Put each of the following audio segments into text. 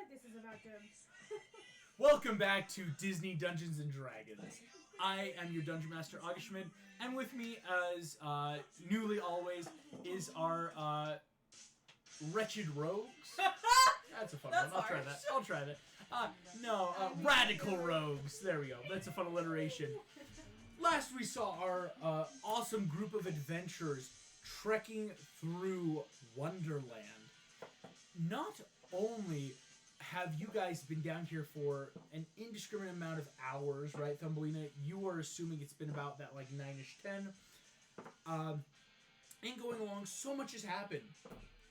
like this is about to... Welcome back to Disney Dungeons and Dragons. I am your Dungeon Master, August Schmidt, and with me, as newly always, is our wretched rogues. That's a fun one. I'll try that. Radical rogues. There we go. That's a fun alliteration. Last we saw our awesome group of adventurers trekking through Wonderland. Not only have you guys been down here for an indiscriminate amount of hours, right, Thumbelina? You are assuming it's been about that, like, 9-ish, 10. And going along, so much has happened.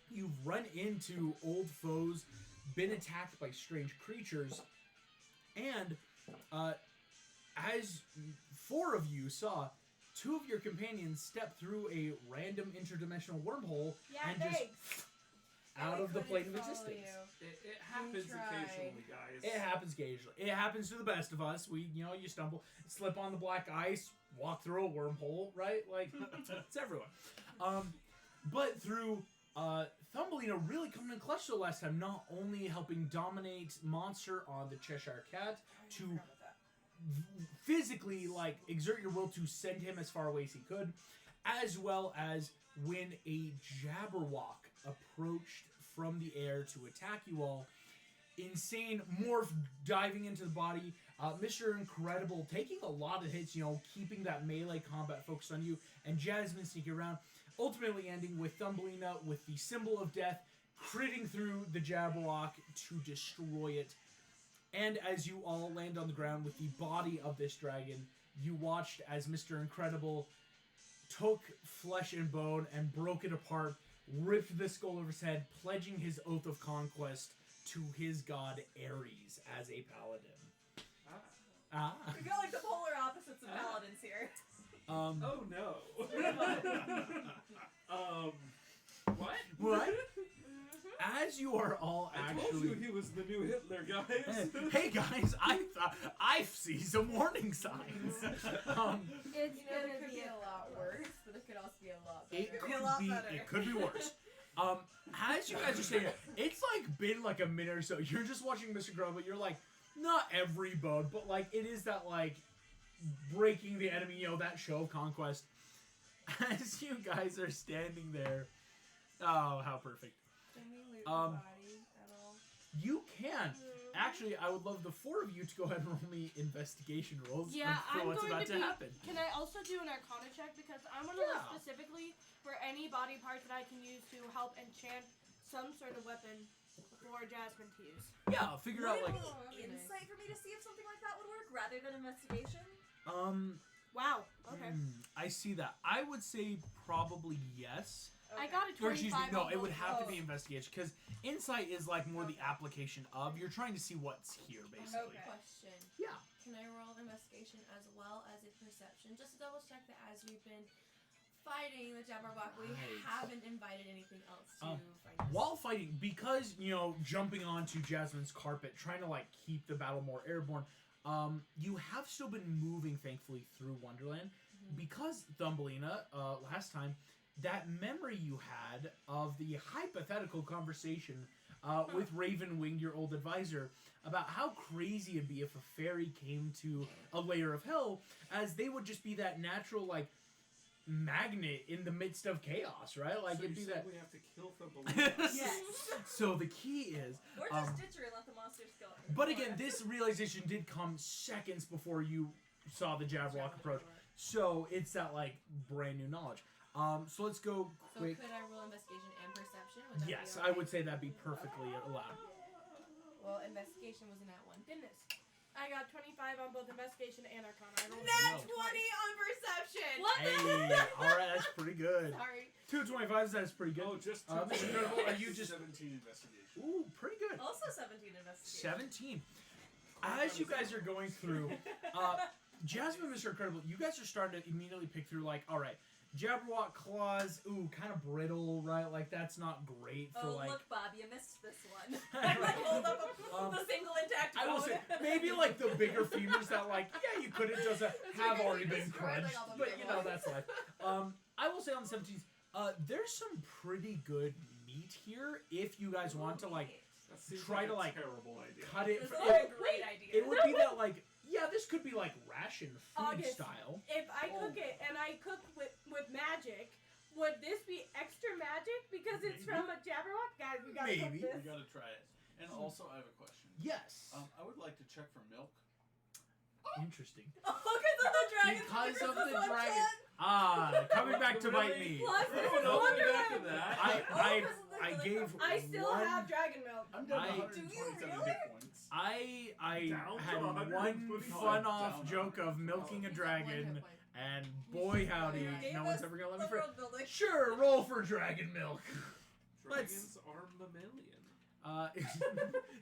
You've run into old foes, been attacked by strange creatures, and as 4 of you saw, 2 of your companions step through a random interdimensional wormhole and just out of the plane of existence. It happens occasionally, guys. It happens occasionally. It happens to the best of us. You stumble, slip on the black ice, walk through a wormhole, right? Like, it's everyone. But through Thumbelina really coming in clutch the last time, not only helping dominate Monster on the Cheshire Cat to physically, like, exert your will to send him as far away as he could, as well as when a Jabberwock approached from the air to attack you all. Insane morph diving into the body. Mr. Incredible taking a lot of hits, keeping that melee combat focused on you, and Jasmine sneaking around, ultimately ending with Thumbelina with the symbol of death, critting through the Jabberwock to destroy it. And as you all land on the ground with the body of this dragon, you watched as Mr. Incredible took flesh and bone and broke it apart, ripped the skull over his head, pledging his oath of conquest to his god Ares as a paladin. We got like the polar opposites of paladins here. Oh no. What? As you are all I told you he was the new Hitler, guys. Hey guys, I see some warning signs. It's It could be a lot worse, but it could also be a lot better. It could be worse. As you guys are saying it, it's like been like a minute or so. You're just watching Mr. Grow, but you're like, not every bone, but like it is that like breaking the enemy, that show of conquest. As you guys are standing there, oh, how perfect. Can we loot the body at all? You can. Actually, I would love the 4 of you to go ahead and roll me investigation rolls for what's about to happen. Can I also do an Arcana check? Because I want to look specifically for any body parts that I can use to help enchant some sort of weapon for Jasmine to use. Yeah, figure out like insight for me to see if something like that would work rather than investigation. Wow. Okay. I see that. I would say probably yes. Okay. I got a 25. Or excuse me, no, it would have to be investigation because insight is like more the application of. You're trying to see what's here, basically. Okay. Question. Yeah. Can I roll investigation as well as a perception? Just to double check that as we've been fighting the Jabberwock, we haven't invited anything else to fight us. While fighting, because, jumping onto Jasmine's carpet, trying to, like, keep the battle more airborne, you have still been moving, thankfully, through Wonderland. Mm-hmm. Because, Thumbelina, last time, that memory you had of the hypothetical conversation with Ravenwing, your old advisor, about how crazy it'd be if a fairy came to a layer of hell, as they would just be that natural, like, magnet in the midst of chaos, right? Like, so it'd be that we have to kill Thumbelina. Yes. So the key is, or just ditch her and let the monsters kill her. But again, this realization did come seconds before you saw the Jabberwock approach. So it's that, like, brand new knowledge. So let's go quick. So could I roll investigation and perception? Yes, I would say that'd be perfectly allowed. Well, investigation was an at 1. Goodness. I got 25 on both investigation and Arcana. I rolled Nat 20 on perception! What the alright, that's pretty good. Sorry. 2 25s, that's pretty good. Oh, just 2 Mr. Incredible, are you just 17 investigation? Ooh, pretty good. Also 17 investigation. 17. As you guys are going through, Jasmine and Mr. Incredible, you guys are starting to immediately pick through, like, alright, Jabberwock claws, ooh, kind of brittle, right? Like, that's not great for, like... look, Bob, you missed this one. I, like, hold up the single intact bone. I will say, maybe, like, the bigger femurs that, like, yeah, you could have just have already been crunched, like, but, that's life. I will say on the 17s, there's some pretty good meat here if you guys want to, like, That seems try to a like terrible idea. cut it. This is It, a great idea. it would be that like this could be like ration food August. style. If I cook it and I cook with magic, would this be extra magic because it's Maybe. from a Jabberwock? Guys, we gotta Maybe. cook We this. gotta try it. And also, I have a question. Yes. I would like to check for milk. Interesting. Oh, because of the dragon. Because of the dragon. Coming back to bite me. Plus, this Oh, is no, we'll be back to Wonderland. that. I gave I still one. have dragon milk. I'm down to I- 127 Do you hit points. I Down to had 120. one fun-off Down. joke of milking a He's at 1 hit dragon, point. and boy howdy, Gave no one's ever gonna let me the free. world building. Sure, roll for dragon milk. Dragons are mammalian.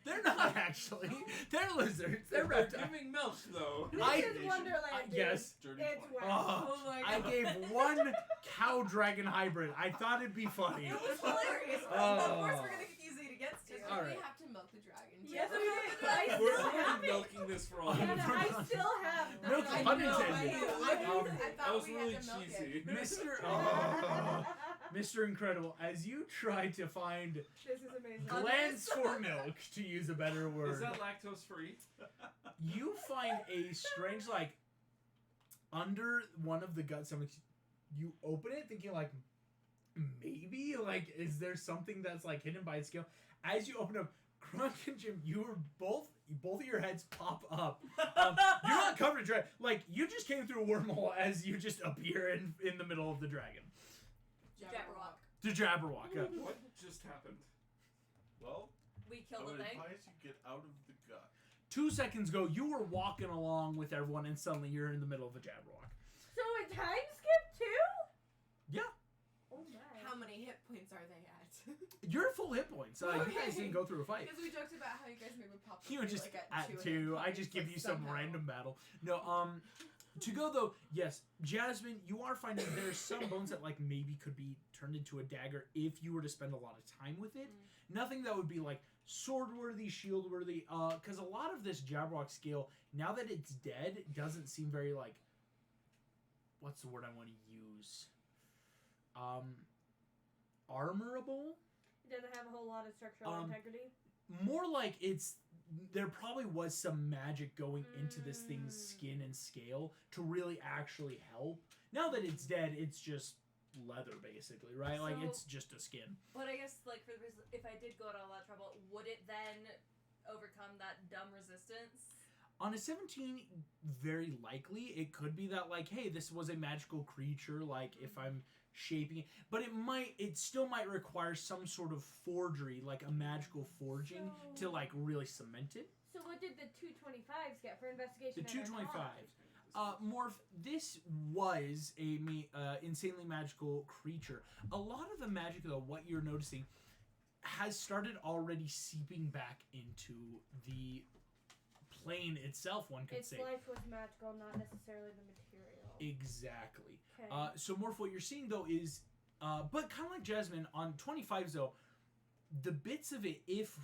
They're not actually. They're lizards. They're They're reptiles. giving milk, though. This I- is Wonderland, dude. yes. Dirty It's 20. wet. Oh, Oh my I god. gave one cow dragon hybrid. I thought it'd be funny. It was hilarious. Oh. Of course, we're gonna get easy against you. Because All we right. have to milk the dragon. Yes, too. we did. I We're still have it. milking this for all. And Oh, I still have Milk I pun know, intended. I know. I Um, thought That was we really had to milk cheesy. it. Mr. Incredible, as you try to find This is amazing. glands for milk, to use a better Is word, that lactose free? you find a strange, like, under one of the gut stomachs, you open it thinking, like, maybe, like, is there something that's, like, hidden by its scale? As you open up, Crunk and Jim, you were both of your heads pop up. You're not covered in dragon. Like, you just came through a wormhole as you just appear in the middle of the dragon. Jabberwock. The Jabberwock. What just happened? Well, We I killed would the thing. advise you get out of the gut. 2 seconds ago, you were walking along with everyone, and suddenly you're in the middle of a Jabberwock. So a time skip too? Yeah. Oh my. How many hit points are they at? You're at full hit points. You guys didn't go through a fight. Because we joked about how you guys maybe pop up You were to, just like, at hit 2. I points, just give like, you some somehow. random battle. No, to go though, yes, Jasmine, you are finding there's some bones that like maybe could be turned into a dagger if you were to spend a lot of time with it. Nothing that would be like sword worthy, shield worthy. Because a lot of this Jabberwock scale, now that it's dead, doesn't seem very like. What's the word I want to use? Armorable. It doesn't have a whole lot of structural integrity. More like it's. There probably was some magic going into this thing's skin and scale to really actually help. Now that it's dead, it's just leather basically, right? Like So- it's just a skin. But I guess, like, if I did go to all that trouble, would it then overcome that dumb resistance? On a 17, very likely it could be that like, hey, this was a magical creature. Like if I'm shaping it, but it still might require some sort of forgery, like a magical forging So- to like really cement it. So what did the 225s get for investigation? The and 225s. Morph, this was a insanely magical creature. A lot of the magic, though, what you're noticing, has started already seeping back into the plane itself, one could Its say. life was magical, not necessarily the material. Exactly. Okay. So, Morph, what you're seeing, though, is, but kind of like Jasmine, on 25s, though, the bits of it, if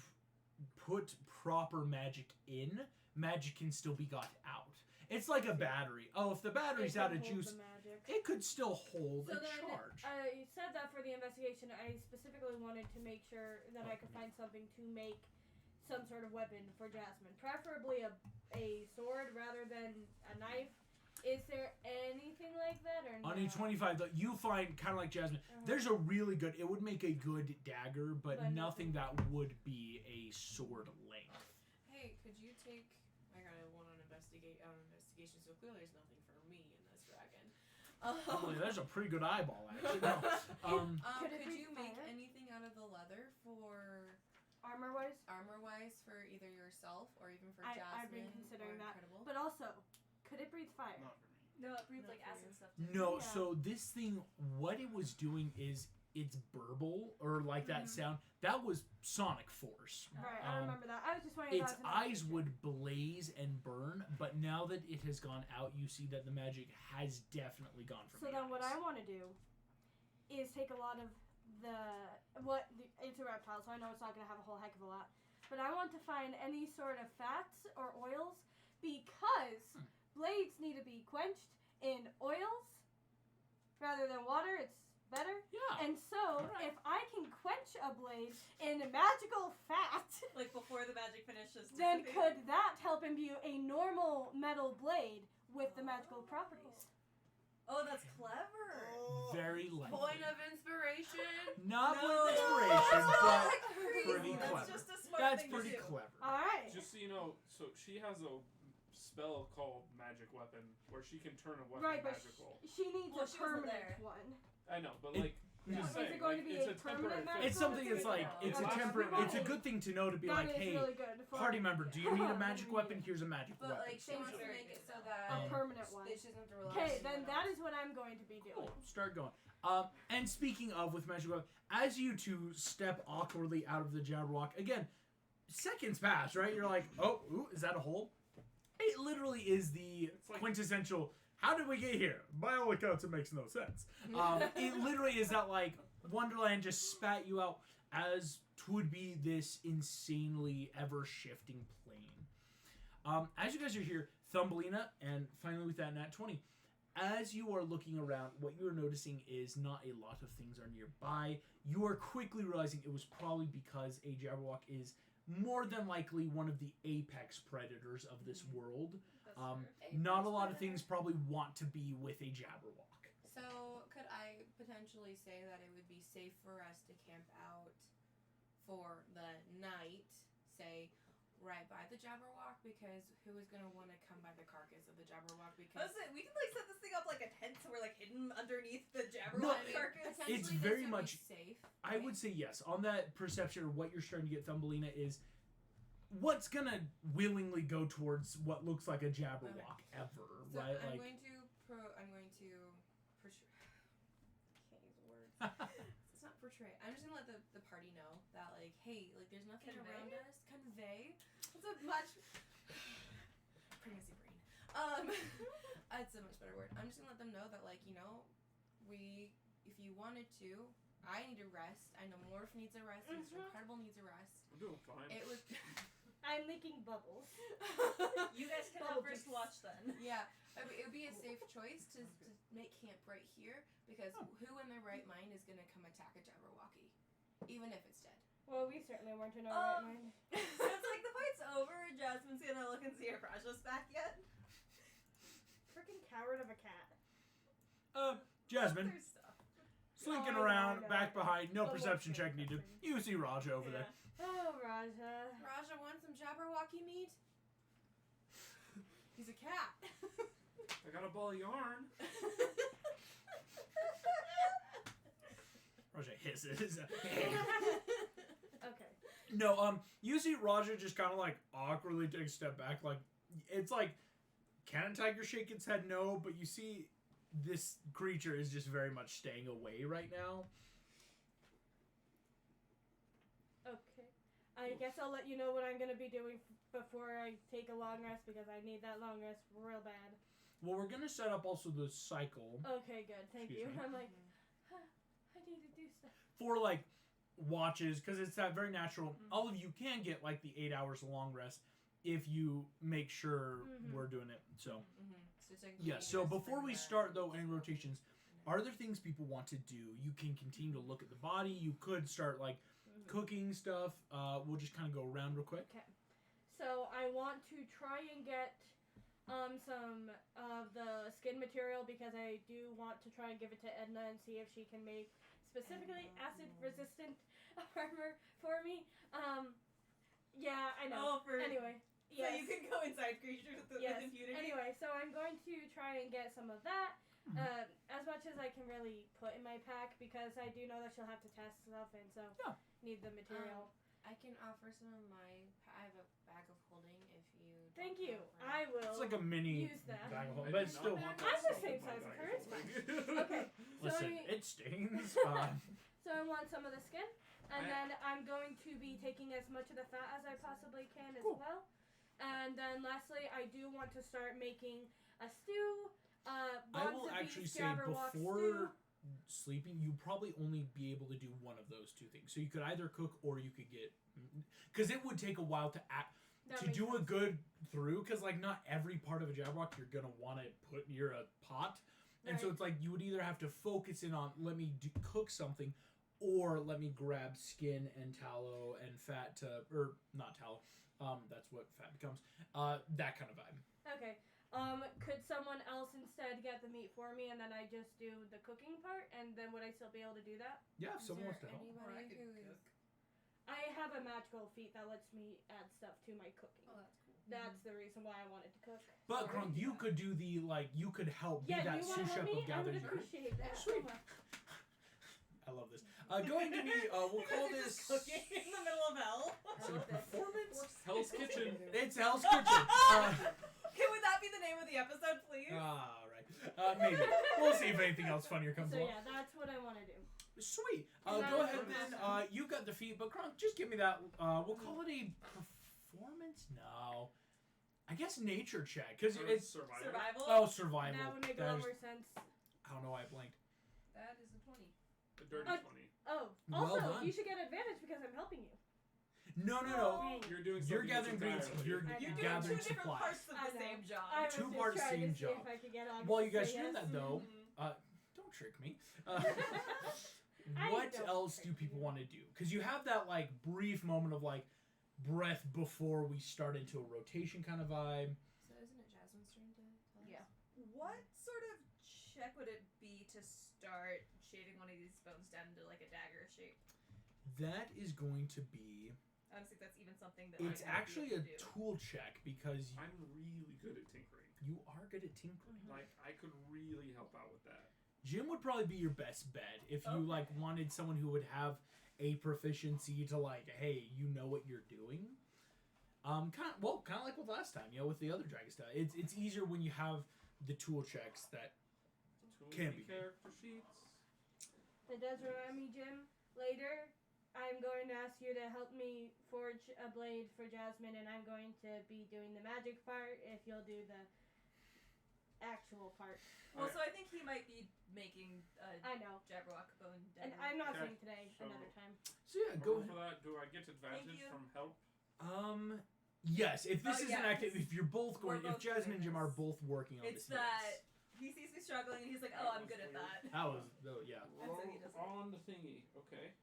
put proper magic in, magic can still be got out. It's like a battery. Oh, if the battery's It out can of hold juice, the magic. it could still hold So a then, charge. I said that for the investigation. I specifically wanted to make sure that I could find something to make some sort of weapon for Jasmine, preferably a sword rather than a knife. Is there anything like that or no? On a 25, though, you find, kind of like Jasmine, there's a really good, it would make a good dagger, but But nothing that would be a sword length. Hey, could you take? I got a 1 on investigation, so clearly there's nothing for me in this dragon. Probably, there's a pretty good eyeball, actually. No. Could it Could be you make fire? anything out of the leather for Armor-wise? armor-wise for either yourself or even for I've Jasmine? been considering or that. Incredible? But also, could it breathe fire? Not for me. No, it breathes Not like for acid you. stuff. Too. No, Yeah. so this thing, what it was doing is it's burble, or like that sound. That was sonic force. Right, I remember that. I was just wondering. Its eyes would blaze and burn, but now that it has gone out, you see that the magic has definitely gone from So the then, what eyes. I want to do is take a lot of it's a reptile, so I know it's not going to have a whole heck of a lot. But I want to find any sort of fats or oils because blades need to be quenched in oils rather than water. It's better. Yeah. And so, if I can quench a blade in a magical fat, Like vanishes. then disappear. could that help imbue a normal metal blade with the magical properties? Oh, that's clever. Very likely. Point of inspiration. Not No. point of inspiration, but That's crazy. pretty That's clever. just a smart that's thing pretty to do. clever. Alright. Just so you know, so she has a spell called Magic Weapon where she can turn a weapon Right, but magical. she needs Well, a she wasn't permanent there. one. I know, but It- like, I'm Yeah. just Is saying, it going like, to be it's a a temporary permanent fix. It's something That's it's like, really it's a good. temporary, Okay. it's a good thing to know to be That like, is hey, really good. For party member, do you need a magic Yeah. weapon? Here's a magic But, weapon. like, She wants to Very make it good so at that a permanent one. she doesn't have to rely on Okay, anyone then that else. is what I'm going to be doing. Cool. Start going. And speaking of with magic weapon, as you two step awkwardly out of the Jabberwock, again, seconds pass, right? You're like, oh, ooh, is that a hole? It literally is the It's like- quintessential. How did we get here? By all accounts, it makes no sense. It literally is that like Wonderland just spat you out as would be this insanely ever shifting plane. As you guys are here, Thumbelina, and finally with that nat 20, as you are looking around, what you are noticing is not a lot of things are nearby. You are quickly realizing it was probably because a Jabberwock is more than likely one of the apex predators of this world. That's Apex Not a lot of predator. things probably want to be with a Jabberwock. So, could I potentially say that it would be safe for us to camp out for the night, say, right by the Jabberwock? Because who is going to want to come by the carcass of the Jabberwock? Because we can like set this thing up like a tent so we're like hidden underneath the No, Jabberwock it- carcass. potentially It's this very would much- be safe. I right? would say yes. On that perception, or what you're starting to get, Thumbelina, is what's gonna willingly go towards what looks like a Jabberwock ever, So right? I'm Like, going to it's not portray. I'm just gonna let the party know that like, hey, like there's nothing Convey? around us. Convey. That's a much pregnancy brain. That's a much better word. I'm just gonna let them know that like, you know, if you wanted to, I need a rest. I know Morph needs a rest. Mr. Incredible needs a rest. I'm doing fine. It was I'm leaking bubbles. You guys can Bubble have first juice. watch then. yeah. It would be a safe choice to make camp right here because who in their right mind is gonna come attack a Jabberwocky, even if it's dead. Well, we certainly weren't in our right mind. So it's like the fight's over. Jasmine's gonna look and see if Raja's back yet. Freaking coward of a cat. Jasmine, There's stuff. slinking Oh, I know, around, I know. back behind, no But perception what's check your needed. perception? You see Raja over there. Oh, Raja. Raja wants some Jabberwocky meat. He's a cat. I got a ball of yarn. Raja hisses. Okay. No, you see Raja just kind of like awkwardly take a step back. Like, it's like, can a tiger shake its head? No, but you see this creature is just very much staying away right now. Okay. I guess I'll let you know what I'm going to be doing before I take a long rest because I need that long rest real bad. Well, we're gonna set up also the cycle Okay, good. Thank Excuse you. me. I'm like, huh, I need to do stuff. for like watches because it's that very natural. Mhm. All of you can get like the 8 hours long rest if you make sure Mhm. we're doing it. So So yeah. So before we start though any rotations, are there things people want to do? You can continue to look at the body. You could start like Mhm. cooking stuff. We'll just kind of go around real quick. Okay. So I want to try and get some of the skin material because I do want to try and give it to Edna and see if she can make specifically acid resistant armor for me. Yeah, I know. Oh, for Anyway, so yes. you can go inside creatures with Yes. impunity. Anyway, so I'm going to try and get some of that, as much as I can really put in my pack because I do know that she'll have to test stuff and so Yeah. need the material. I can offer some of my. I have a bag of holding if you. Thank don't you. have room. I will. It's like a mini Use that. bag of I holding, do but it's not still. want that I'm the stuff in same my size as bag her, of it's fine. holding. Okay. Listen, I- it stings. So I want some of the skin, and I- then I'm going to be taking as much of the fat as I possibly can as Cool. well. And then lastly, I do want to start making a stew. I Buns will of actually beef, say Jabberwock before stew. sleeping, you probably only be able to do one of those two things. So you could either cook or you could get, because it would take a while to That to makes do a sense. good through. Because like not every part of a Jabberwock you're gonna want to put near a pot, and so Right. it's like you would either have to focus in on let me cook something, or let me grab skin and tallow and fat to, or not tallow. That's what fat becomes. That kind of vibe. Okay. Could someone else instead get the meat for me, and then I just do the cooking part, and then would I still be able to do that? Yeah, if Is someone there wants to help. anybody Or I could who cook. is- I have a magical feat that lets me add stuff to my cooking. Oh, that's cool. That's the reason why I wanted to cook. But Sorry. Grunk, you could do the you could help Yeah, be do that you want sous to help chef me? of I would gathered food. appreciate that. Sweet. I love this. Going to be we'll call this cooking in the middle of hell. is it a performance? Hell's Kitchen. It's Hell's Kitchen. Would that be the name of the episode, please? Right. Maybe. We'll see if anything else funnier comes So along. yeah, that's what I want to do. Sweet. Is that Go a ahead performance? then. You got the feat, but Grunk, just give me that. We'll call it a performance? No. I guess nature check. Because it's. Survival. Survival? Oh, survival. That would make a That lot is- more sense. I don't know why I blanked. That is a 20. A dirty Uh, 20. Oh, Well also, done. you should get advantage because I'm helping you. No. Dang. You're doing something You're gathering that's ingredients. entirely- You're I know. You're doing gathering two different supplies. parts of I the know. same job. I was Two just parts, trying same to see job. if I could get August While you to guys say are doing yes. that, though, Mhm. don't trick me. I What don't else do trick people you. want to do? Because you have that like brief moment of like breath before we start into a rotation kind of vibe. So isn't it Jasmine's turn to tell us? Yeah. What sort of check would it be to start shaving one of these bones down into like a dagger shape? That is going to be. I don't think that's even something that It's I might actually be a able to do. tool check because I'm really good at tinkering. you are good at tinkering. Like, I could really help out with that. Jim would probably be your best bet if you Okay. like wanted someone who would have a proficiency to like, hey, you know what you're doing. Kind of like with last time, with the other dragon stuff. It's easier when you have the tool checks that. Can be. Character sheets. That does remind me, Jim. Later, I'm going to ask you to help me forge a blade for Jasmine, and I'm going to be doing the magic part if you'll do the actual part. Well, so I think he might be making a I know. Jabberwock bone And dagger. I'm not Okay, saying today, so- another time. So yeah, go For ahead. that, do I get advantage you. from help? Yes. If this Oh, is yeah, an active, if you're both we're going, if both Jasmine and doing Jim are this. both working on It's this, that he sees me struggling and he's like, "Oh, I'm good at that." That was yeah. And so he does it. on the thingy. Okay.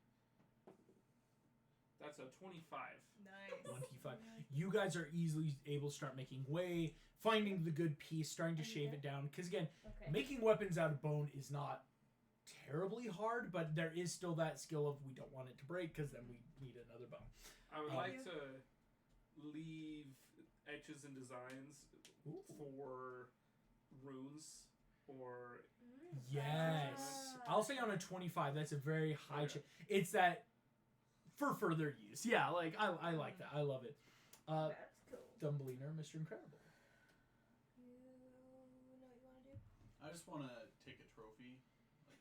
That's a 25. Nice. 25. You guys are easily able to start making way, finding the good piece, starting to shave it down. Because again, Okay. making weapons out of bone is not terribly hard, but there is still that skill of we don't want it to break because then we need another bone. I would Um, like to leave etches and designs Ooh. for runes or Yes. I'll say on a 25, that's a very high Okay. It's that for further use. Yeah, like I like that. I love it. That's cool. Dumbleiner, Mr. Incredible. You know what you want to do? I just want to take a trophy.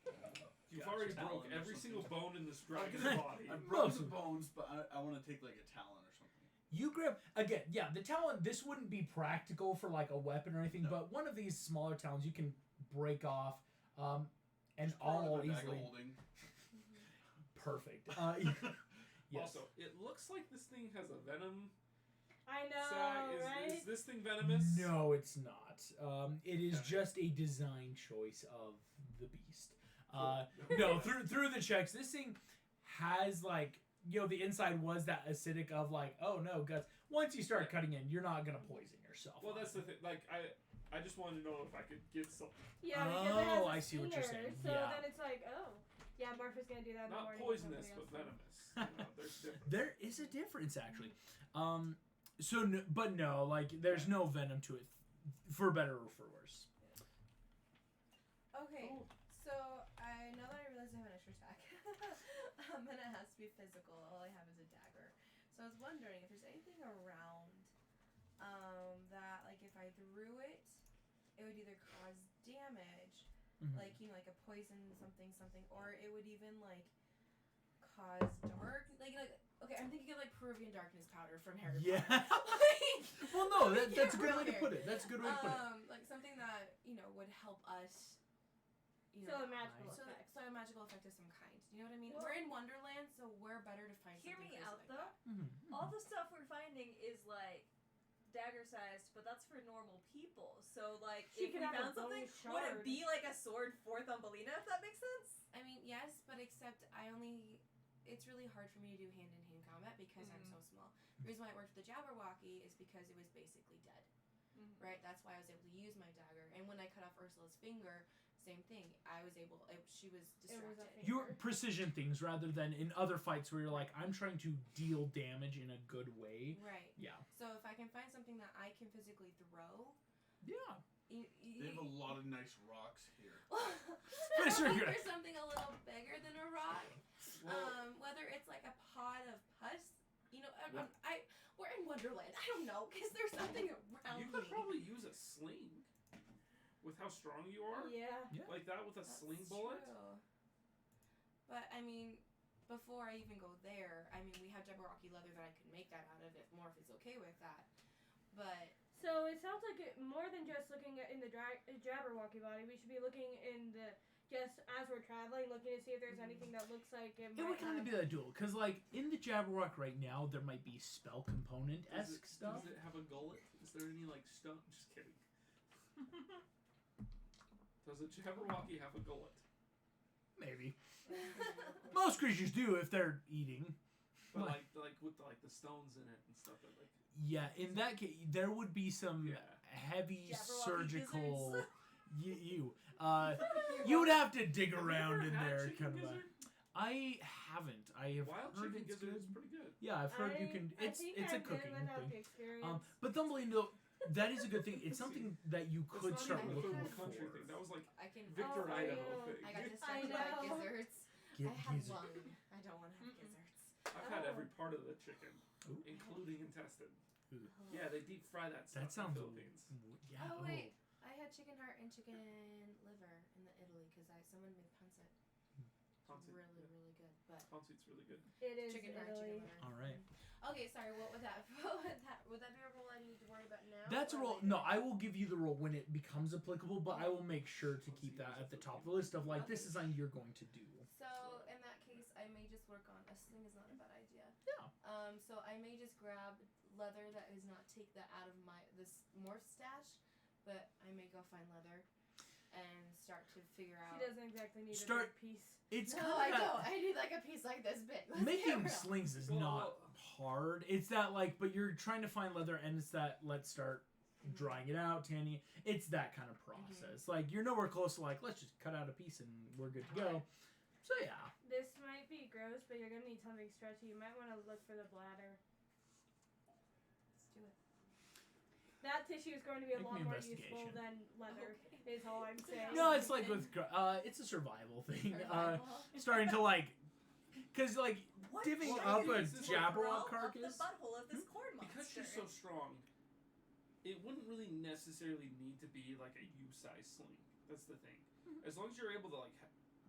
Like, You've Gotcha. already Talon broke or every something. single bone in this I dragon's did. body. I broke Most the of them. bones, but I want to take like a talon or something. You grab again, yeah. The talon. This wouldn't be practical for like a weapon or anything, No. but one of these smaller talons you can break off, and Just throw it in all my bag of easily holding. perfect. Yes. Also, it looks like this thing has a venom I know, sac. right? Is this thing venomous? No, it's not. It is Okay. just a design choice of the beast. Cool. No, through the checks, this thing has like the inside was that acidic of like, oh no, guts. Once you start Yeah. cutting in, you're not gonna poison yourself. Well, on that's it. the thing. Like, I just wanted to know if I could get something. Yeah, because it has Oh, a I see what you're stinger, saying. So Yeah. then it's like, oh, yeah, Martha's gonna do that in the Not morning. poisonous, and but somebody else venomous. You know, there's difference. There is a difference actually. So, but no, like there's no venom to it, for better or for worse. Okay, Oh. so now that I realize I have an extra attack, and it has to be physical. All I have is a dagger. So I was wondering if there's anything around that, like, if I threw it, it would either cause damage, Mhm. like like a poison something, or it would even like cause dark, like okay, I'm thinking of like Peruvian darkness powder from Harry Yeah. Potter. Like, Well, no, let me that's a get good real way to here. put it. That's a good way to put it. Like something that would help us. So a magical Nice. effect. So a magical effect of some kind. You know what I mean? Well- we're in Wonderland, so we're better to find. Hear something me crazy out like though. that. Mm-hmm. All the stuff we're finding is like dagger sized, but that's for normal people. So like, She if could we have a found something, bone would shard. it be like a sword for Thumbelina? If that makes sense. I mean, mean, yes, but except it's really hard for me to do hand-in-hand combat because I'm so small. The reason why it worked with the Jabberwocky is because it was basically dead. Right? That's why I was able to use my dagger. And when I cut off Ursula's finger, same thing. She was distracted. Your precision things rather than in other fights where you're like, I'm trying to deal damage in a good way. Right. Yeah. So if I can find something that I can physically throw. Yeah. They have a lot of nice rocks here. Looking for something a little bigger than a rock. Whether it's like a pot of pus. We're in Wonderland. I don't know, because there's something around You could probably use a sling. With how strong you are? Yeah. Like that with a sling bullet? True. But, I mean, before I even go there, we have Jabberwocky leather that I could make that out of if Morph is okay with that. But... So it sounds like more than just looking in the Jabberwocky body, we should be looking in just as we're traveling, looking to see if there's anything that looks like it might would kind of be that duel, because like in the Jabberwock right now, there might be spell component-esque stuff. Does it have a gullet? Is there any like stone? Just kidding. Does a Jabberwocky have a gullet? Maybe. Most creatures do if they're eating. But like with the stones in it and stuff that like. Yeah, in that case, there would be some heavy Jabberwocky surgical. gizzards. You would have to dig around in Had there, chicken kind of. gizzard? I haven't. I have Wild heard chicken it's gizzard good. is pretty good. Yeah, I've heard you can. It's a cooking thing. But Thumbling, though, that is a good thing. It's something that you could That's start not even a looking third for. country thing. That was like I can... Victor, Oh, Idaho yeah. thing. I got I distracted by know. gizzards. I have lung. I don't want to have gizzards. I've had Oh. every part of the chicken, Ooh. including intestine. Ooh. Yeah, they deep fry that stuff That sounds. in the Philippines. Yeah. Oh, wait. I had chicken heart and chicken liver in Italy because someone made pancit. Pancit, Really, yeah. really good. But Pancit's really good. It is chicken heart, Italy. chicken liver. All right. Okay, sorry. What would that? Would that be a roll I need to worry about now? That's a or roll. later? No, I will give you the roll when it becomes applicable, but I will make sure to keep that at the top of the list of like this is something you're going to do. So in that case, I may just work on a sling. Is not a bad idea. Yeah. So I may just grab leather that is not take that out of this morph stash, but I may go find leather and start to figure out. She doesn't exactly need Start- a big piece. It's No, kind I of don't. I need like a piece like this big. Let's making get real. slings is Well, not hard. It's that like, but you're trying to find leather, and it's that let's start drying it out, tanning it. It's that kind of process. Like you're nowhere close to like let's just cut out a piece and we're good to go. So yeah. This might be gross, but you're gonna need something stretchy. You might want to look for the bladder. Let's do it. That tissue is going to be a Make lot me more investigation. useful than leather. Okay. Is all I'm saying. No, it's like with it's a survival thing. Survival. Starting to like, cause like What divvying should up you a use this Jabberwock Up carcass. the butthole of this corn monster. Because she's so strong, it wouldn't really necessarily need to be like a U-size sling. That's the thing. As long as you're able to like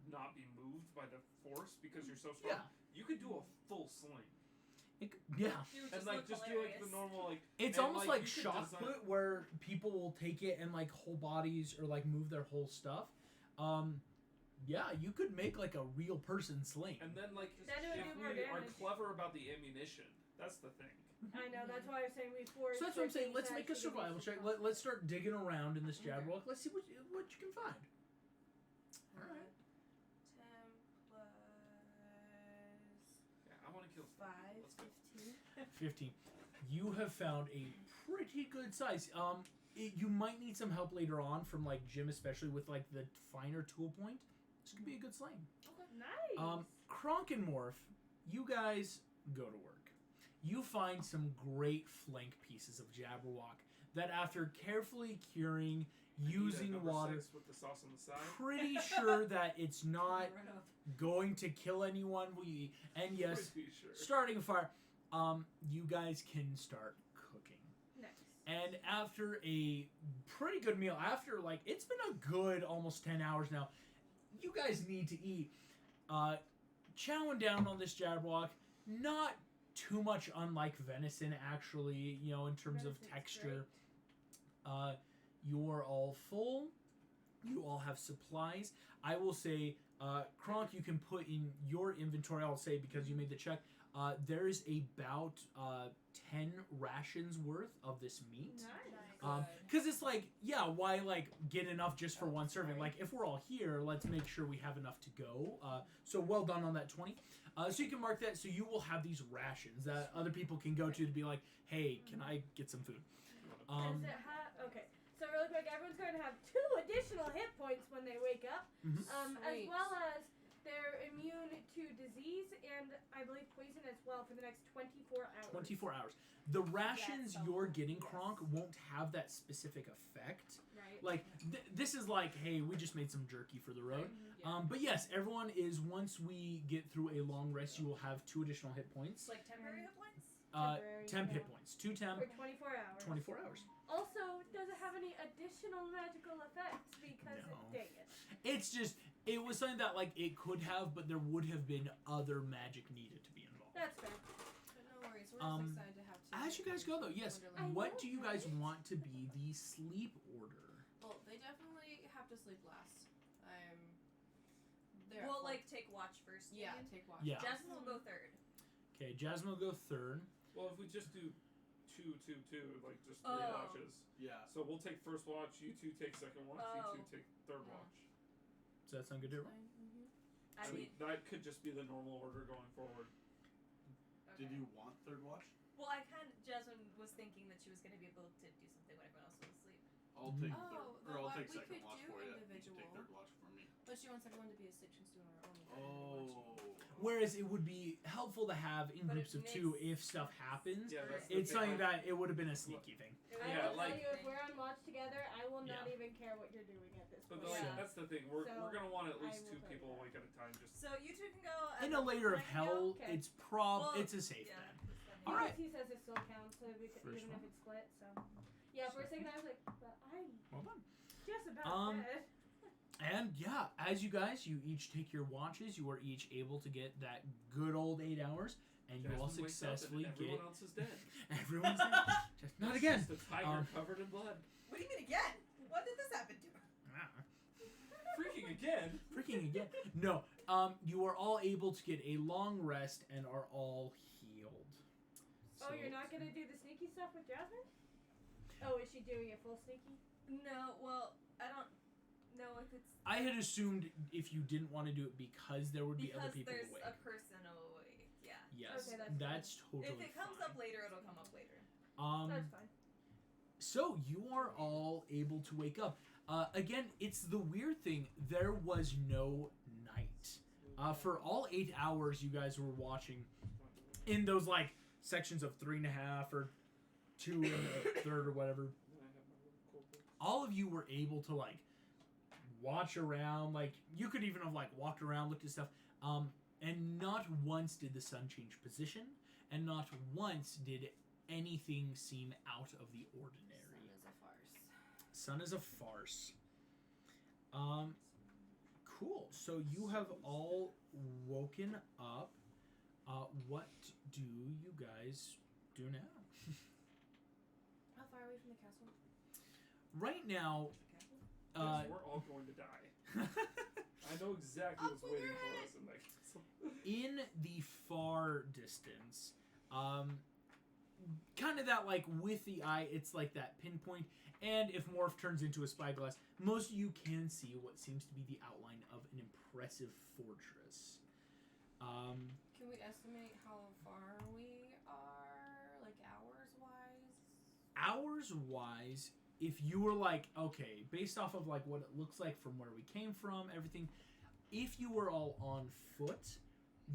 not be moved by the force because you're so strong, you could do a full sling. Yeah. You would And just like look just do like hilarious. the normal like. It's and, almost like like, you could shot design- put where people will take it and like whole bodies or like move their whole stuff. Yeah, you could make like a real person sling. And then like Then it would if do more we are damage. clever about the ammunition, that's the thing. I know. That's why I was saying before. So that's what I'm saying. Let's make a survival check. Let's start digging around in this Okay. Jabberwock. Let's see what you can find. Alright. 10 Yeah, I want to kill plus 5, stuff. Let's go. 15. 15. You have found a pretty good size. You might need some help later on from like Jim, especially with like the finer tool point. This could be a good sling. Nice. Kronk and Morph, you guys go to work. You find some great flank pieces of Jabberwock that, after carefully curing, I need a using number water, 6 with the sauce on the side. pretty sure that it's not Run up. going to kill anyone. And yes, Pretty sure. starting a fire. You guys can start cooking. Nice. And after a pretty good meal, after like it's been a good almost 10 hours now, you guys need to eat. Chowing down on this Jabberwock, not too much unlike venison actually, in terms of Venison's texture. You're all full. You all have supplies. I will say, Kronk, you can put in your inventory, I'll say because you made the check, there's about 10 rations worth of this meat. Nice. Because it's like, yeah, why like get enough just for one serving? Like if we're all here, let's make sure we have enough to go. So well done on that 20. So you can mark that. So you will have these rations that other people can go to be like, hey, can I get some food? Does it okay. So really quick, everyone's going to have 2 additional hit points when they wake up, as well as they're immune to disease and I believe poison as well for the next 24 hours. 24 hours. The rations you're getting, Kronk, won't have that specific effect. Right. Like, this is like, hey, we just made some jerky for the road. But yes, everyone is, once we get through a long rest, you will have 2 additional hit points. Like temporary hit points? Temp hit points. 2 temp. For 24 hours. 24 hours. Also, does it have any additional magical effects? Because, dang it. It's just, it was something that, like, it could have, but there would have been other magic needed to be involved. That's fair. But no worries, we're just excited to have to. As you guys go, though, yes, what do you guys want to be the sleep order? Well, they definitely have to sleep last. I'm. We'll like take watch first. Yeah, maybe? take watch. Yeah. Jasmine will go third. Okay, Jasmine will go third. Well, if we just do 2, 2, 2, like just 3 Oh. watches. Yeah. So we'll take first watch, you 2 take second watch, Oh. you 2 take third watch. Does that sound good to everyone? I So mean, that could just be the normal order going forward. Did you want third watch? well, I kind of Jasmine was thinking that she was going to be able to do something when everyone else was asleep. I'll take Oh, or I'll what take we second could watch do for you. You can individual. take third watch for me. But she wants everyone to be asleep since doing her own. Oh. Whereas it would be helpful to have in But groups it of 2 makes if stuff happens. Yeah, that's the It's thing. something that it would have been a sneaky thing. I Yeah, will like- tell you, if we're on watch together, I will not Yeah. even care what you're doing at this But point. like, Yeah. that's the thing. We're So, gonna want at I least will 2 tell people you that. awake at a time. Just So you two can go. and In a then layer of I can go? hell, Okay. it's Well, it's a safe Yeah. bet. that's fine. All right. He says it still counts, so even First if one. it's split. So, yeah. For a second, I was like, but I'm Well done. just about dead. And yeah, as you guys, you each take your watches. You are each able to get that good old 8 hours, and you all Jasmine wakes up and successfully everyone get. else is dead. Everyone's dead. Just not again. Just a tiger covered in blood. What do you mean again? What did this happen to? Freaking again. Freaking again. No. You are all able to get a long rest and are all healed. Oh, you're not gonna do the sneaky stuff with Jasmine? Oh, is she doing a full sneaky? No, well, I don't know if it's I had assumed if you didn't want to do it because there would be because other people there's awake. a person awake. Yeah. Yes, Okay, that's, that's totally If it comes fine. up later, it'll come up later. That's fine. So you are all able to wake up. Again, it's the weird thing. There was no night. For all 8 hours, you guys were watching in those like sections of 3.5 or 2 and a third or whatever. All of you were able to like watch around. Like you could even have like walked around, looked at stuff. And not once did the sun change position, and not once did anything seem out of the ordinary. Sun is a farce. Sun is a farce. Cool. So you have all woken up. What do you guys do now? How far away from the castle? Right now, Yes, we're all going to die. I know exactly what's waiting for us in that castle. in the far distance, kind of that like with the eye, it's like that pinpoint. And if Morph turns into a spyglass, most of you can see what seems to be the outline of an impressive fortress. Can we estimate how far we are, like hours-wise? Hours-wise, if you were like, okay, based off of like what it looks like from where we came from, everything, if you were all on foot,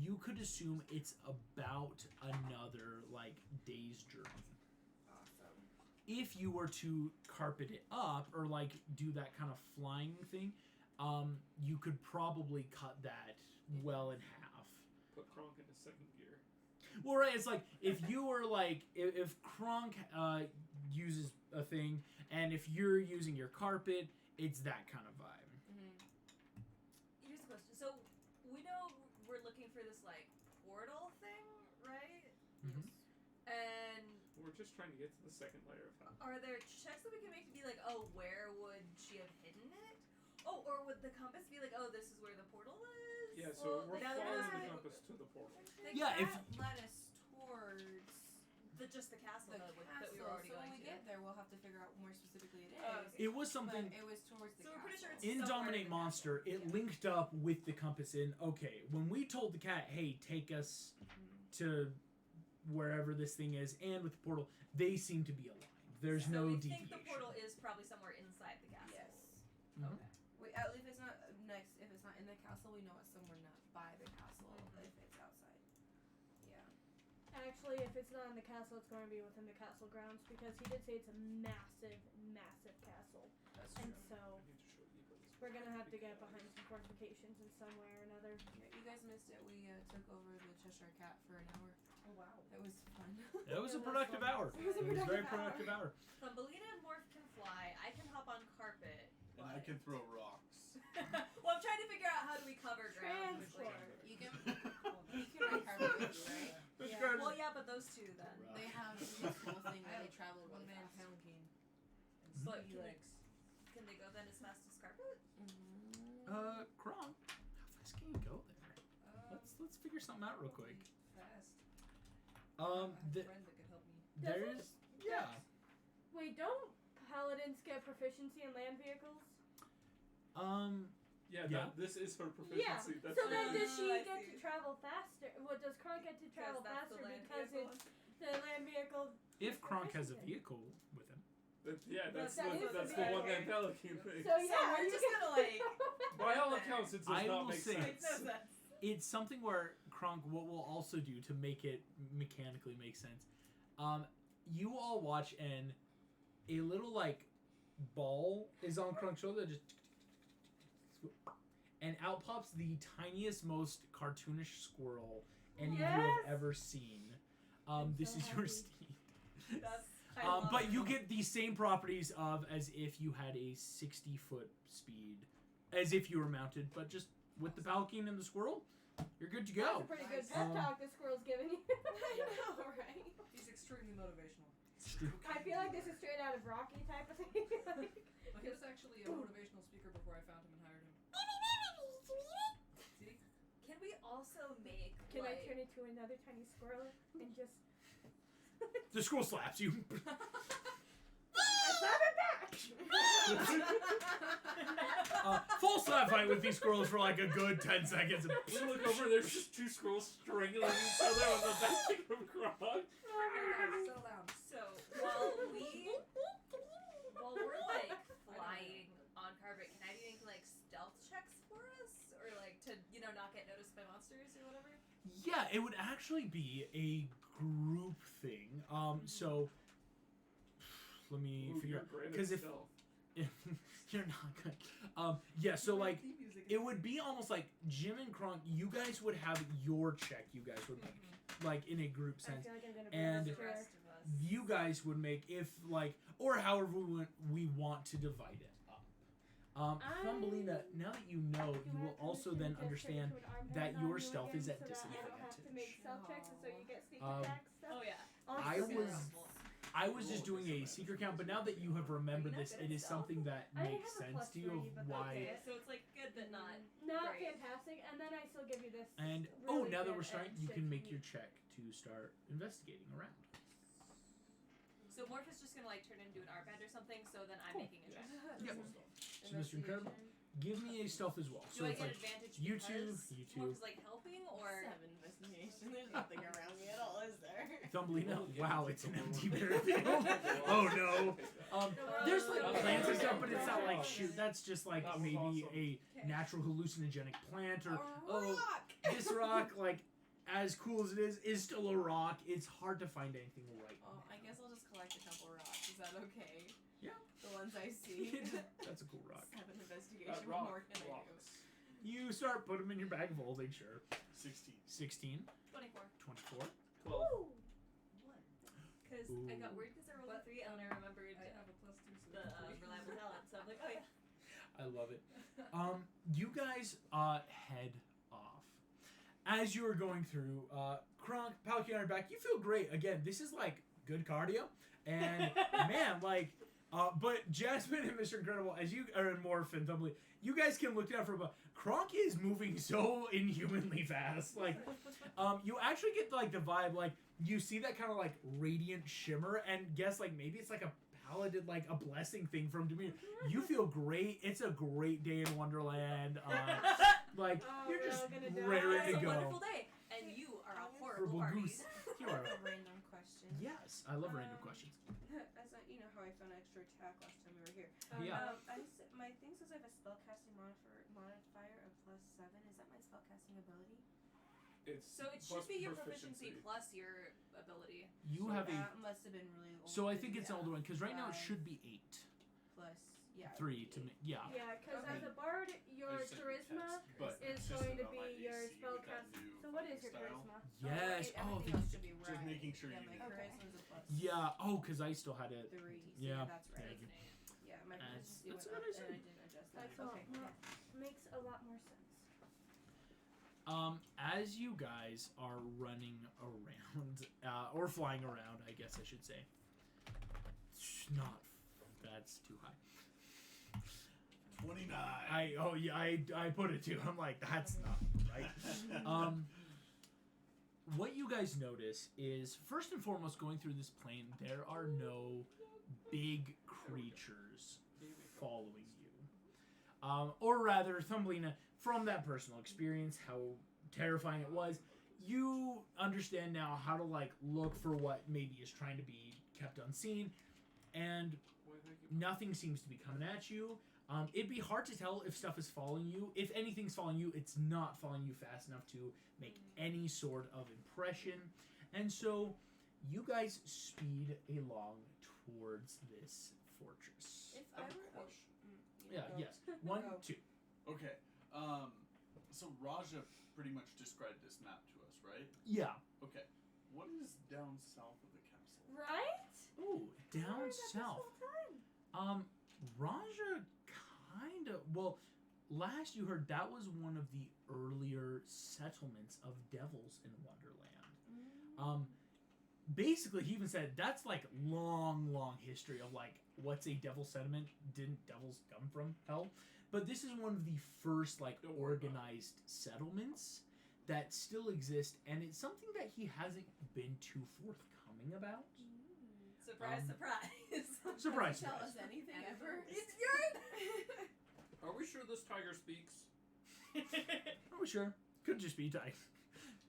you could assume it's about another like day's journey. Awesome. If you were to carpet it up or like do that kind of flying thing, you could probably cut that well in half. Put Kronk into second gear. Well, right, it's like if you were like if Kronk uses a thing, and if you're using your carpet, it's that kind of vibe. Here's the question. So we know we're looking for this like portal thing, right? Mhm. And We're just trying to get to the second layer of hell. are there checks that we can make to be like, oh, where would she have hidden it? Oh, or would the compass be like, oh, this is where the portal is? Yeah, so Well, we're now that following we're- the compass to the portal. They Yeah, if- can't let us towards just the castle The that castle. we were already So when going we to. get there, we'll have to figure out more specifically it is. Okay. It was something But it was towards the So we're castle. pretty sure it's in somewhere Dominate in the Monster. castle. It Yeah. linked up with the compass in. Okay, when we told the cat, "Hey, take us to wherever this thing is," and with the portal, they seem to be aligned. There's So no we deviation. think the portal is probably somewhere inside the castle. Yes. Mhm. Okay. We, at least if it's not next. If it's not in the castle, we know it's somewhere not by the castle. Mhm. If it's outside. Yeah. Actually, if it's not in the castle, it's going to be within the castle grounds because he did say it's a massive, massive castle. That's And true. so I need to show you guys. we're going to have to get behind some fortifications in some way or another. Yeah, you guys missed it. We took over the Cheshire Cat for an hour. Oh wow. It was fun. It was a It was productive fun. hour. It was a It was a very productive productive hour. Thumbelina and Morph can fly. I can hop on carpet. And I can throw rocks. Well, I'm trying to figure out how do we cover ground. with, like- Transport. You can ride carpet with you, right? This Yeah. guy's- Well, yeah, but those two then. They have this whole thing where they travel really fast. palanquin. But can they go then as fast as carpet? Kronk, how fast can you go there? Let's figure something out real quick. Fast. Um, I have the, a friend that could help me. there's yeah. Wait, don't paladins get proficiency in land vehicles? Yeah, Yeah. this is her Yeah. proficiency. That's So the then thing. does she I get see. to travel faster? What does Kronk get to travel that's the faster land because vehicle. it's the land vehicle? If Kronk has a proficiency. vehicle with him. Yeah, that's That is that's the the one vehicle. that Pelican thing. So yeah, we're you just get- gonna like. By all accounts, it does I not will make say- sense. Makes no sense. It's something where Kronk, what we'll also do to make it mechanically make sense, you all watch and a little like ball is on Kronk's shoulder, just and out pops the tiniest, most cartoonish squirrel any of you have Yes! ever seen. I'm This so is your happy. steed. That's. I love But it. you get the same properties of as if you had a 60-foot speed, as if you were mounted, but just with the palanquin and the squirrel, you're good to That's go. a pretty good Nice. pep talk the squirrel's giving you. I know, right? He's extremely motivational. I feel like this is straight out of Rocky type of thing. Like, Well, he was actually a motivational speaker before I found him and hired him. See? Can we also make can I like turn into another tiny squirrel and just The squirrel slaps you. I slap it back? Full slap fight with these squirrels for like a good 10 seconds. We look over, there's just two squirrels strangling each other on the back of Kronk. Settle down. so while we're like flying on carpet, can I do any like stealth checks for us? Or like to, not get noticed by monsters or whatever? Yeah, it would actually be a group thing. So let me Ooh, figure you're great at because if stealth. you're not good. Yeah, so like Theme music is- it would be almost like Jim and Kronk. You guys would have your check. You guys would make like in a group I sense. feel like I'm gonna be And- The this chair. rest of us. You guys would make if like or however we want to divide it up. Thumbelina, now that you know, you will also then understand that your stealth is at I don't have to make disadvantage. stealth checks, and so you get sneak Um, attack stuff. Oh yeah. I Also, was I was just doing a secret count, but now that you have remembered this, it is something that I makes have a sense to you of +3, but why. Okay, so it's like good but not. not Great. fantastic, and then I still give you this. And really now that good we're starting, edge you can that make you your check to start investigating around. So Morph is just gonna like turn into an arband or something, so then I'm Cool. making a check. Yep. So Mr. Incredible, give me a stealth as well. Do So I it's get like advantage you because two. Morph is like helping or 7 investigation. There's nothing around me at all, is there? Thumbelina. Okay, Wow, take it's the an one. empty battlefield. Oh no. There's like Oh, plants and no. stuff, but it's not like shoot. That's just like That was maybe awesome. a natural hallucinogenic plant or A rock! this rock, like as cool as it is still a rock. It's hard to find anything right. Oh, I guess I'll just collect the temple rocks. Is that okay? Yeah. The ones I see. That's a cool rock. 7 investigation. That What rock more can I do? rocks. You start put them in your bag of holding, sure. 16. 16, 24. 24. 12. Ooh. Because I got worried because I rolled a 3 and then I remembered I have a +2, so the that's 3. reliable talent, so I'm like, oh yeah. I love it. You guys head off. As you are going through, Kronk, Palki on your back, you feel great. Again, this is like good cardio. And man, like But Jasmine and Mr. Incredible, as you are in Morph and Thumbly, you guys can look down for a. Kronk is moving so inhumanly fast. Like, you actually get like the vibe, like you see that kind of like radiant shimmer, and guess like maybe it's like a paladin, like a blessing thing from Demeanor. You feel great. It's a great day in Wonderland. Like you're just raring to It's a go. wonderful day, and you are a horrible party. Goose. You are. A random question. Yes, I love random questions. As I, you know how I found an extra attack last time we were here. Yeah. My thing says I have a spellcasting modifier of +7. Is that my spellcasting ability? It's So it should be your proficiency plus your ability. You So have a. that must have been really old. So I think it's an older one because right now it 5 should be 8. plus 3 to me. Yeah. Yeah, because Okay. as a bard, your I just sent you a charisma text, but is it's just going to about my be your AC with that spellcast. new So what is your style. charisma? Yes. Oh, everything thank else you. should be right. Just making sure yeah, you my do Okay. charisma's a +3. Yeah. Oh, because I still had it. So Yeah. that's right. Thank you. Yeah, my proficiency that's went what up I said. and I didn't adjust that. That's Okay. all. Makes a lot more sense. As you guys are running around, or flying around, I guess I should say. Not. That's too high. 29. I put it too. I'm like, that's not right. What you guys notice is, first and foremost, going through this plane, there are no big creatures following you. Or rather, Thumbelina, from that personal experience, how terrifying it was, you understand now how to like look for what maybe is trying to be kept unseen, and nothing seems to be coming at you. It'd be hard to tell if stuff is following you. If anything's following you, it's not following you fast enough to make any sort of impression. And so, you guys speed along towards this fortress. If I I have a were question. Yeah, yes. 1, Go. 2. Okay. So Raja pretty much described this map to us, right? Yeah. Okay. What is down south of the castle? Right? Ooh, down south. Raja kind of. Well, last you heard, that was one of the earlier settlements of devils in Wonderland. Basically, he even said that's like long history of like what's a devil settlement. Didn't devils come from hell? But this is one of the first like organized settlements that still exist, and it's something that he hasn't been too forthcoming about. Surprise, surprise. Surprise, tell surprise. us anything And ever. It's your. Are we sure this tiger speaks? Oh, sure. Could just be Ty.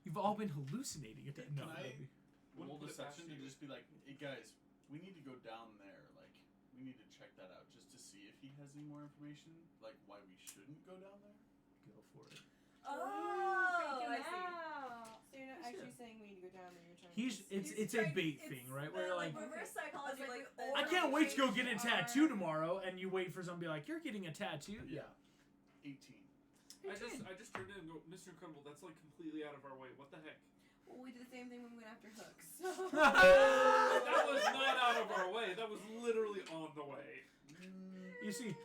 You've all been hallucinating it. No, Can I- that'd be- Roll Wouldn't put it deception past to you. just be like, hey guys, we need to go down there. Like, we need to check that out just to see if he has any more information. Like, why we shouldn't go down there. Go for it. Oh, Freaking I see. out. So you're not actually saying we need to go down there. You're trying He's to it's a trying- bait it's thing, right? the, Where you're like, reverse psychology, like, like with I the- can't wait to go get a Are- tattoo tomorrow, and you wait for someone to be like, you're getting a tattoo. Yeah. 18. I just turned in and go, Mr. Incredible, that's like completely out of our way. What the heck? Well, we did the same thing when we went after hooks. That was not out of our way. That was literally on the way. You see,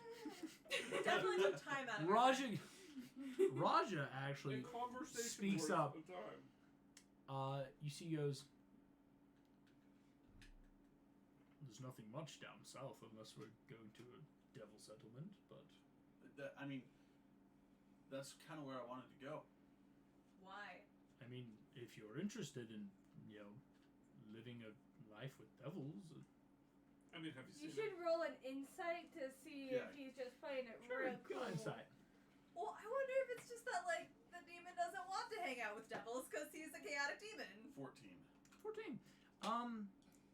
Definitely took time out of it. Raja actually A conversation speaks worth up. of time. You see, he goes, there's nothing much down south unless we're going to a devil settlement, but I mean, that's kind of where I wanted to go. Why? I mean, if you're interested in, living a life with devils, I mean, have You you seen should roll an insight to see Yeah. if he's just playing it sure, real go cool. inside. Well, I wonder if it's just that, like, the demon doesn't want to hang out with devils because he's a chaotic demon. 14. 14.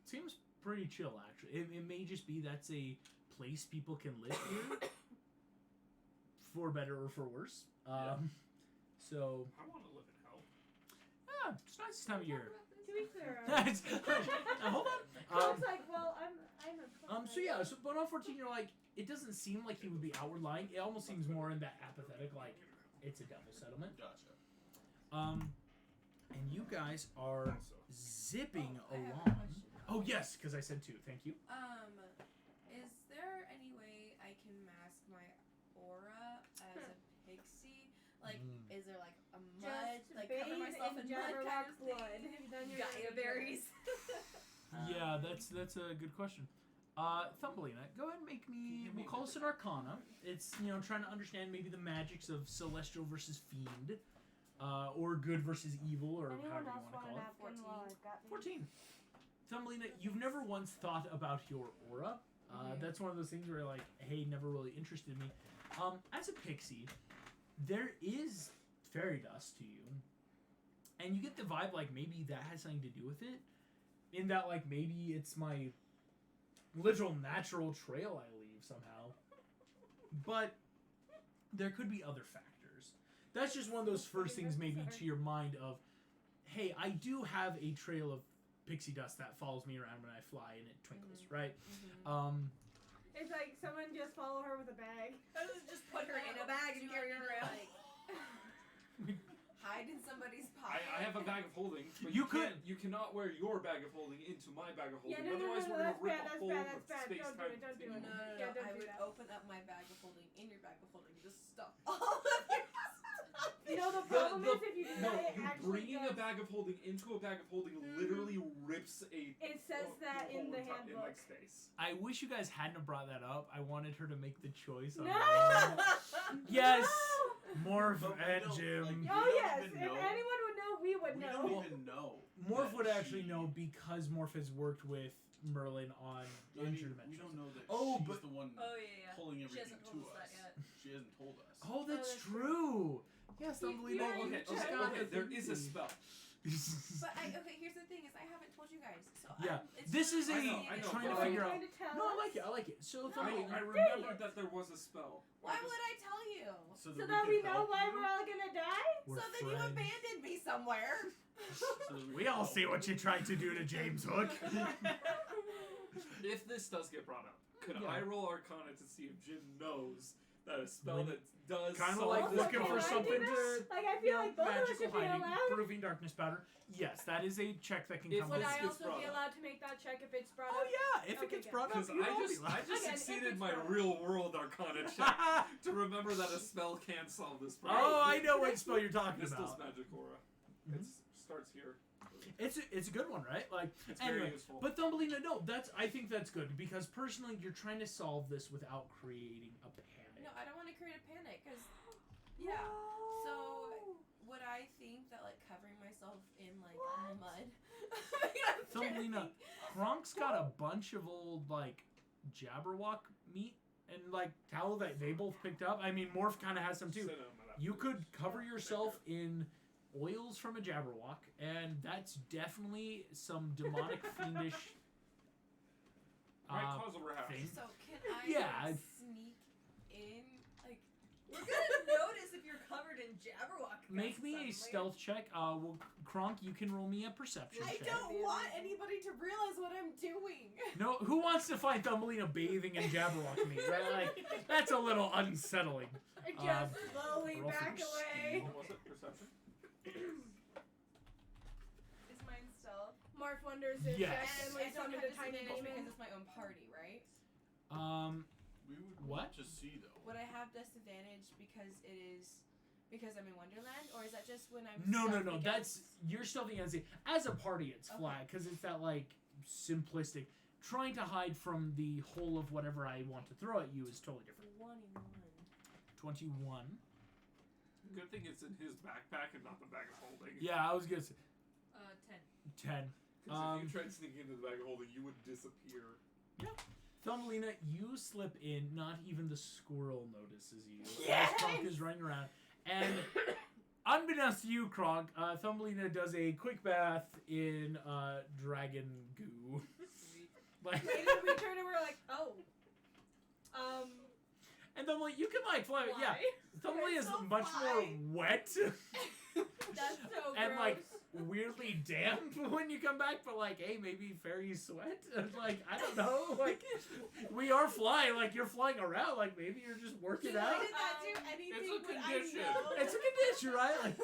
Seems pretty chill, actually. It may just be that's a place people can live here, for better or for worse. So, I want to live in hell. yeah, it's nice this time of year. To be clear, Hold on. I was like, well, I'm a So yeah, but on 14, you're like, it doesn't seem like he would be outward lying. It almost seems more in that apathetic, like, it's a devil settlement. Gotcha. And you guys are zipping I have a along. question. Oh yes, because I said 2. Thank you. Is there any way I can mask my aura as a pixie? Like, is there like a mud, Just like cover bathe myself in mud Jabberwock kind of blood. thing? Then you're Gaia berries. Yeah, that's a good question. Thumbelina, go ahead and make me. Give We'll me call the- this an Arcana. It's trying to understand maybe the magics of celestial versus fiend, or good versus evil, or Anyone however you else want to want a call it. napkin while I've got these? 14. Thumbelina, you've never once thought about your aura. That's one of those things where you're like, hey, never really interested me. As a pixie, there is fairy dust to you, and you get the vibe like maybe that has something to do with it. In that, like, maybe it's my literal natural trail I leave somehow. But there could be other factors. That's just one of those first things maybe to your mind of, hey, I do have a trail of pixie dust that follows me around when I fly and it twinkles, right? It's like someone just follow her with a bag. I just put her in a bag and carry her around. Hide in somebody's pocket. I have a bag of holding. But You you cannot wear your bag of holding into my bag of holding. Yeah, no, Otherwise, we're that's gonna rip bad, a hole that's of bad. space Don't do time. it, don't do No, it. no, no. Yeah, don't I do would that. open up my bag of holding in your bag of holding and just stuff all of your stuff. You know, the problem is if you do No, that, it you actually bringing a does. bag of holding into a bag of holding literally rips a. It says that in the in handbook. like space. I wish you guys hadn't have brought that up. I wanted her to make the choice. On No! her own. Yes! Morph But we and don't, Jim. like, Oh We don't yes, even if know. anyone would know, we would We know. don't even know. Morph that would actually she- know because Morph has worked with Merlin on I mean, Injured we Dimensions. don't know that Oh, she's but- the one Oh yeah. pulling She everything hasn't told to us that us. yet. She hasn't told us. Oh, that's that's true. Yes, Thumbelina. Yeah, you you Okay, just tried. got okay. the There thing is a thing. spell. But here's the thing: is I haven't told you guys. So Yeah, it's this is really a- I know, trying to but figure out- Trying to tell No, I us? like it. I like it. So, No. Thumbelina. I Dang remembered it. that there was a spell. Why would I tell you? So that we know why we're all gonna die? We're so that you friends. abandoned me somewhere. We all see what you tried to do to James Hook. If this does get brought up, could Yeah. I roll Arcana to see if Jim knows that a spell When- that does Kind of solve like Also, this looking can for I problem- do something that? to. Like I feel like both of us magical should be hiding, allowed. proving darkness powder. Yes, that is a check that can If come Would up. this I gets also brought be up. allowed to make that check if it's brought Oh up? yeah, if Okay, it gets good. brought up, Because you'd all be I just Again, if succeeded it's my brought up. real world Arcana check to remember that a spell can solve this problem. Oh, I know what spell you're talking Crystal's about. magic aura. Mhm. It starts here. It's a good one, right? Like It's anyway, very useful. but Thumbelina, no, I think that's good because personally, you're trying to solve this without creating a panic. No, I don't want to create a panic because, yeah. So would I think that like covering myself in like mud? I'm Thumbelina, kidding. Kronk's got a bunch of old like Jabberwock meat and like tallow that they both picked up. I mean, Morph kind of has some too. You could cover yourself in oils from a Jabberwock, and that's definitely some demonic fiendish. Right cause over half. thing. So can I Yeah, sneak in like? We're gonna notice if you're covered in Jabberwock. Make me a stealth check. Well, Kronk, you can roll me a perception I check. don't want anybody to realize what I'm doing. No, who wants to find Thumbelina bathing in Jabberwock meat? Right? Like, that's a little unsettling. I just slowly roll for back away. speed. What was it? Perception? Is mine stealth? Mark wonders if Yes. accidentally I don't summoned have a tiny disadvantage demon. because it's my own party, right? We would What? want to see though. Would I have disadvantage because I'm in Wonderland, or is that just when I'm? No. stealth because- That's you're stealthing as a party. It's Okay. flat because it's that like simplistic. Trying to hide from the whole of whatever I want to throw at you is totally different. 21. 21. Good thing it's in his backpack and not the bag of holding. Yeah, I was gonna say 10. 10. Because if you tried sneaking into the bag of holding, you would disappear. Thumbelina, you slip in. Not even the squirrel notices you Yes! as Kronk is running around. And unbeknownst to you, Kronk, Thumbelina does a quick bath in dragon goo. Like, And then we turn and we're like, oh. and Thumbelina, you can like fly. Yeah, Why? Thumbelina is so much more fly. wet That's so and gross. like weirdly damp when you come back. But like, hey, maybe fairies sweat. Like, I don't know. Like, we are flying. Like, you're flying around. Like, maybe you're just working Did out. that do anything? It's a Would I condition. know? It's a condition, right? Like,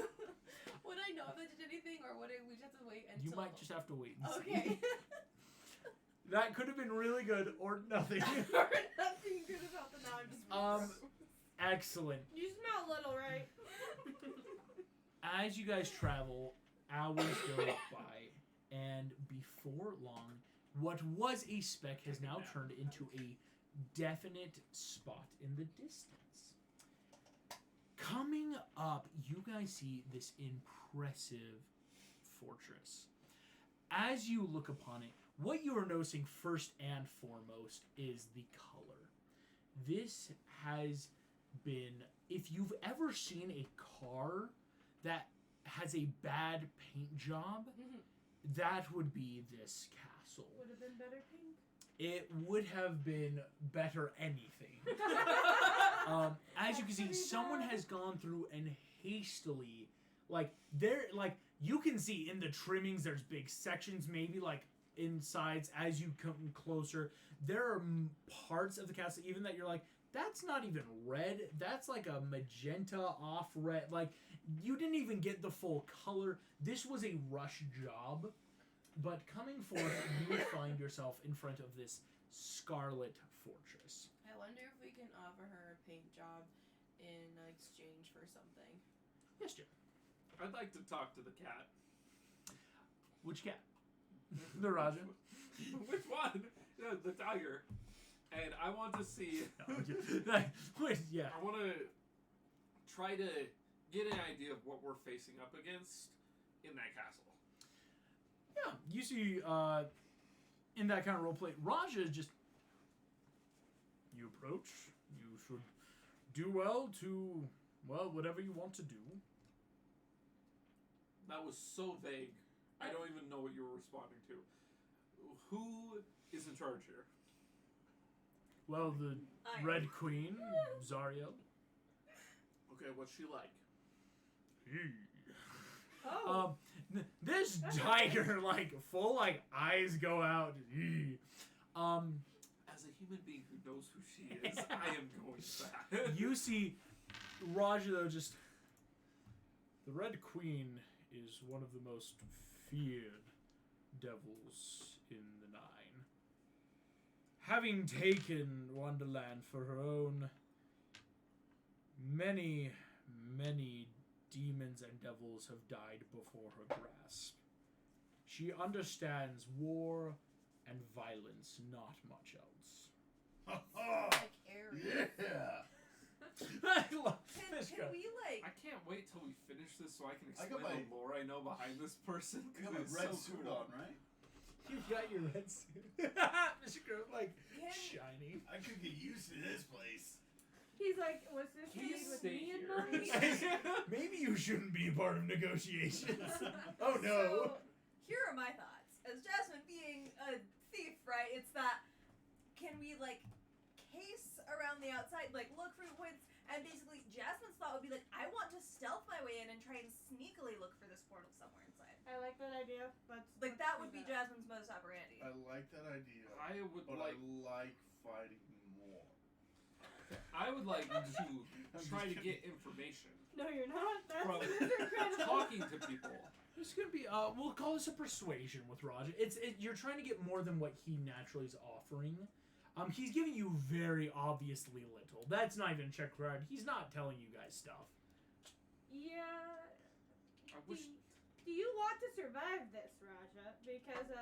Would I know if I did anything, or would we just have to wait until? you might just have to wait and see. Okay. That could have been really good or nothing. Or nothing good about the now. I'm just. Excellent. You smell little, right? As you guys travel, hours go by, and before long, what was a speck has now turned into a definite spot in the distance. Coming up, you guys see this impressive fortress. As you look upon it, what you are noticing first and foremost is the color. This has been, if you've ever seen a car that has a bad paint job, that would be this castle. Would have been better pink. It would have been better anything. As you can see, someone has gone through and hastily, you can see in the trimmings, there's big sections, maybe insides. As you come closer, there are parts of the castle even that you're like, that's not even red. That's like a magenta off red. You didn't even get the full color. This was a rush job. But coming forth, you find yourself in front of this scarlet fortress. I wonder if we can offer her a paint job in exchange for something. Yes, Jim. I'd like to talk to the cat. Which cat? The Raja? Which one? No, the tiger. And I want to see... Yeah. I want to try to get an idea of what we're facing up against in that castle. Yeah, you see, in that kind of roleplay, Raja is just... You approach, you should do well to, whatever you want to do. That was so vague. I don't even know what you were responding to. Who is in charge here? Well, the Red Queen, Zariel. Okay, what's she like? Oh. This tiger, full, eyes go out. As a human being who knows who she is, I am going back. You see, Raja, though, just... The Red Queen is one of the most feared devils in the Nine. Having taken Wonderland for her own, many, many demons and devils have died before her grasp. She understands war and violence, not much else. Like Aries. Yeah. Can we I can't wait till we finish this so I can I explain got my- the lore I know behind this person. You got my red suit on, right? You've got your red suit. Mr. Grove, shiny. I could get used to this place. He's like, was this Please made with stay me in here. mind? Maybe you shouldn't be a part of negotiations. Oh no. So, here are my thoughts. As Jasmine being a thief, right? It's that, can we case around the outside, look for woods, and basically Jasmine's thought would be I want to stealth my way in and try and sneakily look for this portal somewhere inside. I like that idea. Let's That do would be Jasmine's modus operandi. I like that idea. I would but like. I like fighting more. I would like to I'm try to just get information No, you're not. That's from incredible. talking to people. This is gonna be we'll call this a persuasion with Raja. You're trying to get more than what he naturally is offering. He's giving you very obviously little. That's not even a check card. He's not telling you guys stuff. Yeah. I wish. Do you want to survive this, Raja? Because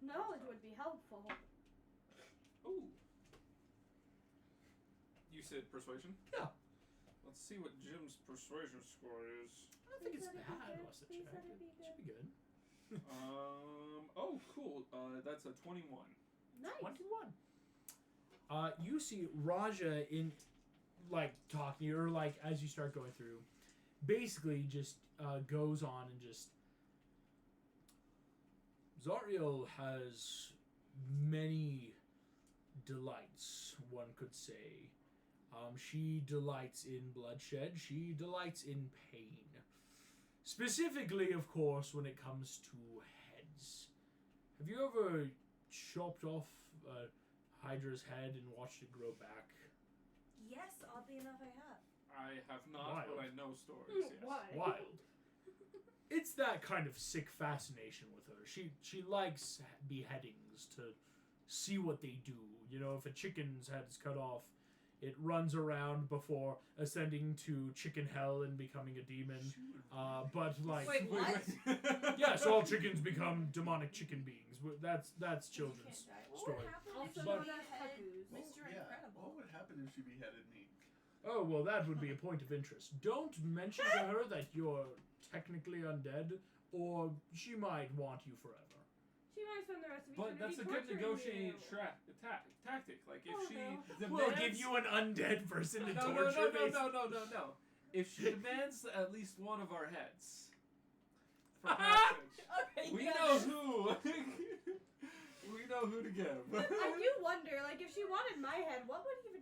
knowledge would be helpful. Ooh. You said persuasion? Yeah. Let's see what Jim's persuasion score is. I don't think it's Please let it be bad. good. Unless the Please check. let it be It should be good. Oh, cool. That's a 21. Nice. 21. You see Raja in, talking, or, as you start going through, basically just, goes on and just... Zariel has many delights, one could say. She delights in bloodshed. She delights in pain. Specifically, of course, when it comes to heads. Have you ever chopped off a Hydra's head and watched it grow back? Yes, oddly enough, I have. I have not, Wild. but I know stories. Yes. Why? Wild. It's that kind of sick fascination with her. She likes beheadings to see what they do. You know, if a chicken's head is cut off, It runs around before ascending to chicken hell and becoming a demon. But like, Wait, what? yeah, so all chickens become demonic chicken beings. That's You children's can't die. What story. would happen if Also you known as beheaded cuckoos. Mr. Yeah. Incredible? What would happen if she beheaded me? Oh, well, that would be a point of interest. Don't mention to her that you're technically undead, or she might want you forever. She might spend the rest of But eternity that's a good torturing negotiating you. tactic. Like if Oh, she no. demands, We'll give you an undead person to no, torture. no. If she demands at least one of our heads for passage, Okay, we yeah. know who. We know who to give. I do wonder, like, if she wanted my head, what would even...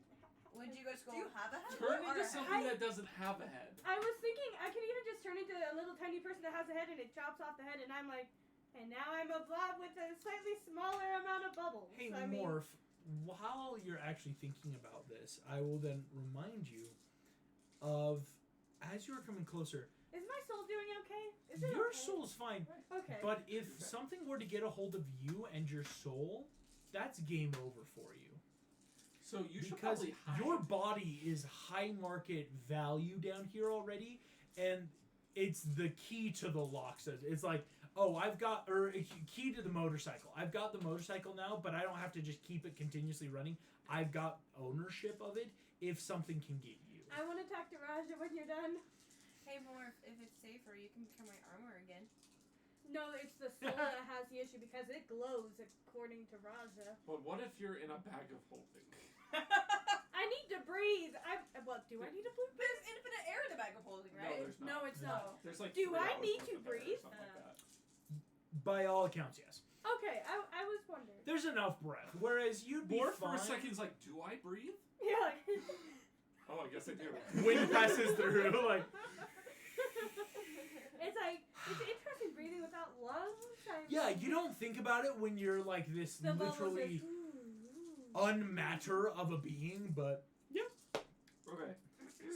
Would you guys go? Do you have a head? Turn Or into a something head? that doesn't have a head. I was thinking I could even just turn into a little tiny person that has a head and it chops off the head and I'm like, and now I'm a blob with a slightly smaller amount of bubbles. Hey, I mean, Morph, while you're actually thinking about this, I will then remind you of, as you're coming closer, is my soul doing okay? Is it your okay? soul's fine. Okay. But if something were to get a hold of you and your soul, that's game over for you. So you should Because probably hide. your body is high market value down here already, and it's the key to the lock. So it's like, oh, I've got, or key to the motorcycle. I've got the motorcycle now, but I don't have to just keep it continuously running. I've got ownership of it if something can get you. I want to talk to Raja when you're done. Hey, Morph, if it's safer, you can become my armor again. No, it's the soul that has the issue because it glows according to Raja. But what if you're in a bag of holding? I need to breathe. Do I need to breathe? There's infinite air in the bag of holding, No, right? there's not. No, it's No. not. There's like Do 3 I hours need worth to of it or breathe? something like that. By all accounts, yes. Okay, I was wondering. There's enough breath. Whereas you'd be More fine. for a second is like, do I breathe? Yeah. Like, Oh, I guess I do. Wind passes through, like. it's like it's interesting breathing without lungs. Yeah, you don't think about it when you're like this The bubbles literally are- unmatter of a being, but Okay.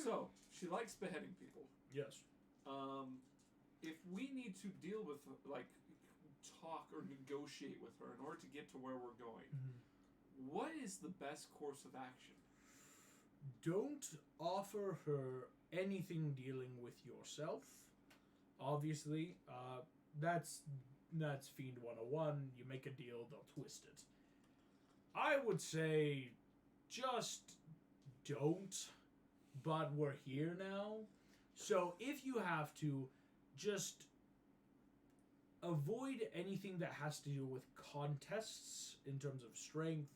So she likes beheading people. yes. If we need to deal with like talk or negotiate with her in order to get to where we're going, what is the best course of action? Don't offer her anything dealing with yourself. Obviously, that's Fiend 101. You make a deal, they'll twist it. I would say just don't, but we're here now. So if you have to, just avoid anything that has to do with contests in terms of strength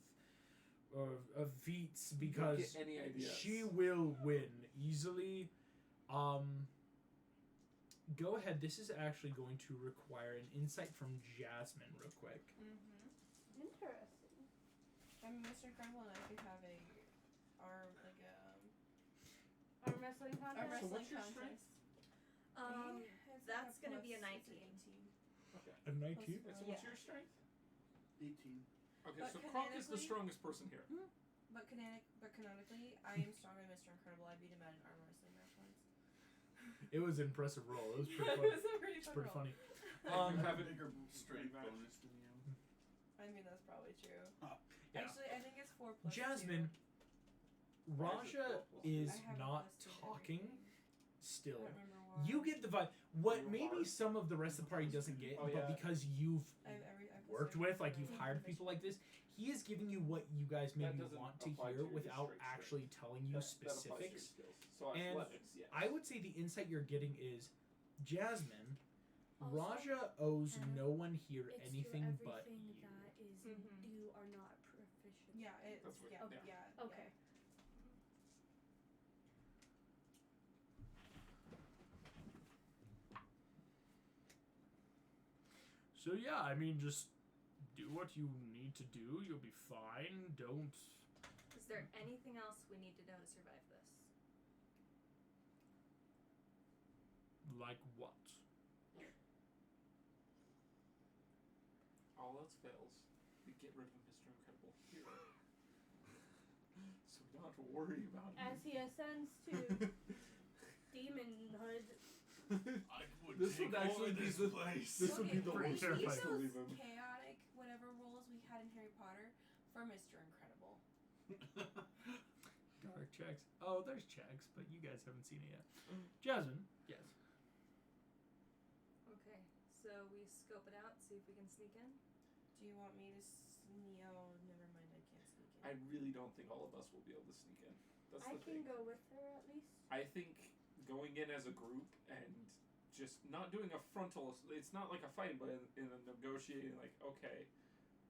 or of feats Don't because get any ideas. she will win easily. Go ahead. This is actually going to require an insight from Jasmine real quick. Mm-hmm. Interesting. I mean, Mr. Incredible and I could have arm Wrestling contest. wrestling what's your contest. It's That's like a gonna be a plus- 19. it's 18. Okay. A 19? And so Yeah. what's your strength? 18. Okay, But so Kronk is the canonically- strongest person here. But canonically, I am stronger than Mr. Incredible. I beat him at an arm wrestling match once. It was an impressive roll. It was pretty It funny. was a pretty It's fun pretty roll. funny. You have a bigger strength match. bonus than you. I mean, that's probably true. Yeah. Actually, I think it's 4 plus Jasmine, 2. Raja I is have a not plus 2 to talking everything. still. I don't remember why. You get the vibe. What You're maybe hard. some of the rest of the party doesn't get, Oh, but yeah. because you've I've worked with, like you've hired people like this, he is giving you what you guys maybe doesn't want to apply to hear your without strength. actually telling you That applies to your specifics. skills. So And athletics, yes. I would say the insight you're getting is Jasmine. Also, Raja owes Hannah, no one here It's anything to but everything you. that is Mhm. you are not proficient. Yeah, it's That's what- yeah, yeah. yeah. Okay. So yeah, I mean, just do what you need to do. You'll be fine. Don't. Is there anything else we need to know to survive this? Like what? All else fails, we get rid of Mr. Incredible here. So we don't have to worry about As him. he ascends to demonhood, I would This take would actually over be this the- place. This would be Okay, the pretty worst terrifying. place to those leave him. chaotic whatever rules we had in Harry Potter for Mr. Incredible. Dark checks. Oh, there's checks, but you guys haven't seen it yet. Jasmine. Yes. Okay, so we scope it out, see if we can sneak in. Do you want me to Oh, never mind. I can't sneak in. I really don't think all of us will be able to sneak in. That's I the can thing. go with her at least. I think going in as a group and just not doing a frontal. It's not like a fight, but in a negotiating, like, okay,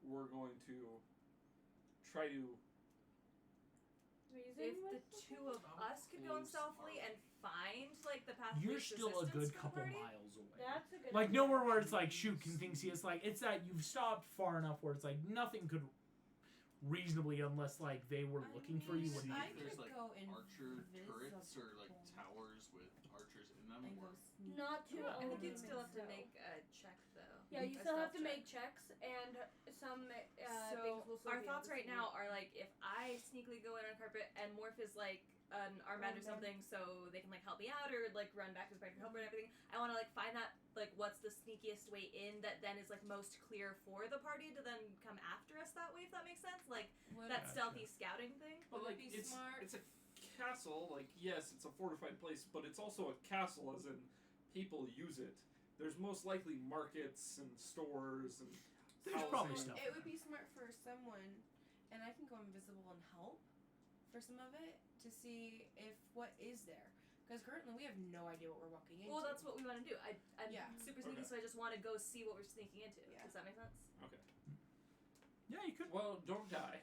we're going to try to. If the two of us could go in stealthily and find like the path of You're least still a good resistance for the couple party. miles away. That's a good Like idea. nowhere where it's like, shoot, can things see us? Like it's that you've stopped far enough where it's like nothing could reasonably, unless like they were looking for you. mean, See I if there's could like go archer turrets or invisible. like towers with archers in them. And Or go sneak. Not too Yeah. I think old you'd still have to so. make a check though. Yeah, you A still have stealth to check. make checks, and some So things will still our be thoughts able to right see. now are like if I sneakily go in on carpet and Morph is like an armband or Okay. something, so they can like help me out or like run back to the party for help and everything. I want to like find that like what's the sneakiest way in that then is like most clear for the party to then come after us that way, if that makes sense. Like Would that Gotcha. stealthy scouting thing. But Would like it be it's smart? it's a castle. Like yes, it's a fortified place, but it's also a castle, as in people use it. There's most likely markets and stores and. There's housing. probably stuff. It would be smart for someone, and I can go invisible and help for some of it to see if what is there. Because currently we have no idea what we're walking into. Well, that's what we want to do. I'm Yeah. super sneaky, Okay. so I just want to go see what we're sneaking into. Yeah. Does that make sense? Yeah, you could. Well, don't die.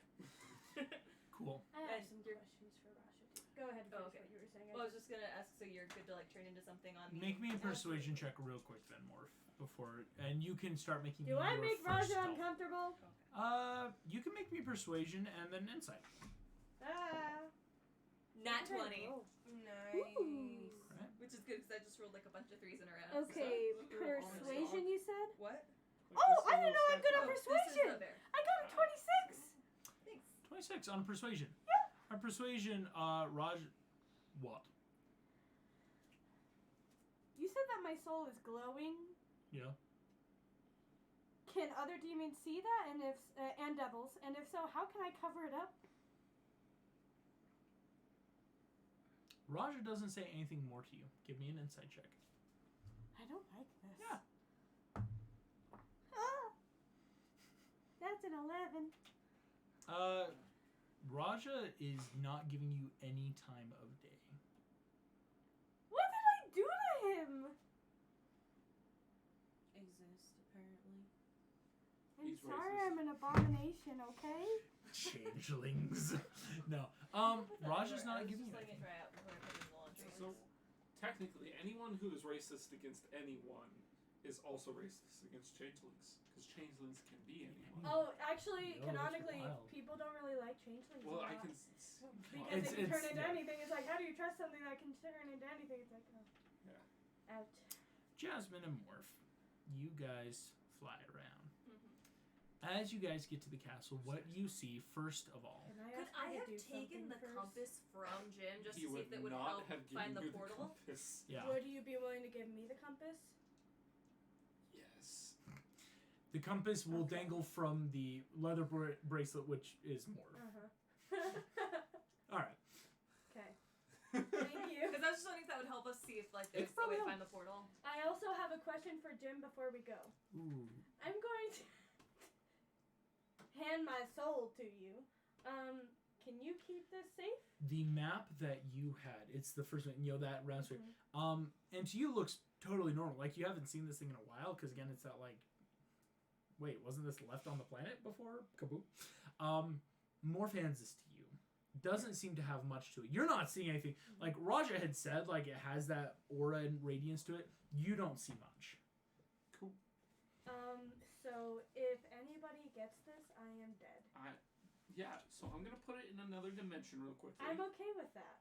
Cool. I have And some you're- questions for Rasha too. Go ahead and finish Oh, okay. what you were saying. Well, I was just gonna ask, so you're good to like turn into something on me? Make me a persuasion check real quick then, Morph, before, and you can start making. Do I your make first Raja stealth. uncomfortable? You can make me persuasion and then insight. Ah. Nat What did I 20, roll? Nice. Ooh. Right? which is good because I just rolled like a bunch of 3s in a row. Okay, You're on a persuasion you said? What? Oh, I didn't know I'm good Oh, at this is persuasion. a bear. I got a 26. Thanks. 26 on persuasion. Yeah. On persuasion, Raj, what? You said that my soul is glowing. Yeah. Can other demons see that, and if and devils, and if so, how can I cover it up? Raja doesn't say anything more to you. Give me an insight check. I don't like this. Yeah. Ah, that's an 11. Raja is not giving you any time of day. What did I do to him? Exist, apparently. I'm He's sorry, racist. I'm an abomination. Okay. Changelings. No. Raja's not giving you letting it anything. dry out before I put it in the laundry. So, technically, anyone who is racist against anyone is also racist against changelings, because changelings can be anyone. Oh, actually, No, that's canonically, wild. people don't really like changelings. Well, a I lot. can. Because It's- they can turn it's- into yeah. anything. It's like, how do you trust something that can turn into anything? It's like, oh. Yeah. Ouch. Jasmine and Morph, you guys fly around. Mhm. As you guys get to the castle, what you see first of all. Can I Could ask I you to have do taken the something first? compass from Jim just He to see would if it would not help have given find the you portal? compass. Yeah. Would you be willing to give me the compass? Yes. The compass will Okay. dangle from the leather bracelet, which is Morph. Uh-huh. Alright. Okay. Thank you. Because I was just wondering if that would help us see if like there's It's a way probably to find the portal. I also have a question for Jim before we go. Ooh. I'm going to hand my soul to you. Can you keep this safe? The map that you had, it's the first one, you know, that round straight. Mhm. And to you looks totally normal. Like you haven't seen this thing in a while, because again, it's that like, wait, wasn't this left on the planet before? Kaboom. Morph hands this to you. Doesn't seem to have much to it. You're not seeing anything. Like Raja had said, like it has that aura and radiance to it. You don't see much. Cool. So if anybody gets this, I am dead. Yeah. So I'm gonna put it in another dimension real quickly. I'm okay with that.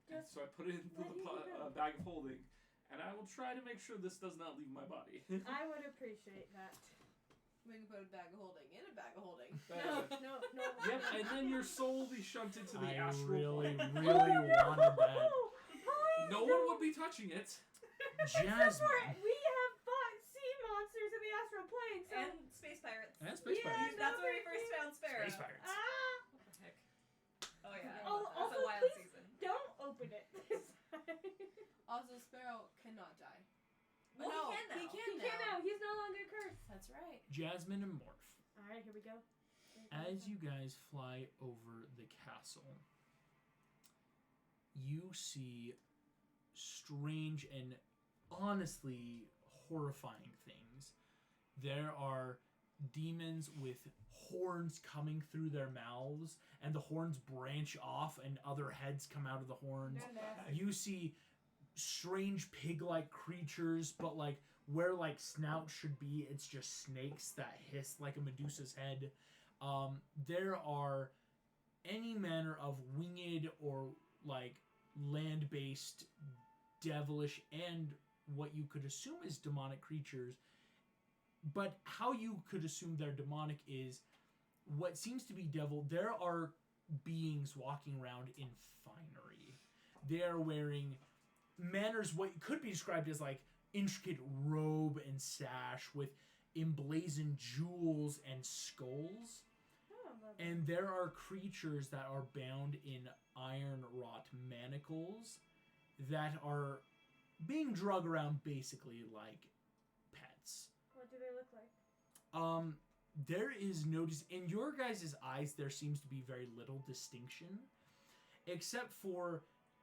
And Just so I put it into let the you go. bag of holding, and I will try to make sure this does not leave my body. I would appreciate that. We can put a bag of holding in a bag of holding. No. Yep, and then your soul will be shunted to the I astral really, plane. really wanted that. Please No one don't. would be touching it. Except for Jasmine. we have fought sea monsters in the astral plane, so And space pirates. And Space Yeah, Pirates. no, That's where we thank first you. found Sparrow. Space Pirates. ah. What the heck? Oh yeah. Oh, That's also, a wild please sea That's right. Jasmine and Morph. Alright, here we go. As you guys fly over the castle, you see strange and honestly horrifying things. There are demons with horns coming through their mouths, and the horns branch off and other heads come out of the horns. You see strange pig-like creatures, but like where like snout should be, it's just snakes that hiss like a Medusa's head. There are any manner of winged or like land-based devilish and what you could assume is demonic creatures, but how you could assume they're demonic is what seems to be devil. There are beings walking around in finery. They are wearing manners, what could be described as like intricate robe and sash with emblazoned jewels and skulls. And there are creatures that are bound in iron wrought manacles that are being drug around basically like pets. What do they look like? There is in your guys' eyes there seems to be very little distinction, except for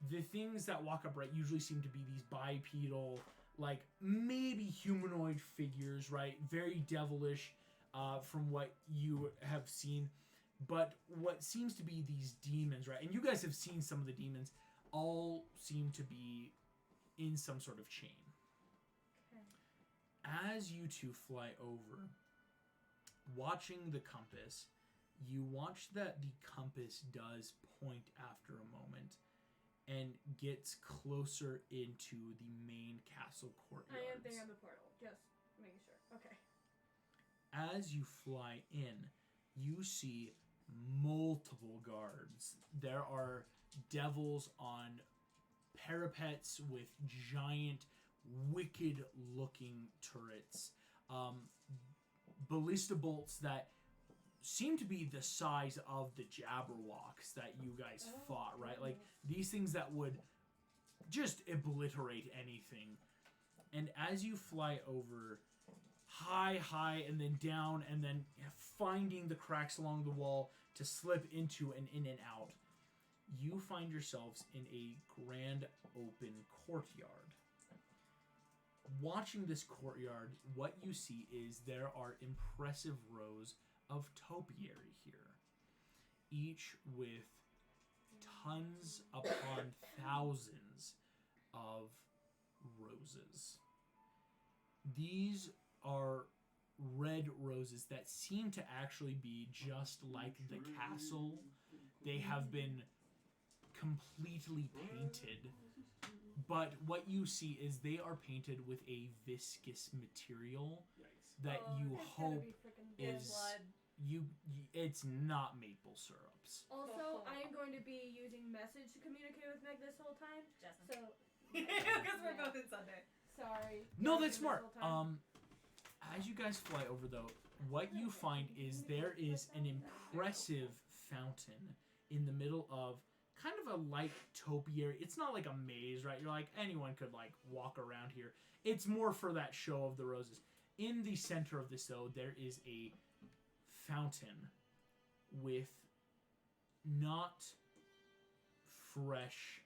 the things that walk upright usually seem to be these bipedal, like maybe humanoid figures, right? Very devilish, from what you have seen. But what seems to be these demons, right? And you guys have seen some of the demons, all seem to be in some sort of chain. Okay. As you two fly over, watching the compass, you watch that the compass does point after a moment and gets closer into the main castle courtyard. I am there on the portal, just making sure. Okay. As you fly in, you see multiple guards. There are devils on parapets with giant, wicked-looking turrets. Ballista bolts that seem to be the size of the Jabberwocks that you guys fought, right? Like, these things that would just obliterate anything. And as you fly over, high, and then down, and then finding the cracks along the wall to slip into and in and out, you find yourselves in a grand open courtyard. Watching this courtyard, what you see is there are impressive rows of topiary here, each with tons upon thousands of roses. These are red roses that seem to actually be just like the castle. They have been completely painted, but what you see is they are painted with a viscous material that you hope is it's not maple syrups. Also, I am going to be using message to communicate with Meg this whole time. Jasmine. So Because we're both in Sunday. sorry. No, that's smart. As you guys fly over, though, what you find is there is an impressive fountain in the middle of kind of a light topiary. It's not like a maze, right? You're like, anyone could, like, walk around here. It's more for that show of the roses. In the center of this, though, there is a fountain with not fresh...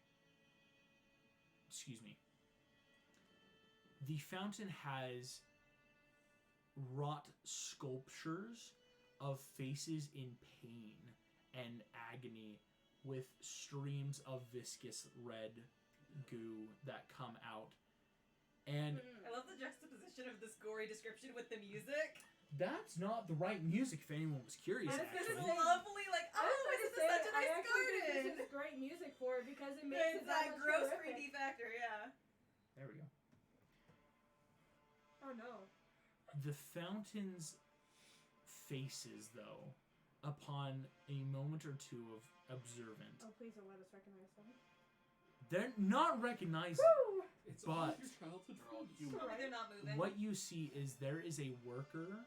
Excuse me. The fountain has wrought sculptures of faces in pain and agony with streams of viscous red goo that come out. And I love the juxtaposition of this gory description with the music. that's not the right music if anyone was curious, This is actually. lovely, like, I was going to say, such a I nice actually think garden. this is great music for it because it makes It's it that much gross horrific. 3D factor, yeah. There we go. Oh no. The fountain's faces, though, upon a moment or two of observant, Oh, please don't let us recognize them. they're not recognized. Woo! It's all But- your childhood They're all friends. human. Probably they're not moving. What you see is there is a worker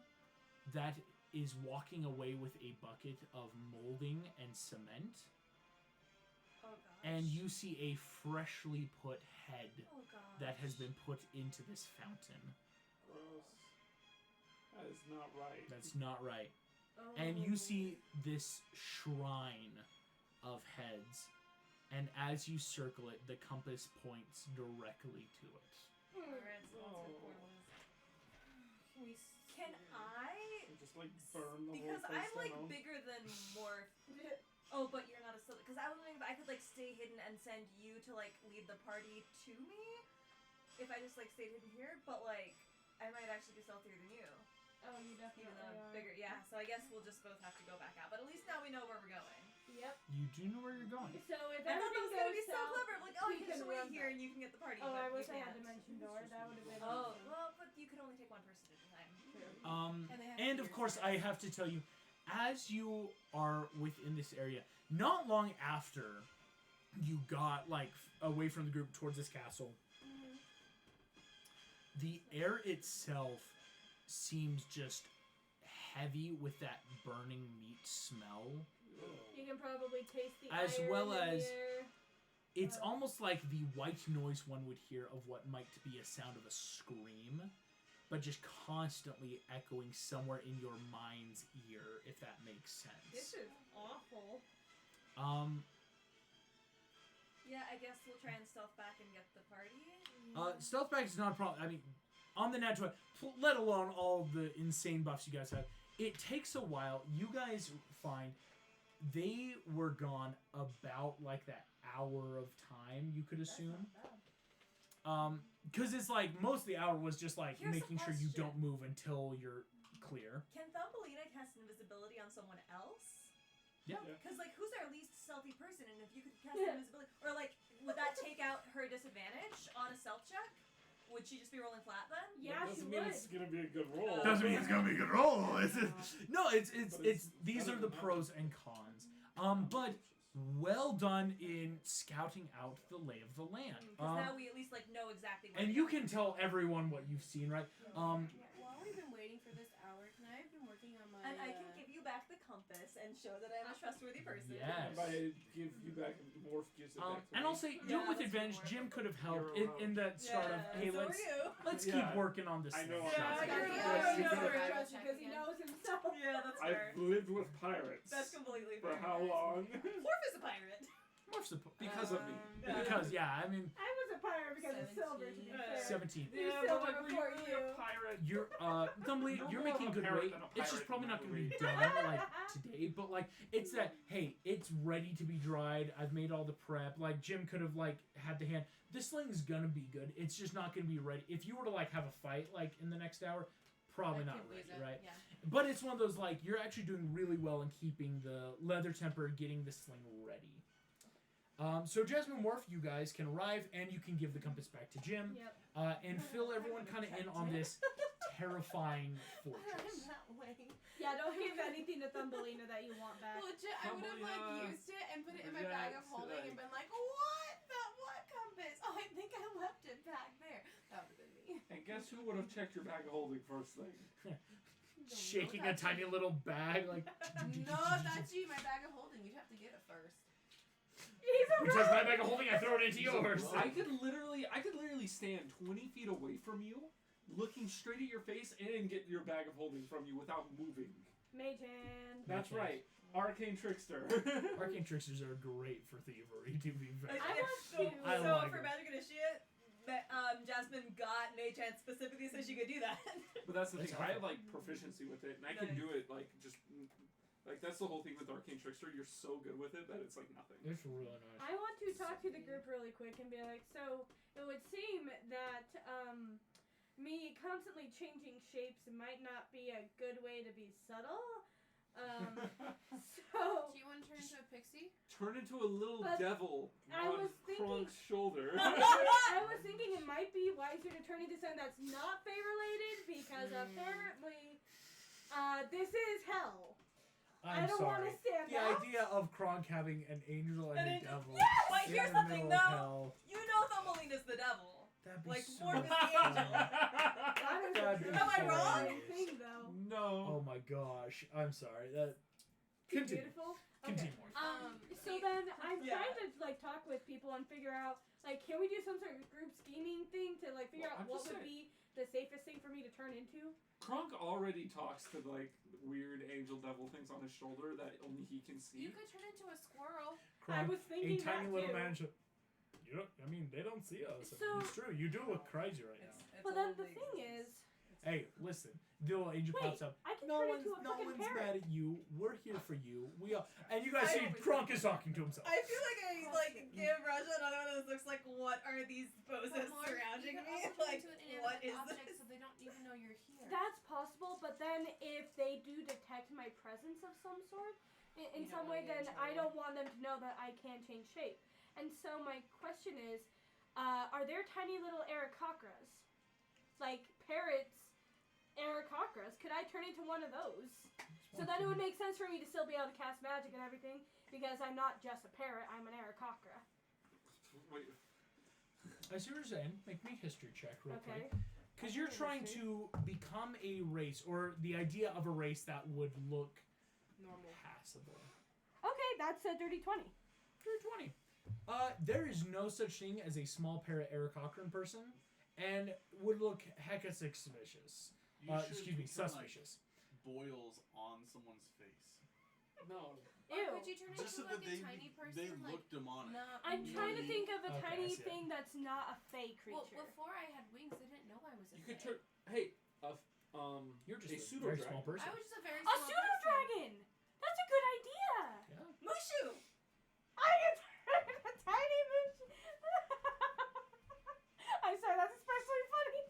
that is walking away with a bucket of molding and cement, Oh gosh. and you see a freshly put head Oh gosh. that has been put into this fountain. Gross. That is not right. That's not right. Oh. And you see this shrine of heads, and as you circle it, the compass points directly to it. Alright, so Oh. that's what We Can I? And just like burn the Because whole place I'm like down. bigger than Morph. Oh, but you're not a silver. Because I was wondering if I could like stay hidden and send you to like lead the party to me. If I just like stayed hidden here, but like I might actually be stealthier than you. Oh, you Even definitely though I'm are. bigger. Yeah. So I guess we'll just both have to go back out. But at least now we know where we're going. Yep. You do know where you're going. So if I thought that everything was gonna goes be so south, clever. Like, oh, we you can can just wait run here back. and you can get the party. Oh, but I wish you I had can't. dimension door. That would have been Oh, awesome. well, but you could only take one person at a time. And they have And of ears course, there. I have to tell you, as you are within this area, not long after you got like away from the group towards this castle, the air itself seems just heavy with that burning meat smell. You can probably taste the As iron well in as- the air. It's almost like the white noise one would hear of what might be a sound of a scream, but just constantly echoing somewhere in your mind's ear, if that makes This sense. is awful. Yeah, I guess we'll try and stealth back and get the party. Stealth back is not a problem. I mean, on the net 20, let alone all the insane buffs you guys have, it takes a while. You guys find they were gone about like that hour of time, you could assume. Because it's like most of the hour was just like Here's a making sure you question. don't move until you're clear. Can Thumbelina cast invisibility on someone else? Yeah. Because, like, who's our least stealthy person? And if you could cast Yeah. invisibility... Or, like, would that take out her disadvantage on a stealth check? Would she just be rolling flat then? Yeah, she doesn't mean would. it's gonna be a good roll. Doesn't mean it's gonna be a good roll. No, it's But it's these better are the than pros and cons. But well done in scouting out the lay of the land. Because now we at least, like, know exactly where And to you go. can tell everyone what you've seen, right? While we've been waiting for this hour, can I have been working on my? And I can give you back the compass and show that I'm a trustworthy person. Yes. If I give you back, Morph gives it back to And me. I'll say, do Yeah, it with let's advantage. do more. Jim could have helped You're in that start of, hey, so let's are you. let's Yeah. keep working on this. I know thing. I'm Yeah, not you're gonna right. do He's that. over Yeah. trust because he knows himself. Yeah, that's fair. I've lived with pirates. That's completely For fair. how long? Morph is a pirate. Morph's the Because of me. because I mean, I was a pirate because of silver, to be 17. fair. 17. You Yeah, still but like, were were you before really you. a pirate? You're Dumbly, You're you're more of making a good parrot weight. than a It's just pirate probably in not that going to be movie. done like today, but like it's that hey, it's ready to be dried. I've made all the prep. Like Jim could have like had the hand. This sling's gonna be good. It's just not gonna be ready. If you were to like have a fight like in the next hour, probably not ready, right? Yeah. But it's one of those like you're actually doing really well in keeping the leather temper, getting the sling ready. So Jasmine Morph, you guys can arrive and you can give the compass back to Jim Yep. and fill everyone kind of in on this terrifying fortress. that way. Yeah, don't give anything to Thumbelina that you want back. Legit, I would have like Thumbelina used it and put it in my bag of rejects, holding like- and been like, what? That what compass? Oh, I think I left it back there. That would have been me. And guess who would have checked your bag of holding first thing? Shaking a tiny little bag like. No, that's you. My bag of holding. You'd have to get it first. He's a You touch my bag of holding, I throw it into yours. I could literally stand 20 feet away from you, looking straight at your face, and get your bag of holding from you without moving. Mage hand. That's Okay. right, Arcane Trickster. Arcane tricksters are great for thievery, to be fair. I want so, to. I so like for it. Magic Initiate, Jasmine got Mage Hand specifically so she could do that. But that's the That's thing. I have awful. like proficiency with it, and I can Nice. do it like just like that's the whole thing with Arcane Trickster. You're so good with it that it's like nothing. It's really nice. I want to talk to the group really quick and be like, so it would seem that me constantly changing shapes might not be a good way to be subtle. So Do you want to turn into a pixie? Turn into a little But devil I on was thinking- Kronk's shoulder. I was thinking it might be wiser to turn into something that's not Fey related because apparently this is hell. I'm I don't sorry. want to stand The out. idea of Kronk having an angel and An a angel- devil But in here's the the thing, middle of though. hell, You know Thumbelina's the devil. that'd be Like, so Morph is the angel. That is That'd a be Am I wrong? great thing, though. No. Oh my gosh, I'm sorry. That continue. Beautiful. Continue. So then I'm Yeah. trying to like talk with people and figure out like can we do some sort of group scheming thing to like figure Well, out I'm what just would saying. be the safest thing for me to turn into? Kronk already talks to like weird angel devil things on his shoulder that only he can see. You could turn into a squirrel. I was thinking a tiny that little too. man should. You don't. I mean, they don't see us. So- It's true. You do look crazy right now. But then the thing is, Hey, listen. The little angel wait, pops up. I can No turn one's, into a no fucking one's parrot. mad at you. We're here for you. We are. And you guys I see always Kronk is talking to himself. I feel like I give Raja another one of those looks like, what are these poses surrounding you could me? also turn Like, into an what inanimate is object this? so they don't even know you're here. That's possible, but then if they do detect my presence of some sort in You some don't way, wanna get then in I trouble. don't want them to know that I can change shape. And so my question is, are there tiny little Aarakocras? Like parrots, Aarakocras? Could I turn into one of those? So then it would make sense for me to still be able to cast magic and everything, because I'm not just a parrot, I'm an Aarakocra. Wait, I see what you're saying. Make me a history check real Okay. quick. Because you're trying to become a race, or the idea of a race that would look Normal. passable. Okay, that's a dirty 20. You're 20. There is no such thing as a small parrot Aarakocran person, and would look hecka suspicious. You should Excuse me, turn, suspicious. boils on someone's face. no. Or Ew. could you turn Just so into that like a tiny person? they like, look demonic. not I'm You trying to know think of a Okay, I tiny see it. thing that's not a fey Well, creature. before I had wings, they didn't know I was a You could fae. turn. Hey, You're just a a pseudo very dragon. small person. I was just a very A small pseudo person. dragon! That's a good idea! Yeah. Mushu! I can turn a tiny moose. I'm sorry, that's especially funny.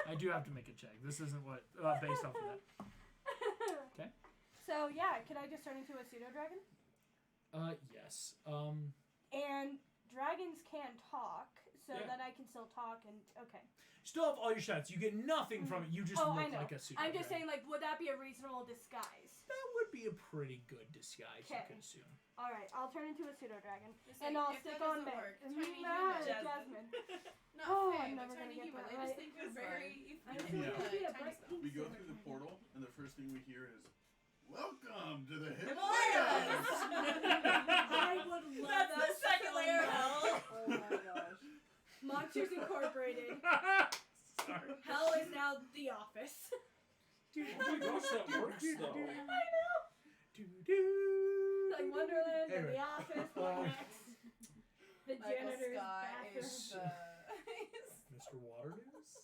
I do have to make a check. This isn't what based off of that. Okay. So yeah, can I just turn into a pseudo dragon? Yes. And dragons can talk, so Yeah. then I can still talk and okay. Still have all your shots. You get nothing from it. You just Oh, look I know. like a pseudo I'm just dragon. saying, like, would that be a reasonable disguise? That would be a pretty good disguise, you Okay. could assume. All right, I'll turn into a pseudo dragon, Just and like, I'll if stick that on doesn't Meg. work, tiny Nah, human. Jasmine. Not Oh, fae, I'm but never gonna tiny get human. that I right. just think you're It's very. I Yeah. think it would be a Tiny bright stuff. pink We go pseudo through the dragon. portal, and the first thing we hear is, "Welcome to the Himalayas!" I would love That's that the second so layer of much. hell. Oh my gosh. Monsters Incorporated. Sorry. Hell is now The Office. Oh my gosh, that works though. I know. Like Wonderland and Anyway. The Office. What next? The Michael janitor's Scott bathroom. is Mr. Waternoose?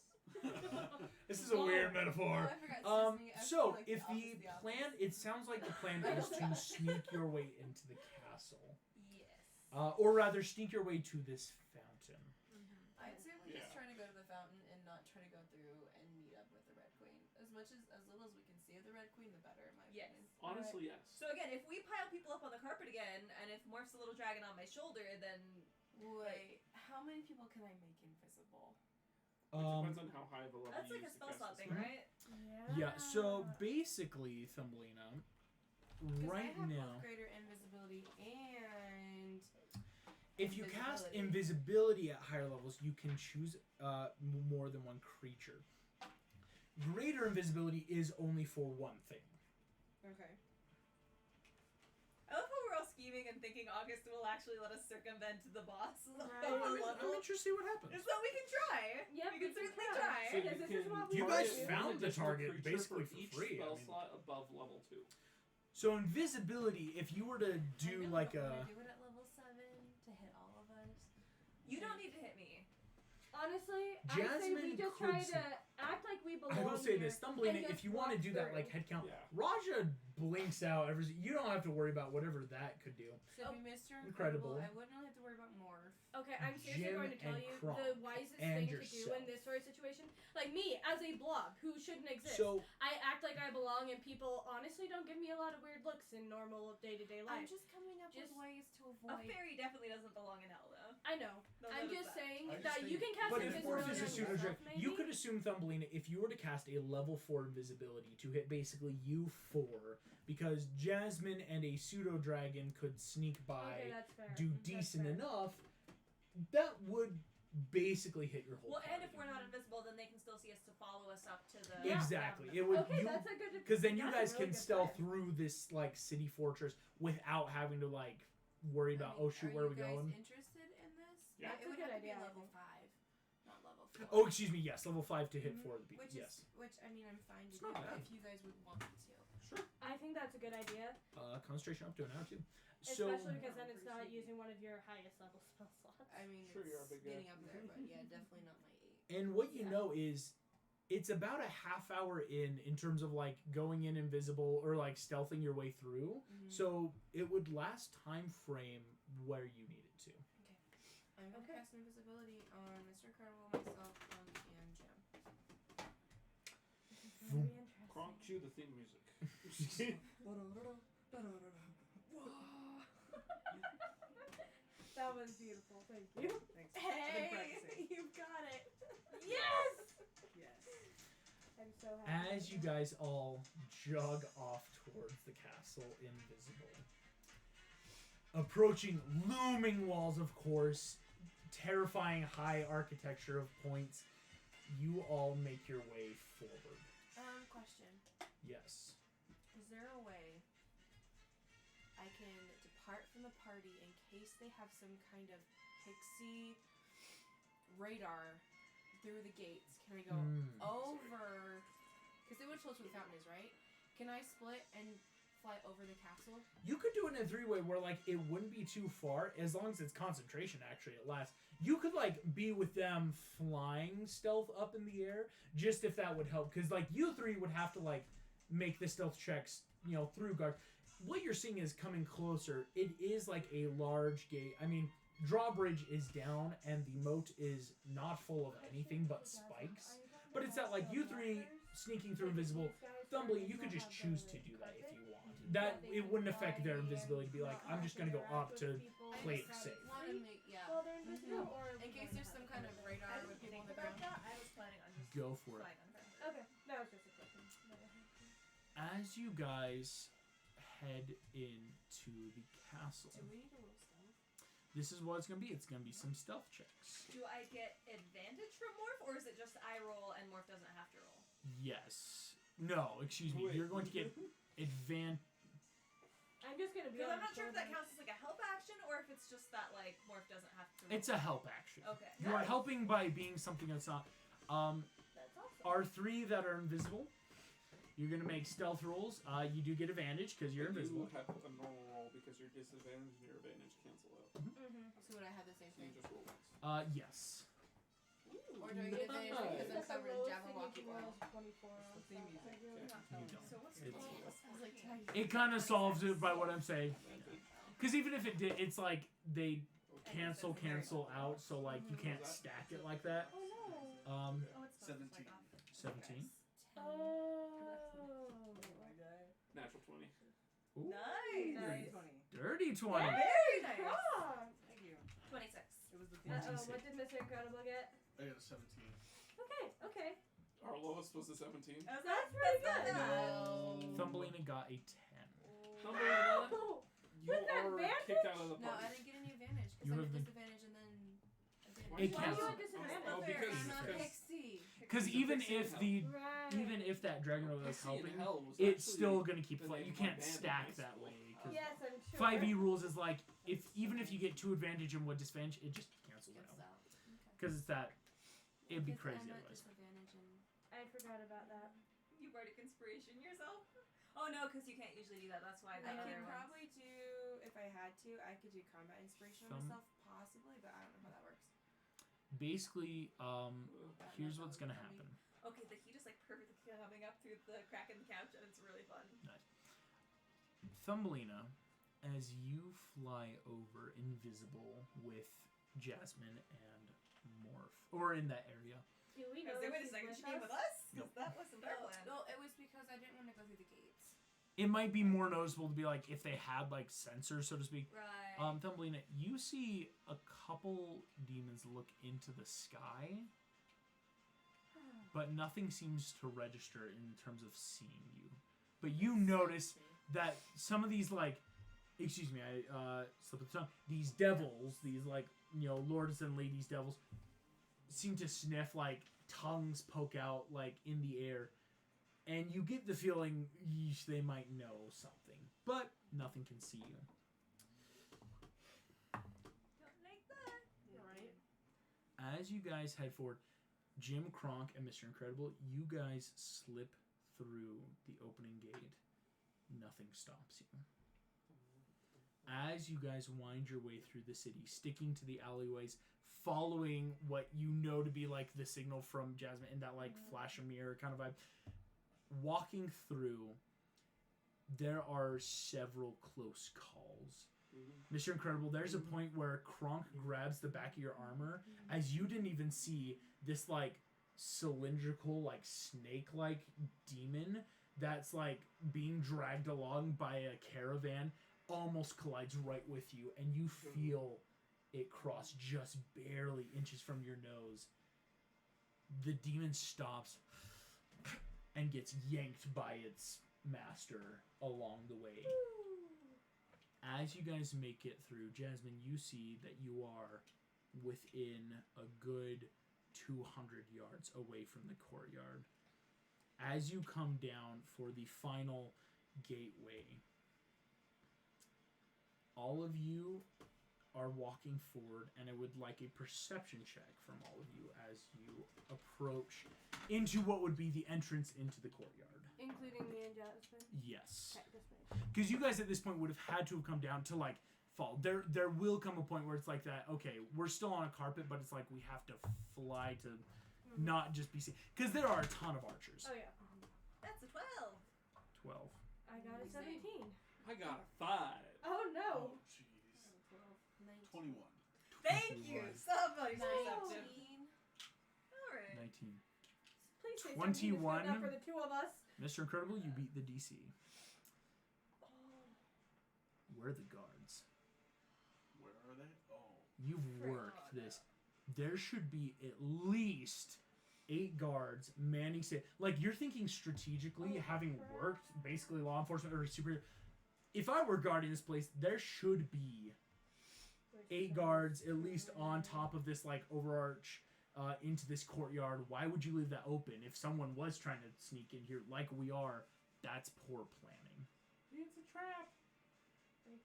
This is a weird metaphor. I forgot Disney. I So, feel like if the the Office, plan, it sounds like the plan is to sneak your way into the castle. Yes. Or rather, sneak your way to this fountain. I'd say we just Yeah. try to go to the fountain and not try to go through and meet up with the Red Queen. As little as we can see of the Red Queen, the better, in my Yes. opinion. Honestly, yes. So again, if we pile people up on the carpet again, and if Morph's a little dragon on my shoulder, then Wait, how many people can I make invisible? It depends on how high of a level that's you like a use to spell cast slot the thing, spell. right? Yeah, so basically, Thumbelina, Because right I have now, both greater invisibility and if you cast invisibility. invisibility at higher levels, you can choose more than one creature. Greater invisibility is only for one thing. Okay. I love how we're all scheming and thinking August will actually let us circumvent the boss Right. upper I'm level. interested to see what happens. So we can try. Yep, we can we can certainly try. try. So Because this is what we You want guys to do. found the additional target creature basically for for each free, I spell mean. slot above level 2. So invisibility, if you were to do I know, like but a, would I do it at level 7 to hit all of us? You don't need to hit me. Honestly, I say we Jasmine just could try see- to act like we belong I will say here. this, Thumbelina, and if just you want to walk do that through. like head count, Yeah. Raja blinks out every. You don't have to worry about whatever that could do. So if we Mr. Incredible. I wouldn't have to worry about Morph. Okay, I'm seriously Jim going to tell and you Kronk the wisest and thing to do yourself. in this sort of situation. Like me, as a blob who shouldn't exist, So I act like I belong, and people honestly don't give me a lot of weird looks in normal day-to-day I'm life. just coming up Just- with ways to A avoid. fairy definitely doesn't belong in hell, though. I know. They'll I'm notice just that. saying I just that you think- can cast But if invisibility Morph is a on pseudo yourself, dragon, maybe. you could assume Thumbelina, if you were to cast a level 4 invisibility to hit basically you 4, because Jasmine and a pseudo dragon could sneak by, Okay, that's fair. do That's decent fair. enough, that would basically hit your whole Well, and party. if we're not invisible, then they can still see us to follow us up to the. Yeah. Exactly. It would Okay, you that's a good. because then you that's a guys really can good stealth plan. through this like city fortress without having to like worry about I mean, oh shoot where are we you guys going? interested in this? Yeah. That's It a would good have to be idea, I level think. 5, not level Oh, excuse me. Yes, level 5 to hit 4 of the beat. Which Yes. I mean, I'm fine to It's do not bad. if you guys would want me to. Sure. I think that's a good idea, Concentration up to an hour too. So especially because then it's not using one of your highest level spell slots. I mean, Sure, you're a it's big guy. getting up there, but yeah, definitely not my 8. and what you Yeah. know is it's about a half hour in terms of like going in invisible or like stealthing your way through. Mhm. So it would last time frame where you need it to. I'm gonna Okay. cast invisibility on Mr. Incredible, myself, and Jim. Very interesting. Kronk, cue the theme music. That was beautiful. Thank you. Thanks. I've been Hey, practicing. you've got it. Yes. Yes. I'm so happy. As you guys all jog off towards the castle invisible, approaching looming walls, of course, terrifying high architecture of points, you all make your way forward. Question. Yes. Is there a way I can depart from the party in case they have some kind of pixie radar through the gates? Can we go over? Because they would show us where the fountain is, right? Can I split and fly over the castle? You could do it in a 3-way where like it wouldn't be too far as long as it's concentration actually at last. You could like be with them flying stealth up in the air just if that would help cuz like you 3 would have to like make the stealth checks, you know, through guard. What you're seeing is coming closer. It is like a large gate. I mean, drawbridge is down and the moat is not full of anything but spikes. But it's that like you 3 sneaking through invisible. Thumbly, you could just choose to do that if you want. That it wouldn't affect their invisibility to be like, I'm just gonna go up to play it safe. Want to make Well, they're invisible or in case there's some kind of radar I with didn't people on think the about ground. that. I was planning on just Go for it. flying on them. Okay, that was just a question. As you guys head into the castle, Do we need to roll stealth? this is what it's gonna be. It's gonna be some stealth checks. Do I get advantage from Morph, or is it just I roll and Morph doesn't have to roll? Yes. No, excuse me. Wait. You're going to get advantage. I'm just gonna be. Because on I'm not the sure if that shoulder. counts as like a help action, or if it's just that like Morph doesn't have to roll. It's a help action. Okay. You are helping by being something that's not. That's awesome. Our 3 that are invisible, you're gonna make stealth rolls. You do get advantage because you're invisible. You have a normal roll because your disadvantage and your advantage cancel out. Mm-hmm. So would I have the same So you thing? just roll once. Yes. Or do I get advantage because I'm That's the covered in lowest Jabberwocky thing you can roll oil? is 24 on It's the theme stealth. music. I really Yeah. not You telling. don't. So what's It's- I was like, It kind of solves it by what I'm saying. Advantage. Because even if it did, it's like they Okay. cancel out, so like you can't stack it like that. Oh no. Um, Oh, it's 17. 17. Oh. Natural 20. Ooh, Nice. Dirty Nice. 20. dirty 20. Very nice. Strong. Thank you. 26. It was the theme. Uh-oh, 26. what did Mr. Incredible get? I got a 17. Okay. Our lowest was a 17. That's pretty not good. bad. No. Thumbelina got a 10. Thumbelina, Wow. you With are advantage? kicked out of the No, party. I didn't get any advantage because You I have had the- disadvantage and then advantage. It Why do you cancels. have disadvantage? Oh, because I'm not because pixie. Because It's a even fixing if hell. the Right. even if that dragon was Pixie in helping, Hell was it's actually still gonna keep the flying. name You of my can't band in stack high that school. way. 'Cause Yes, I'm sure. 5e rules is like even if you get 2 advantage and 1 disadvantage, it just cancels Gets out. out. Because it's that. It'd be Because crazy I'm at otherwise. disadvantage and I forgot about that. You bardic inspiration yourself? Oh no, because you can't usually do that. That's why the I other could ones. probably do if I had to. I could do combat inspiration on Thumb- myself, possibly, but I don't know how that works. Basically, That here's might what's not gonna work for me. happen. Okay, the heat is like perfectly coming up through the crack in the couch, and it's really fun. Thumbelina, as you fly over invisible with Jasmine and Morph, or in that area, Do we I know was like, that wait a she's second, with she came us? with us? Because that wasn't our plan. No, it was because I didn't want to go through the gates. it might be more noticeable to be like if they had like sensors, so to speak. Right. Thumbelina, you see a couple demons look into the sky, but nothing seems to register in terms of seeing you. But you notice that some of these like, excuse me, I slipped the tongue. These devils, these like lords and ladies devils, seem to sniff like tongues poke out like in the air, and you get the feeling yeesh, they might know something, but nothing can see you. Don't like that. Right. As you guys head forward, Jim, Kronk, and Mr. Incredible, you guys slip through the opening gate. Nothing stops you. As you guys wind your way through the city, sticking to the alleyways, following what you know to be like the signal from Jasmine in that like flash of mirror kind of vibe, walking through, there are several close calls. Mr. Incredible, there's a point where Kronk grabs the back of your armor as you didn't even see this like cylindrical, like snake-like demon that's like being dragged along by a caravan almost collides right with you, and you feel it cross just barely inches from your nose. The demon stops and gets yanked by its master along the way. As you guys make it through, Jasmine, you see that you are within a good 200 yards away from the courtyard. As you come down for the final gateway, all of you are walking forward, and I would like a perception check from all of you as you approach into what would be the entrance into the courtyard. Including me and Jasmine. Yes. Okay, just make Because you guys at this point would have had to have come down to like fall. There will come a point where it's like that, okay, we're still on a carpet, but it's like we have to fly to not just be seen. Because there are a ton of archers. Oh yeah. That's a 12. 12. I got a 17. I got a 5. Oh no. Oh, jeez. 19. 21. Thank you. 21. Somebody's 19. perceptive. All right. 19. Please say something that's good 21. enough for the two of us. Mr. Incredible, you beat the DC. Where are the guards? Where are they? Oh. You've worked this. There should be at least 8 guards manning say like you're thinking strategically, having worked basically law enforcement or superior. If I were guarding this place, there should be 8 guards at least on top of this like overarch into this courtyard. Why would you leave that open? If someone was trying to sneak in here like we are, that's poor planning. It's a trap.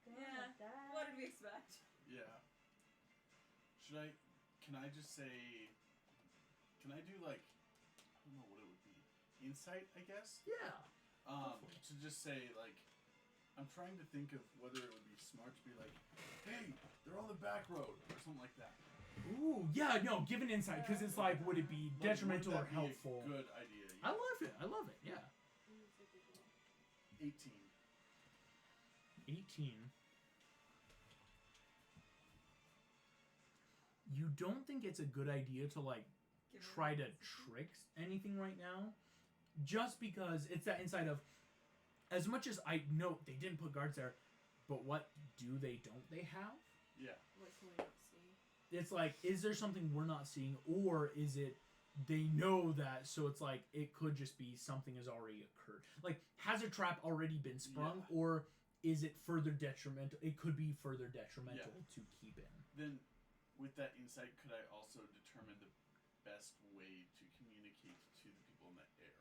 Yeah. What did we expect? Yeah. Can I just say, can I do like, I don't know what it would be, insight, I guess? Yeah. To just say like, I'm trying to think of whether it would be smart to be like, hey, they're on the back road or something like that. Ooh, yeah, no, give an insight, because it's like, would it be Like, detrimental would or that be helpful? A good idea. I love it. I love it. Yeah. 18. 18. You don't think it's a good idea to like try to trick anything right now, just because it's that insight of, as much as I know they didn't put guards there, but what do they don't they have? Yeah. What can we not see? It's like, is there something we're not seeing, or is it they know that, so it's like it could just be something has already occurred? Like, has a trap already been sprung, Yeah. or is it further detrimental? It could be further detrimental to keep in. Then, with that insight, could I also determine the best way to communicate to the people in the air?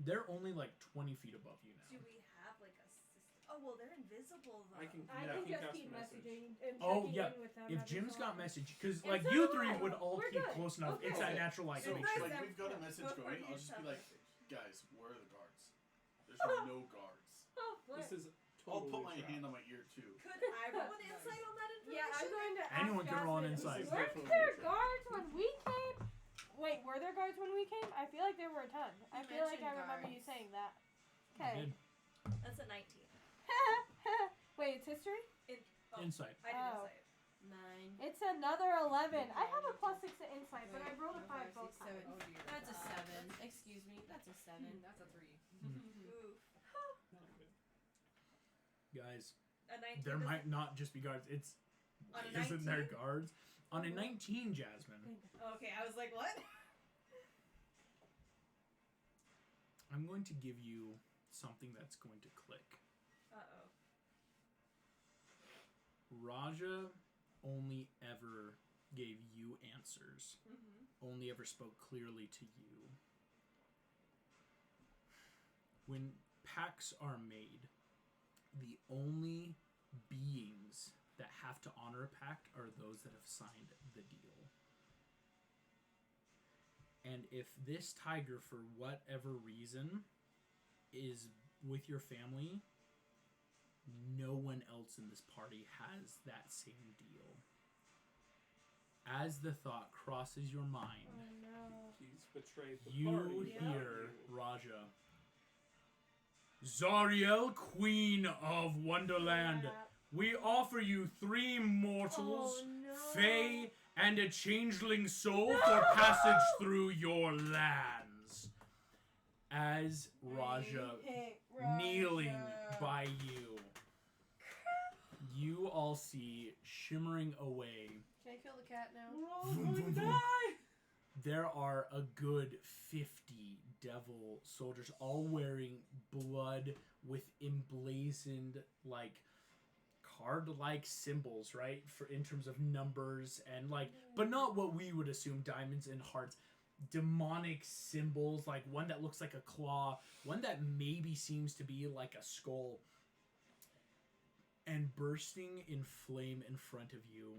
They're only like 20 feet above you now. Do we have like a system? Oh well, they're invisible though. I can I Yeah, can just cast keep message. messaging and Oh, checking yeah. in with them. If every Jim's so got often. message, because And like so you do three I. would all We're keep good. close enough. Okay. It's that natural like So, make nice sure. like, that- we've got a message before going. you I'll just be tell like, message. guys, where are the guards? There's no guards. Oh, what? This is I'll totally put my a trap. hand on my ear too. Could I roll an insight on that information? Yeah, I'm going to ask Anyone can roll an Jasmine, insight. Weren't This is there definitely guards when we came? Wait, were there guards when we came? I feel like there were a ton. I You feel like I mentioned remember you guards. saying that. You Okay. did. That's a 19. Wait, it's history? Oh, Insight. I did Oh. insight. 9. It's another 11. I have a +6 to insight, but I rolled a 5 both times. Oh dear. That's a 7. Excuse me. That's a 7. That's a 3. Oof. Guys, A 19. there doesn't- might not just be guards. It's On a isn't there 19? guards on a 19, Jasmine? Okay, I was like, what? I'm going to give you something that's going to click. Uh-oh. Raja only ever gave you answers. Mm-hmm. Only ever spoke clearly to you. When pacts are made, the only beings that have to honor a pact are those that have signed the deal. And if this tiger, for whatever reason, is with your family, no one else in this party has that same deal. As the thought crosses your mind, Oh no. He's betrayed the you party. hear Raja. Zariel, Queen of Wonderland, Crap. we offer you 3 mortals, Oh no. Fae, and a changeling soul for passage through your lands. As Raja, Hey, kneeling Raja. by you, you all see shimmering away. Can I kill the cat now? Vroom, vroom, vroom. There are a good 50 devil soldiers, all wearing blood with emblazoned, like, card-like symbols, right? For in terms of numbers and like, but not what we would assume, diamonds and hearts. Demonic symbols, like one that looks like a claw, one that maybe seems to be like a skull, and bursting in flame in front of you,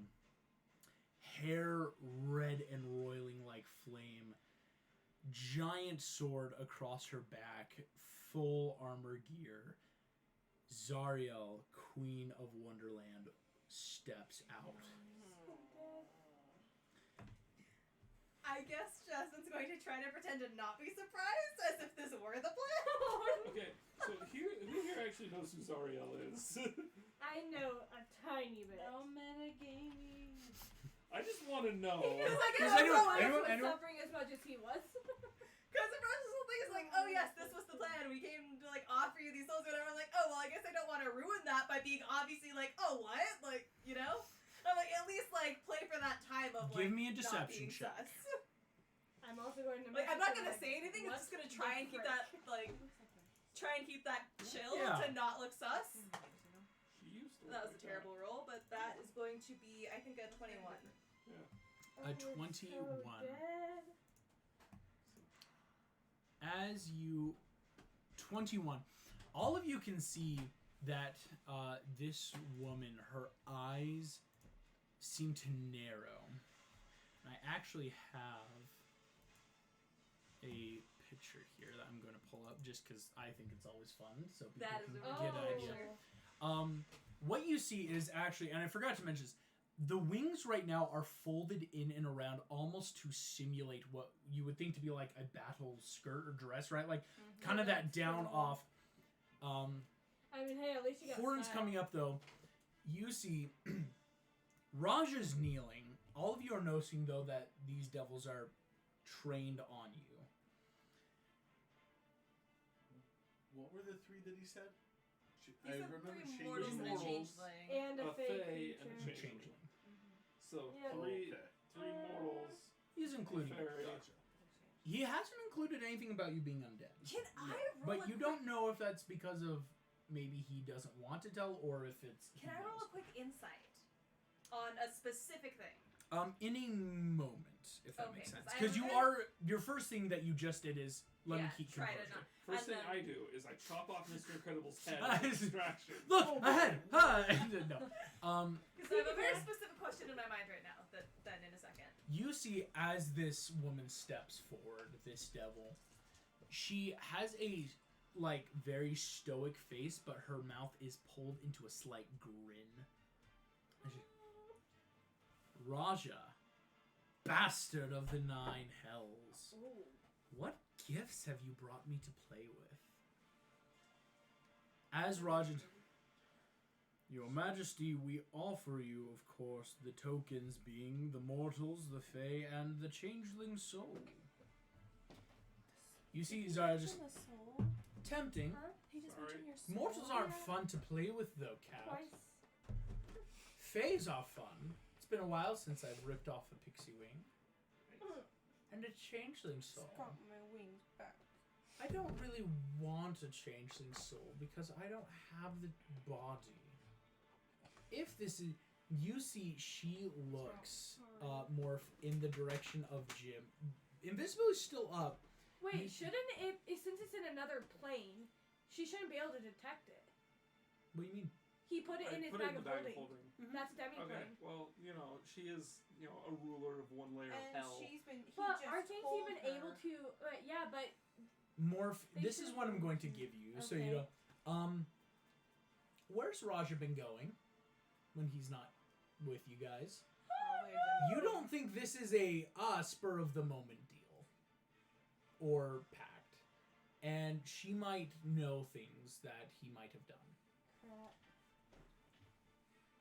hair red and roiling like flame, giant sword across her back, full armor gear. Zariel, Queen of Wonderland, steps out. I guess Jasmine's going to try to pretend to not be surprised, as if this were the plan. Okay, so who here actually knows who Zariel is? I know a tiny bit. No metagaming. I just want to know. Because I Does guess anyone- was suffering as much as he was. Because the first whole thing is like, oh yes, this was the plan. We came to like offer you these souls, and I'm like, oh well, I guess I don't want to ruin that by being obviously like, oh what, like you know. I'm like, at least like play for that time of like. Give me a not deception being check. sus. I'm also going to. Like I'm not gonna like, say anything. I'm what just gonna the try and keep frick? that like, try and keep that chill Yeah. to not look sus. She used to That look was a like terrible roll, but that is going to be, I think, a 21. Oh, A it's so 21. dead. As you 21, all of you can see that this woman, her eyes seem to narrow. And I actually have a picture here that I'm going to pull up just because I think it's always fun, so people That is can a get Oh. an idea. What you see is actually, and I forgot to mention this, the wings right now are folded in and around almost to simulate what you would think to be like a battle skirt or dress, right? Like kind of that down off. I mean, hey, at least you got Horns style. coming up though. You see Raja's kneeling. All of you are noticing though that these devils are trained on you. What were the 3 that he said? He said remember 3 mortals and a Mortals. changeling. And a A fake fae creature. and a The changeling. changeling. So Yeah. three Okay. mortals. He's including it. Fairy. Gotcha. He hasn't included anything about you being undead. Can I roll But a you quick, don't know if that's because of maybe he doesn't want to tell or if it's he Can I roll a knows. quick insight on a specific thing? In a moment, if that Okay, makes sense. 'cause I Because you remember- are your first thing that you just did is let me keep try to composure. not. First And thing then- I do is I chop off Mr. Incredible's head as a distraction. Look ahead! Hi! No. Because I have a very specific question in my mind right now. That then in a second. You see as this woman steps forward, this devil, she has a like very stoic face, but her mouth is pulled into a slight grin. And she, Raja, bastard of the 9 hells, Ooh. what gifts have you brought me to play with? As Raja, Your Majesty, we offer you, of course, the tokens being the mortals, the fae, and the changeling soul. You see, Zara, just The soul? tempting. Huh? He just Sorry. mentioned your soul. Mortals aren't fun to play with, though, Cat. Twice. Faes are fun. It's been a while since I've ripped off a pixie wing. And a changeling soul. Got my wings back. I don't really want a changeling soul because I don't have the body. If this is... You see, she looks more in the direction of Jim. Invisibility's still up. Wait, shouldn't it? Since it's in another plane, she shouldn't be able to detect it. What do you mean? He put it in his put bag it in of the bag holding. of holding. That's Demi Okay, playing. well, she is, a ruler of one layer of And hell. she's been. He But just aren't things told even her. able to? Yeah, but They This is should've- what I'm going to give you, so you Okay. know. Where's Raja been going when he's not with you guys? Probably a Demi You don't think this is a spur of the moment deal or pact, and she might know things that he might have done.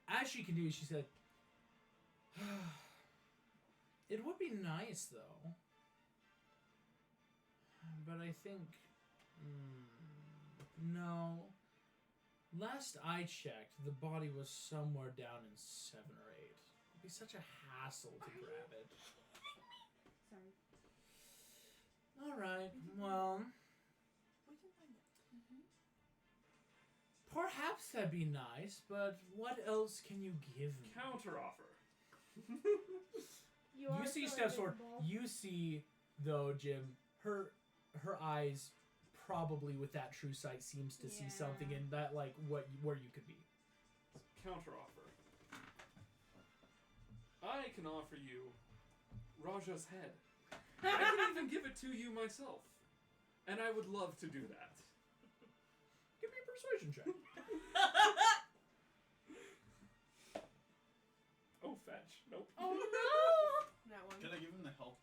As she continues, she said, "It would be nice, though. But I think... no. Last I checked, the body was somewhere down in 7 or 8. It'd be such a hassle to grab it." sorry. Alright, well... We can find it. perhaps that'd be nice, but what else can you give me? Counteroffer. You see steps forward. You see, though, Jim, her eyes probably with that true sight seems to see something in that, like, where you could be. Counteroffer. I can offer you Raja's head. I can even give it to you myself. And I would love to do that. Give me a persuasion check. Oh, fetch. Nope. Oh no! That one. Can I give him the help?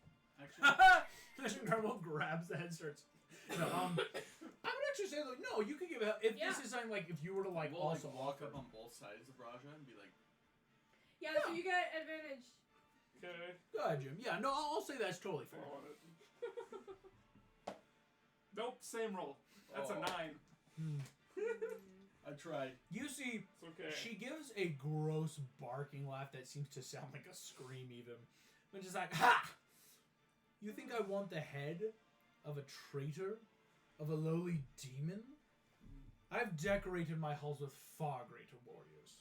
Actually, Normal grabs the head, starts. No, I would actually say, like, no, you could give it. If this is something like, if you were to like we'll also walk offer. up on both sides of Raja and be like, Yeah, so you get advantage. Okay. Go ahead, Jim. Yeah, no, I'll say that's totally fair. Fall on it. Nope, same roll. That's a Oh. 9. I tried. You see, It's okay. she gives a gross barking laugh that seems to sound like a scream, even. But just like, ha! You think I want the head of a traitor? Of a lowly demon? I've decorated my halls with far greater warriors.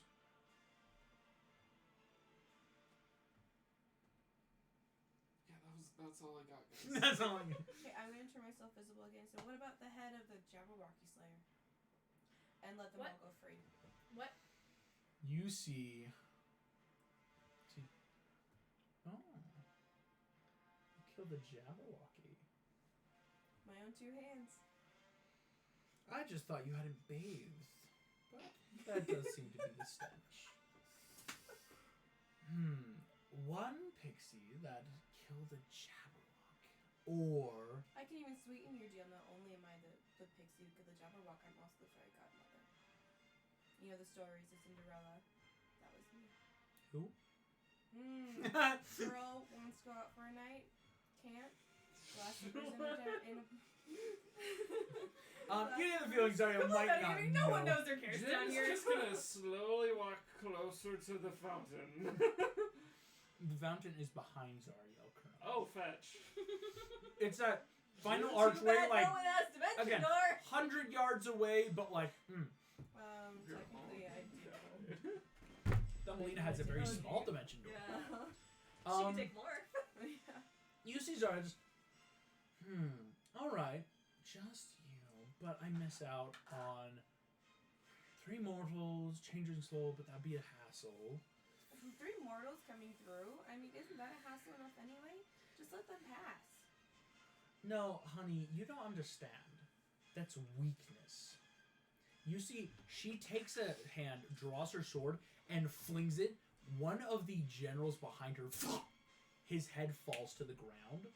Yeah, that's all I got, guys. That's all I get. Okay, I'm gonna turn myself visible again. So what about the head of the Jabberwocky Slayer? And let them What? all go free. What? You see... Oh. You killed a Jabberwocky. My own 2 hands. I just thought you hadn't bathed. But that does seem to be the stench. One pixie that killed a Jabberwock. Or... I can even sweeten your deal. Not only am I the pixie who killed the Jabberwock, I'm also the fairy godmother. You know the stories of Cinderella. That was me. Who? Girl wants to go out for a night. Can't. Last slippers in a You get the feeling, sorry, I might not No one know. knows their characters Jim's down here. just gonna slowly walk closer to the fountain. The fountain is behind Zariel currently. Oh, fetch. It's that final Too archway, bad like, no one has dimension again, door. 100 yards away, but like, You're Technically, I do. okay. Thumbelina has a very small dimension door. Yeah. She can take more. Yeah. You see Zara just, alright, just you, but I miss out on 3 mortals, changing soul, but that'd be a hassle. 3 mortals coming through. I mean, isn't that a hassle enough anyway? Just let them pass. No, honey, you don't understand. That's weakness. You see, she takes a hand, draws her sword, and flings it. One of the generals behind her, his head falls to the ground.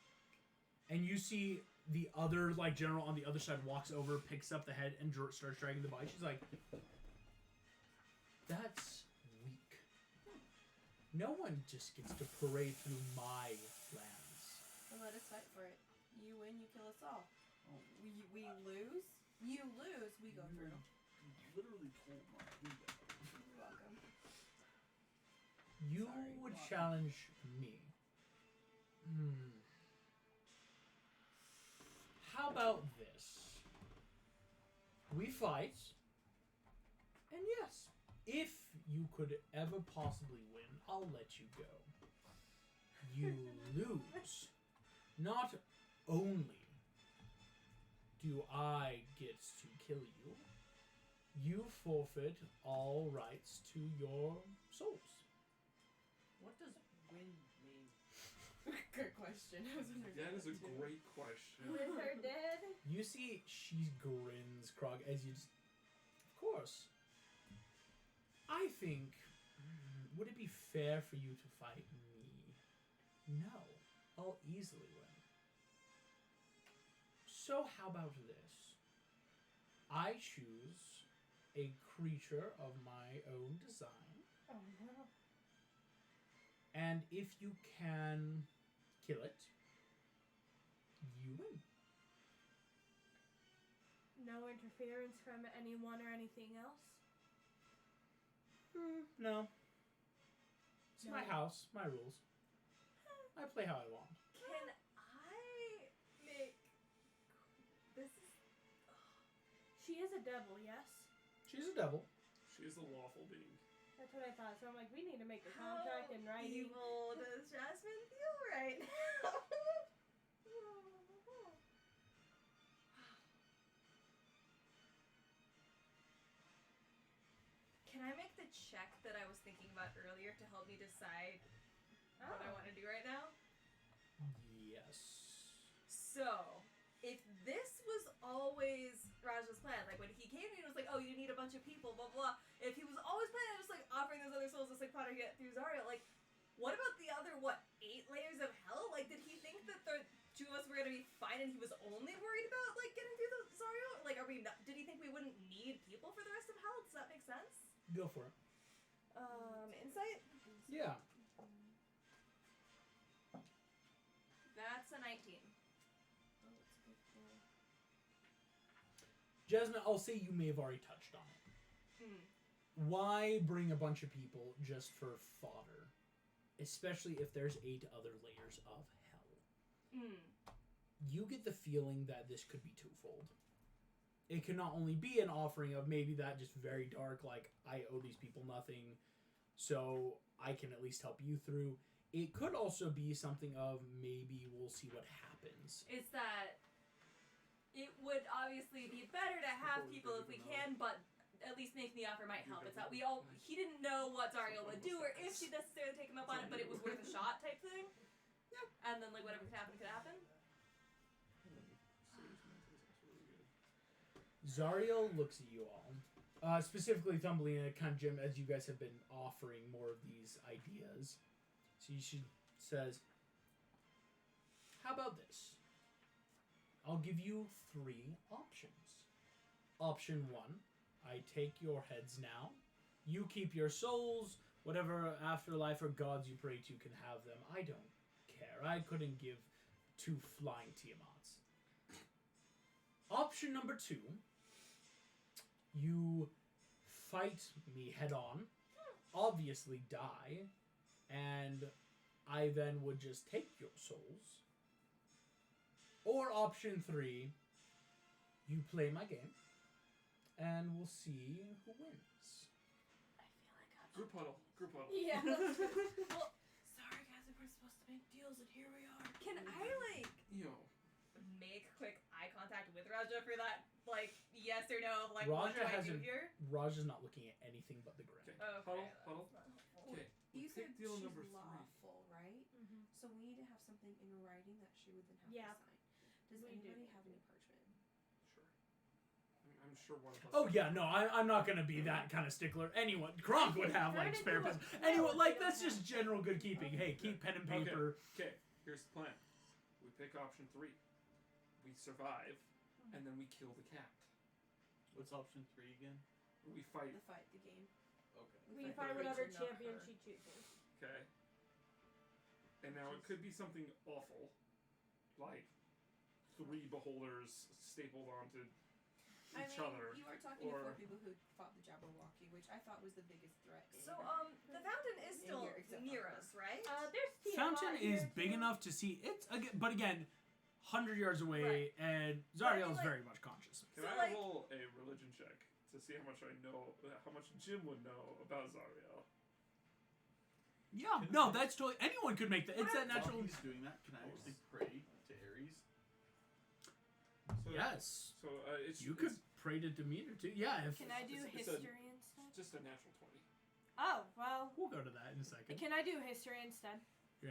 And you see the other, like, general on the other side walks over, picks up the head, and starts dragging the body. She's like, that's weak. No one just gets to parade through my lands. Then let us fight for it. You win, you kill us all. Oh. We lose. You lose, we go through. Literally told my dude that. You're welcome. You Sorry. would challenge me. How about this? We fight, and yes, if you could ever possibly win, I'll let you go. You lose. Not only do I get to kill you, you forfeit all rights to your souls. What does wind mean? Good question. I was wondering. That is a too. great question. With her dead. You see, she grins, Krog, as you just. Of course. I think. Would it be fair for you to fight me? No. I'll easily win. So, how about this? I choose a creature of my own design, Oh no. and if you can kill it, you win. No interference from anyone or anything else? No. It's my No. house, my rules. I play how I want. Can I make this? She is a devil, yes? She's a devil. She is a lawful being. That's what I thought. So I'm like, we need to make a contract in How writing. evil does Jasmine feel right now? Can I make the check that I was thinking about earlier to help me decide what I want to do right now? Yes. So, if this was always Raja's plan, like when he came to me and was like, oh, you need a bunch of people, blah, blah, if he was always planning on just like offering those other souls just like Potter get through Zariel, like, what about the other, 8 layers of hell? Like, did he think that the two of us were gonna be fine and he was only worried about like getting through the Zariel? Like, are we not, did he think we wouldn't need people for the rest of hell? Does that make sense? Go for it. Insight? Yeah. That's a 19. Jasmine, I'll say you may have already touched on it. Why bring a bunch of people just for fodder? Especially if there's 8 other layers of hell. You get the feeling that this could be twofold. It can not only be an offering of maybe that just very dark, like, I owe these people nothing, so I can at least help you through. It could also be something of maybe we'll see what happens. It's that it would obviously be better to have people if we can, but at least making the offer might help. It's that he didn't know what Zariel would do or if she'd necessarily take him up on it, but it was worth a shot type thing. Yep. And then like whatever could happen could happen. Zariel looks at you all. Specifically Thumbelina, kind of Jim, as you guys have been offering more of these ideas. So she says, how about this? I'll give you 3 options. Option 1, I take your heads now. You keep your souls. Whatever afterlife or gods you pray to can have them. I don't care. I couldn't give 2 flying Tiamats. Option number 2, you fight me head on, obviously die, and I then would just take your souls. Or option 3, you play my game, and we'll see who wins. I feel like Group huddle. Yeah. Well, sorry guys, we were supposed to make deals, and here we are. Can I like make quick eye contact with Raja for that? Like yes or no? Like what do I do here? Raj is not looking at anything but the ground. Okay. Huddle. That's not helpful. Okay. You said deal she's number 3. lawful, right? So we need to have something in writing that she would then have Yeah. to sign. Does We do. anybody have any parchment? Sure. I'm sure one of us. Oh yeah, no, I'm not gonna be that kind of stickler. Anyone, Gronk would have like spare Turn pen. into a Anyone, spell like if you that's don't just general good keeping. Hey, keep pen and paper. Okay. Here's the plan. We pick option 3. We survive, and then we kill the cat. What's option 3 again? We fight. The fight, the game. Okay. We fight find the whatever creature, not champion her. she chooses. Okay. And now it could be something awful, like 3 beholders stapled onto each other. You are talking to 4 or- people who fought the Jabberwocky, which I thought was the biggest threat. So the fountain is In still here, except near for us, right? There's Tiamat Fountain is here, big too. enough to see. It's but again, 100 yards away, and Zariel's like- very much conscious. Can So, I like- roll a religion check to see how much I know, how much Jim would know about Zariel? Yeah, no, that's totally. Anyone could make that. It's that While natural. he's doing that, can I actually pray to Ares? So, Yes, So it's you could it's pray to Demeter too. Yeah, if Can I do It's history instead? Just a natural 20. Oh, well. we'll go to that in a second. Can I do history instead? Yeah.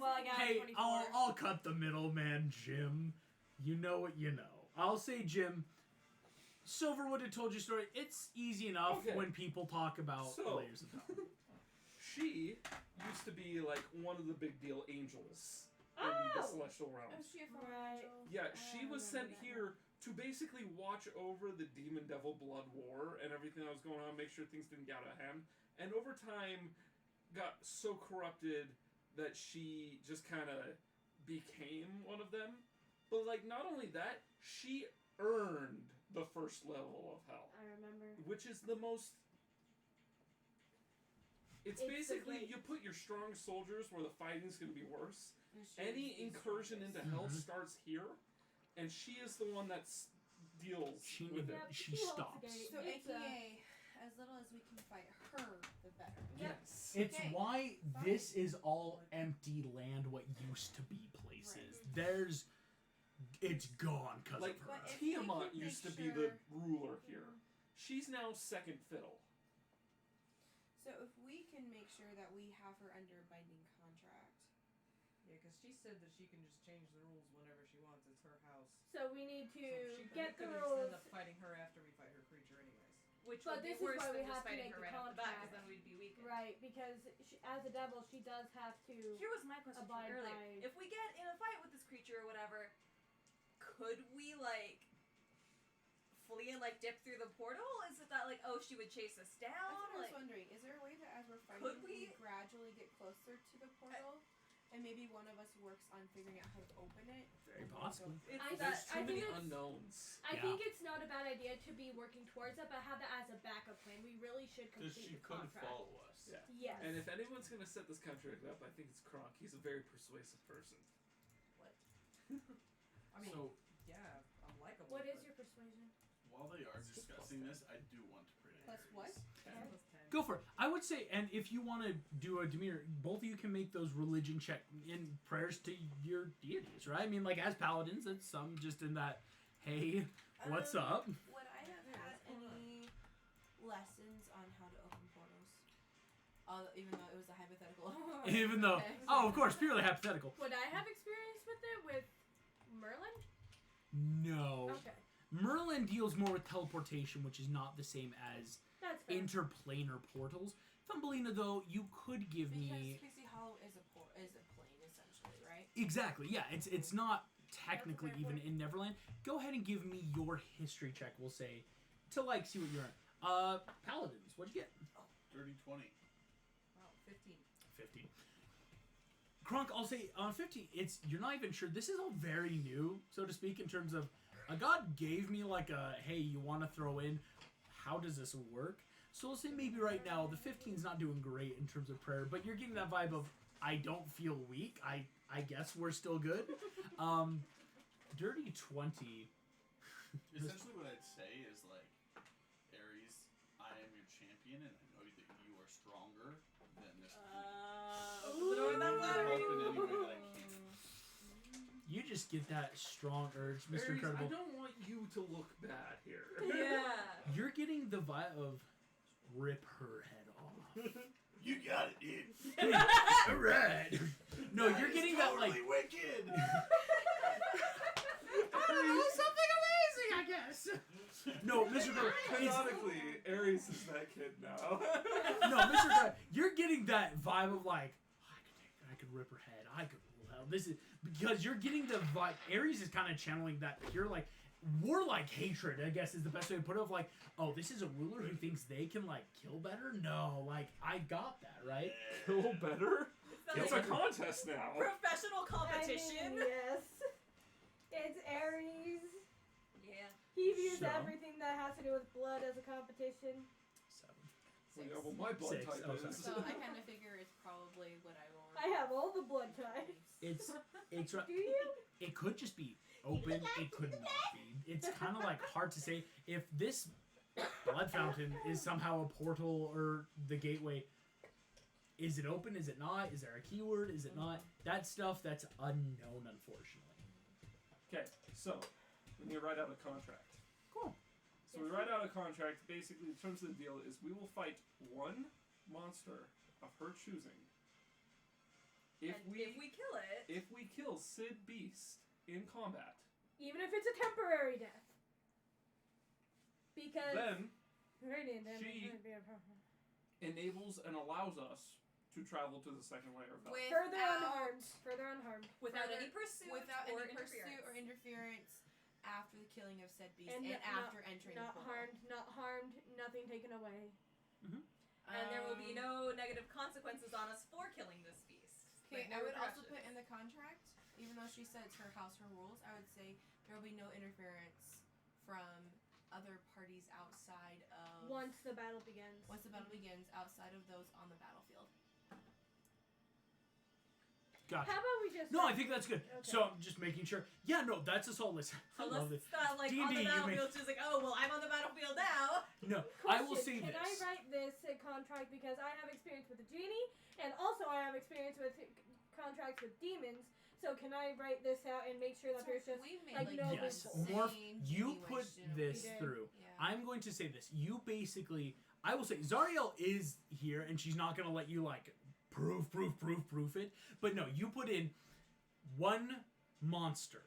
Well, I got Hey, 24. I'll cut the middleman, Jim. You know what you know. I'll say, Jim. Silverwood had told you a story. It's easy enough Okay. when people talk about So- layers of power. She used to be like one of the big deal angels in Oh! the celestial Oh, realms. she a fallen Right. angel? Yeah, I she was sent remember that here to basically watch over the demon devil blood war and everything that was going on, make sure things didn't get out of hand. And over time, got so corrupted that she just kind of became one of them. But like, not only that, she earned the first level of hell, I remember. which is the most. It's It's basically like- you put your strong soldiers where the fighting's going to be worse. And she Any is the incursion strongest. into hell Mhm. starts here, and she is the one that deals She with it. Yep, she she holds stops. the gate. So It's, AKA, as little as we can fight her, the better. Yes. It's Okay, why fine. this is all empty land. What used to be places. There's, it's gone because Like of her. But if we Tiamat can used to make be the sure- ruler here. She's now second fiddle. So if we can make sure that we have her under a binding contract. Yeah, because she said that she can just change the rules whenever she wants. It's her house. So we need to So she get the could just rules. end up fighting her after we fight her creature, anyways. Which But would be this is worse why we than have just to fighting make her the right off the bat, because contract. then we'd be weakened. Right, because as a devil, she does have to. Here was my question from Abide earlier. by- If we get in a fight with this creature or whatever, could we like flee and like dip through the portal? Is it that like, oh, she would chase us down? That's what I was Like, wondering. Is there a way that as we're fighting, Could we we- gradually get closer to the portal? And maybe one of us works on figuring out how to open it? Very possibly. it's I- that, There's too I many think it's- unknowns. I Yeah. think it's not a bad idea to be working towards it, but have that as a backup plan. We really should Because complete she the could contract. follow us. Yeah. Yes. And if anyone's gonna set this contract up, I think it's Kronk. He's a very persuasive person. I mean, So yeah, I'm likable. What is but your persuasion? while they are discussing this, I do want to pray. Plus what? Okay. plus 10. Go for it. I would say, and if you want to do a Demeter, both of you can make those religion check in prayers to your deities, right? I mean, like as paladins, that's some just in that, hey, what's up? Would I have had any lessons on how to open portals? Even though it was a hypothetical. Even though, Okay. oh, of course, purely hypothetical. Would I have experience with it with Merlin? No. Okay, Merlin deals more with teleportation, which is not the same as that's fair. interplanar portals. Thumbelina, though, you could give Because me Pixie Hollow is a plane essentially, right? exactly. Yeah, it's not technically fair even point. in Neverland. Go ahead and give me your history check. We'll say to like see what you're in. Paladins, what'd you get? Dirty 20. Wow, 15. 15. Kronk, I'll say on 50, it's you're not even sure. This is all very new, so to speak, in terms of a god gave me like a hey, you want to throw in, how does this work? So let's say maybe right now the 15's not doing great in terms of prayer, but you're getting that vibe of I don't feel weak. I guess we're still good. Dirty 20. Essentially, what I'd say is like, Ares, I am your champion, and I know that you are stronger than this. open the door with that Help flattery. in any way that I can. You just get that strong urge, Mr. Ares, Incredible. I don't want you to look bad here. Yeah. You're getting the vibe of rip her head off. You got it, dude. All right. No, That you're is getting that like totally wicked. something amazing, I guess. No, Mr. Bird, it's, Canonically, Ares is that kid now. no, Mr. Bird, you're getting that vibe of like, I could rip her head. I could rule hell. This is because you're getting the vibe. Ares is kind of channeling that pure like warlike hatred. I guess is the best way to put it. Of like, oh, this is a ruler who thinks they can like kill better. No, like I got that right. Kill better? It's a like contest now. professional I competition. mean, yes. It's Ares. Yeah. He views So? everything that has to do with blood as a competition. 7. Well, yeah, well, my blood 6. type Oh, is. So I kind of figure it's probably what I will. I have all the blood types. It's Do you? it could just be open. It could not be. It's kind of like hard to say if this blood fountain is somehow a portal or the gateway. Is it open? Is it not? Is there a keyword? Is it not? That stuff that's unknown, unfortunately. Okay, so we need to write out a contract. Cool. So we write out a contract. Basically, the terms of the deal is we will fight one monster of her choosing. If and if we kill it, if we kill Sid Beast in combat, Even if it's a temporary death. Because then she enables and allows us to travel to the second layer of hell. further unharmed. Further unharmed. without any pursuit without or any pursuit interference. or interference after the killing of said beast and, And after entering Not the portal. harmed, nothing taken away. And there will be no negative consequences on us for killing this beast. Okay, Like, no I would also repercussions. put in the contract, even though she said it's her house, her rules, I would say there will be no interference from other parties outside of... Once the battle begins. Once the battle begins, outside of those on the battlefield. Gotcha. How about we just... No, I think that's good. Okay. So I'm just making sure. Yeah, no, that's a solid list. I love Unless it. it's not like on D&D, the you make- battlefield, she's like, oh, well, I'm on the battlefield now. No, I will say Question, this. Can I write this contract because I have experience with the genie, and also I have experience with contracts with demons, so can I write this out and make sure that there's just... we made like, no Yes, loopholes. Morph, you Anyway, put shouldn't we? this We did. through. Yeah. I'm going to say this. You basically, I will say, Zariel is here, and she's not going to let you, like, proof it. But no, you put in one monster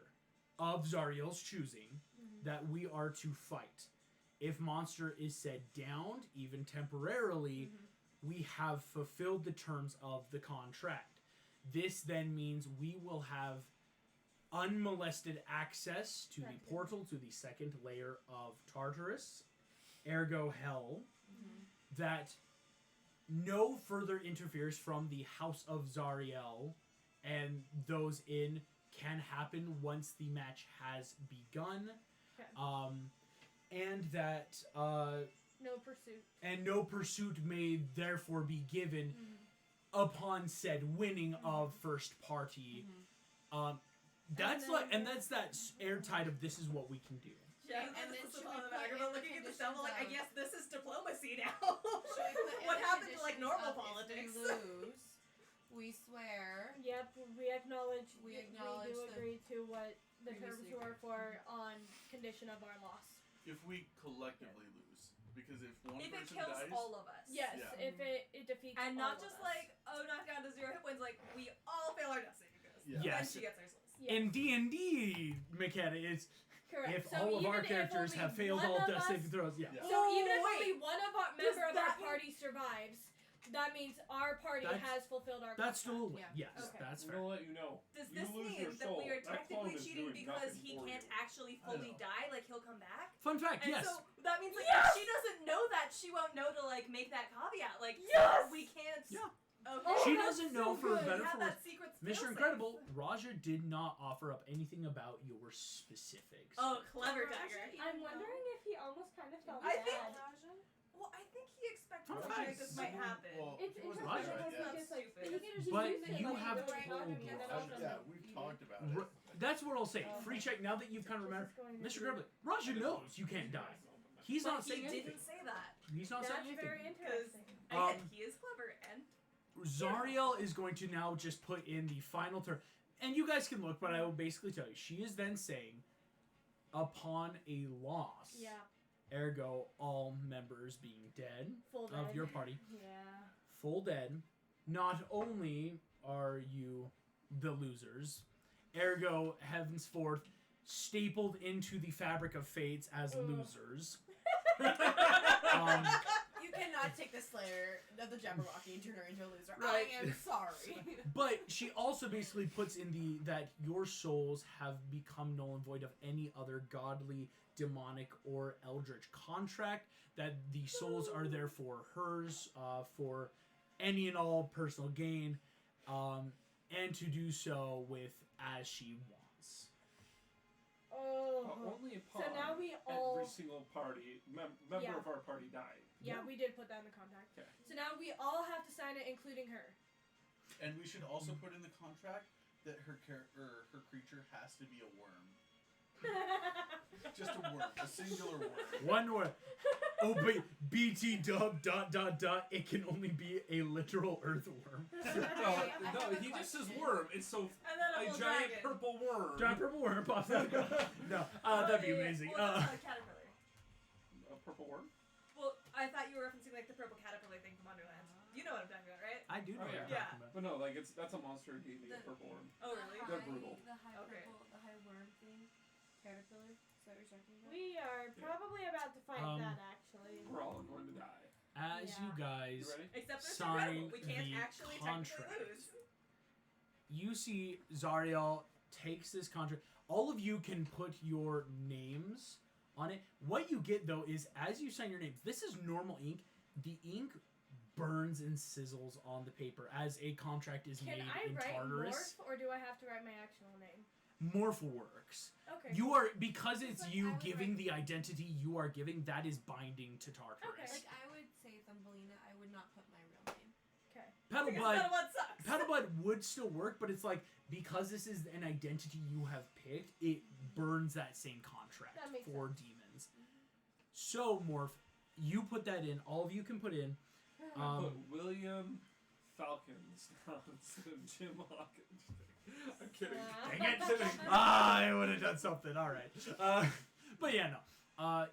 of Zariel's choosing that we are to fight. If monster is said downed, even temporarily, we have fulfilled the terms of the contract. This then means we will have unmolested access to the Second. portal to the second layer of Tartarus, ergo hell, that no further interferes from the House of Zariel and those in can happen once the match has begun. Okay. And that No pursuit. and no pursuit may therefore be given upon said winning of first party. That's then- like, and that's that airtight of this is what we can do. Yeah, And and then this is should on we the put back of in it, the looking at the devil like, I conditions guess this is diplomacy now. Should we put in What the happened to like conditions normal of politics? If we lose, we swear. Yep, we acknowledge. We We acknowledge do the agree to what the terms previously were agreed. for on condition of our loss. If we collectively lose, because if one If it person kills dies, all of us. Yes, Yeah. if it defeats And all not of just us. like, oh, knock down to 0 hit points, like, we all fail our death saving throws. Yeah. And Yes. she gets our souls. Yes, In D&D mechanic, it's correct. if So all of even our if characters only have failed one all of death us- saving throws. Yeah. Yeah. So even if Oh, only wait. one of our Does member of our that mean- party survives, that means our party That's- has fulfilled our That's still a contract. win. Yeah. Yes, Okay. that's I'm fair. gonna let you know. Does You this lose mean your that soul. we are That clone technically is cheating doing because nothing he for can't you. actually I fully know. die, like he'll come back? Fun fact, And yes. so that means like Yes! if she doesn't know that, she won't know to like make that caveat. Like Yes! we can't. Yeah. Okay. Oh, She that's doesn't so know for good. better We have for worse. that secret Mr. fail-safe. Incredible, Roger did not offer up anything about your specifics. Oh, clever Raja, dagger. even I'm though- wondering if he almost kind of felt I bad. think- Raja? Well, I think he expected Fun something like fact. this might happen. Well, It's he wasn't interesting Raja. there, because I he guess. just like Stupid. he could have just But used it, you like, have the way told and then Roger. also Yeah, like, we've you talked about R- it. That's what I'll say. Oh, Free okay. check. Now that you've kind of This remembered, is going to Mr. be- Incredible, Roger knows you can't die. He's But not he saying didn't anything. say that. He's not That's saying anything. very interesting. Again, he is clever and Zariel is going to now just put in the final term. And you guys can look, but I will basically tell you. She is then saying, upon a loss, Yeah, ergo all members being dead full dead. of your party, Yeah. full dead, not only are you the losers, ergo henceforth stapled into the fabric of fates as Ugh. losers. You cannot take the Slayer of the Jabberwocky and turn her into a loser. Right. I am sorry. But she also basically puts in that your souls have become null and void of any other godly, demonic, or eldritch contract. That the souls are therefore hers for any and all personal gain, and to do so with as she wants. Oh. Only So upon now we all. every single party member Yeah. of our party died. Yeah, we did put that in the contract. Okay. So now we all have to sign it, including her. And we should also put in the contract that her creature has to be a worm. Just a worm, a singular worm. One word. Oh, but BT dub ... It can only be a literal earthworm. No, he just says worm. It's so and then a a little giant dragon. purple worm. Giant purple worm pops out. No, that'd be amazing. Well, that's a caterpillar. purple worm? Well, I thought you were referencing like the purple caterpillar thing from Wonderland. You know what I'm talking about, right? I do know Oh, what yeah. you're Yeah. talking about. But no, like that's a monster in D&D, a The- purple worm. Oh, really? The They're high- brutal. The high Okay. purple, the high worm thing. Caterpillar. Is that what you're talking about? We are probably about to fight that actually. We're all going to die. As you Yeah. guys You ready? Except for sign incredible. We can't the actually contract, technically lose. you see Zariel takes this contract. All of you can put your names on it. What you get though is as you sign your names, this is normal ink. The ink burns and sizzles on the paper as a contract is Can made I in write Tartarus. morph, or do I have to write my actual name? Morph works. Okay. You are because it's like you I would giving write- the identity you are giving that is binding to Tartarus. Okay. Like I would say Thumbelina, I would not put my real name. Okay. Because Petalbud none of what sucks. Petalbud would still work, but it's like because this is an identity you have picked, it burns that same contract That makes for demons. So Morph, you put that in. All of you can put in. I put William Falcons instead of Jim Hawkins. I'm kidding. Dang it! I would have done something. All right. But yeah, no.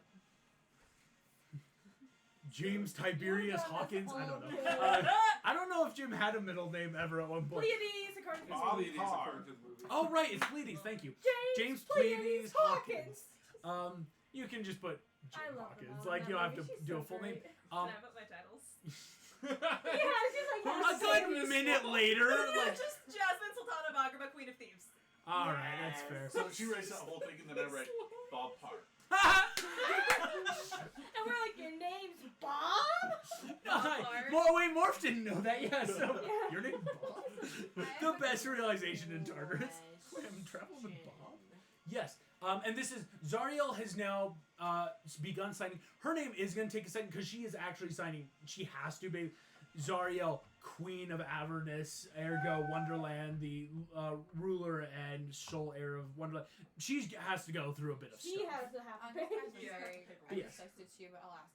James Tiberius Hawkins. I don't know. I don't know if Jim had a middle name ever at one point. Pleiades, according to It's this Bob movie. Pleiades Carr. according to the movie. Oh right, it's Pleiades. Thank you. James Pleiades Hawkins. You can just put Jim I love Hawkins. her. Like you don't have to do a full name. Can I put my titles? Yeah, she's like, A good minute later, like. Just Jasmine Sultana of Agrabah, Queen of Thieves. All right, that's fair. So she writes that whole thing, and then I write Bob Park. And we're like, your name's Bob? Well, wait, Morph didn't know that. Yeah, so Yeah. your name Bob. I The have a best realization in Tartarus. question. I'm traveling with Bob. Yes. And this is Zariel has now begun signing. Her name is going to take a second because she is actually signing. She has to be Zariel, Queen of Avernus, ergo Wonderland, the ruler and sole heir of Wonderland. She has to go through a bit of She stuff. has to have I'm to just pay. I Yes. just texted to you, but I'll ask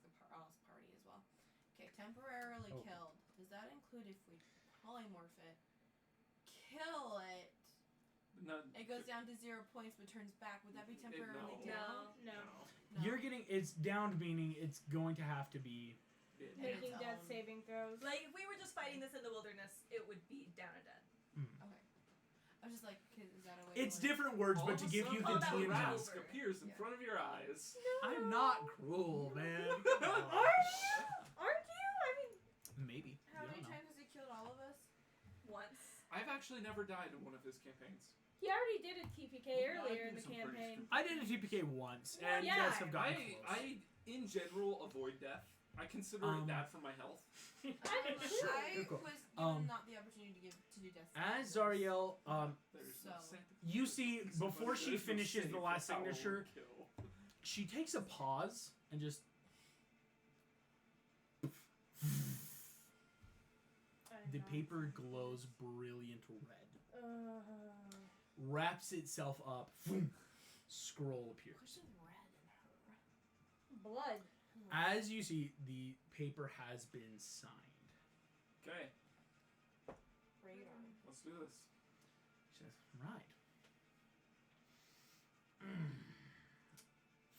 party as well. Okay, temporarily Oh. killed. Does that include if we polymorph it? Kill it. It goes down to 0 points but turns back. Would that be temporarily no. down? No. No. You're getting it's downed, meaning it's going to have to be. Making its death own. saving throws. Like, if we were just fighting this in the wilderness, it would be down and dead. Okay. I was just like, is that a way? It's to, like, different words, All but of to a give you sudden, the that a would DMG. round. mask appears in Yeah. front of your eyes. I'm not cruel, man. Aren't you? Aren't you? I mean, Maybe. How You many don't know. times has he killed all of us? Once. I've actually never died in one of his campaigns. he already did a TPK Well, earlier I in do the some pretty campaign. I did a TPK once, and Yeah. you guys have gotten close. I in general avoid death. I consider it bad for my health. I did too. I Cool. was given Um, not the opportunity to do death. As saves. Zariel, There's So- no Santa you see Claus. before she There's no finishes the save last for our signature, kill. she takes a pause and just the paper glows brilliant red, wraps itself up, scroll appears. Pushes red in her. Blood. As you see, the paper has been signed. Okay, Bring it on. let's do this. She says, right.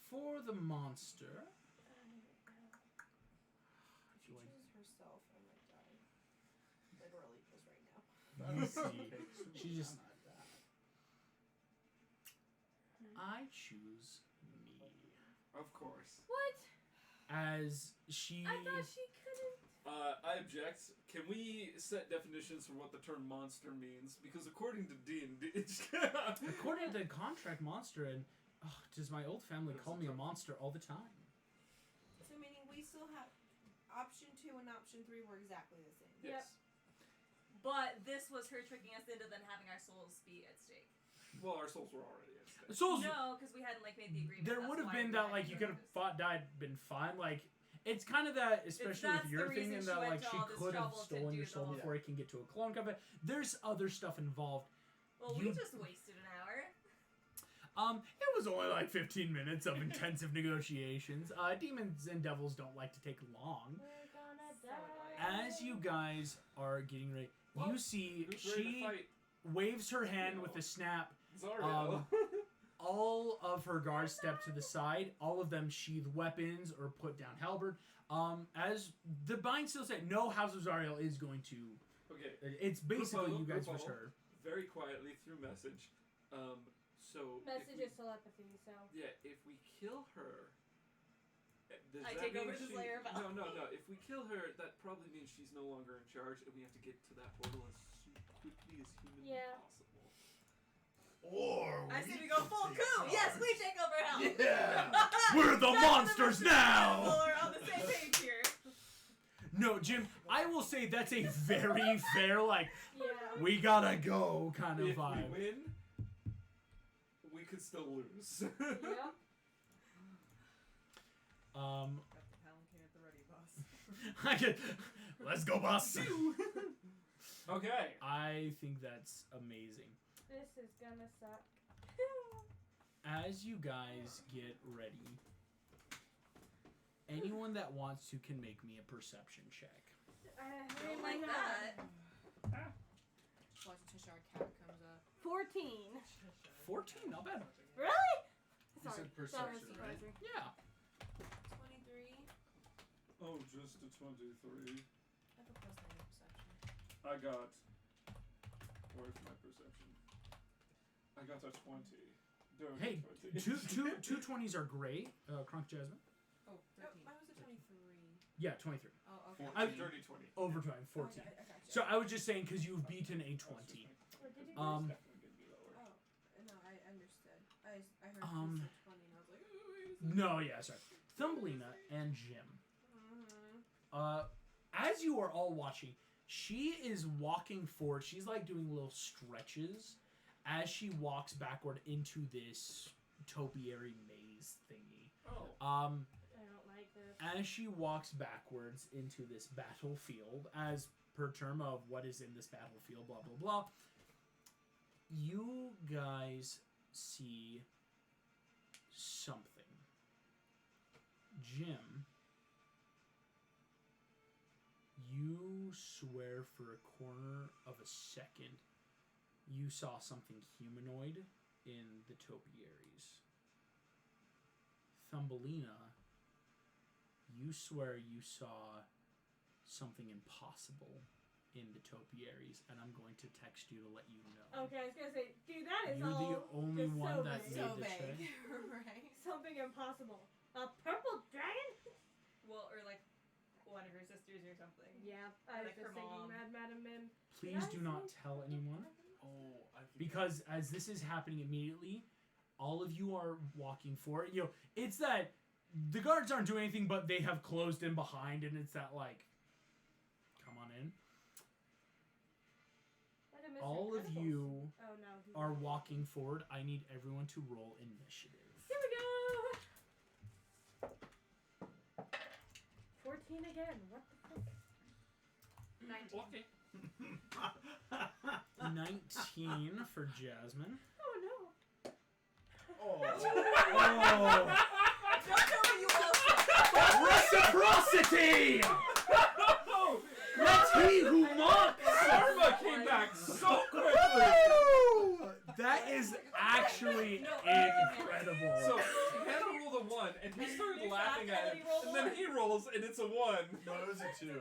For the monster. If she chooses herself, I might die. Literally, just right now. You see, she just. I choose me. Of course. What? As she. I thought she couldn't. I object. Can we set definitions for what the term monster means? Because according to D&D, According to the contract, monster, and does my old family call me a monster all the time? So meaning we still have option 2 and option 3 were exactly the same. yes. But this was her tricking us into then having our souls be at stake. Well, our souls were already at stake. Souls. No, because we hadn't like made the agreement. There That's would have why been we that had like to you do could have this. fought, died, been fine. Like it's kind of that, especially that's with your the thing, reason and she that went like to she all this could have trouble to stolen do your the soul whole- before it can get to a clone covenant. There's other stuff involved. Well, you- we just wasted an hour. It was only like 15 minutes of intensive negotiations. Demons and devils don't like to take long. We're gonna So die. As you guys are getting ready, Well, you see Who's ready to she fight? waves her hand with a snap. Zariel. all of her guards step to the side. All of them sheathe weapons or put down halberd. As the bind still said, no House of Zariel is going to. Okay. It's basically Rebuttal, you guys rebuttal. versus her. Very quietly through message. So Message is telepathy, so. Yeah, if we kill her, does I that take mean over the she, Slayer of No. If we kill her, that probably means she's no longer in charge, and we have to get to that portal as quickly as humanly Yeah. possible. Or I say we go full coup. Yes, we take over hell. Yeah. We're the monsters now. We're on the same page here. No, Jim, I will say that's a very fair, like, Yeah. we gotta go kind of If vibe. we win, we could still lose. Yeah. Got the palanquin at the ready, boss. I could, let's go, boss. Okay. I think that's amazing. This is gonna suck. As you guys get ready, anyone that wants to can make me a perception check. I Don't like that. Watch Cheshire Cat comes up. 14. 14, not bad. Really? You Sorry. said that was perception, right? surprising. Yeah. 23. Oh, just a 23. I have a plus 9 perception. I got. Where's my perception? I got a 20. Don't Hey, 20. two 20s are great. Kronk Jasmine. Oh, 13. Mine was a 23. Yeah, 23. Oh, okay. Dirty 20. Overtime, 14. I got you. So I was just saying because you've beaten a 20. What did you Um, Definitely gonna be lower. Oh, no, I understood. I heard Um, you said 20 and I was like, oh, wait a second. No, yeah, sorry. Thumbelina and Jim. Mm-hmm. As you are all watching, she is walking forward. She's like doing little stretches as she walks backward into this topiary maze thingy. Oh. I don't like this. As she walks backwards into this battlefield, as per term of what is in this battlefield, blah, blah, blah, you guys see something. Jim, you swear for a corner of a second you saw something humanoid in the topiaries. Thumbelina, you swear you saw something impossible in the topiaries, and I'm going to text you to let you know. Okay, I was gonna say, dude, that is You're all the only just one so that vague. made So the check. vague. Right? Something impossible. A purple dragon? Well, or like one of her sisters or something. Yeah, I was Like her just thinking, mom. Madam Mim. Please Did I do not say tell anyone, Oh, I think because as this is happening immediately, all of you are walking forward. You know, it's that the guards aren't doing anything, but they have closed in behind, and it's that like, come on in. What a Mr. All of Incredibles. you Oh, no, he's are not. walking forward. I need everyone to roll initiative. Here we go! 14 again. What the fuck? 19. Okay. 19 for Jasmine. Oh, no. Oh. Oh, Don't tell me you also. reciprocity! That's he who mocks! Karma came back so quickly. Woo! That is actually incredible. So Hannah rolled a 1, and he started You laughing laughed at and it, he rolled and then one. he rolls, and it's a 1. No, it was a 2.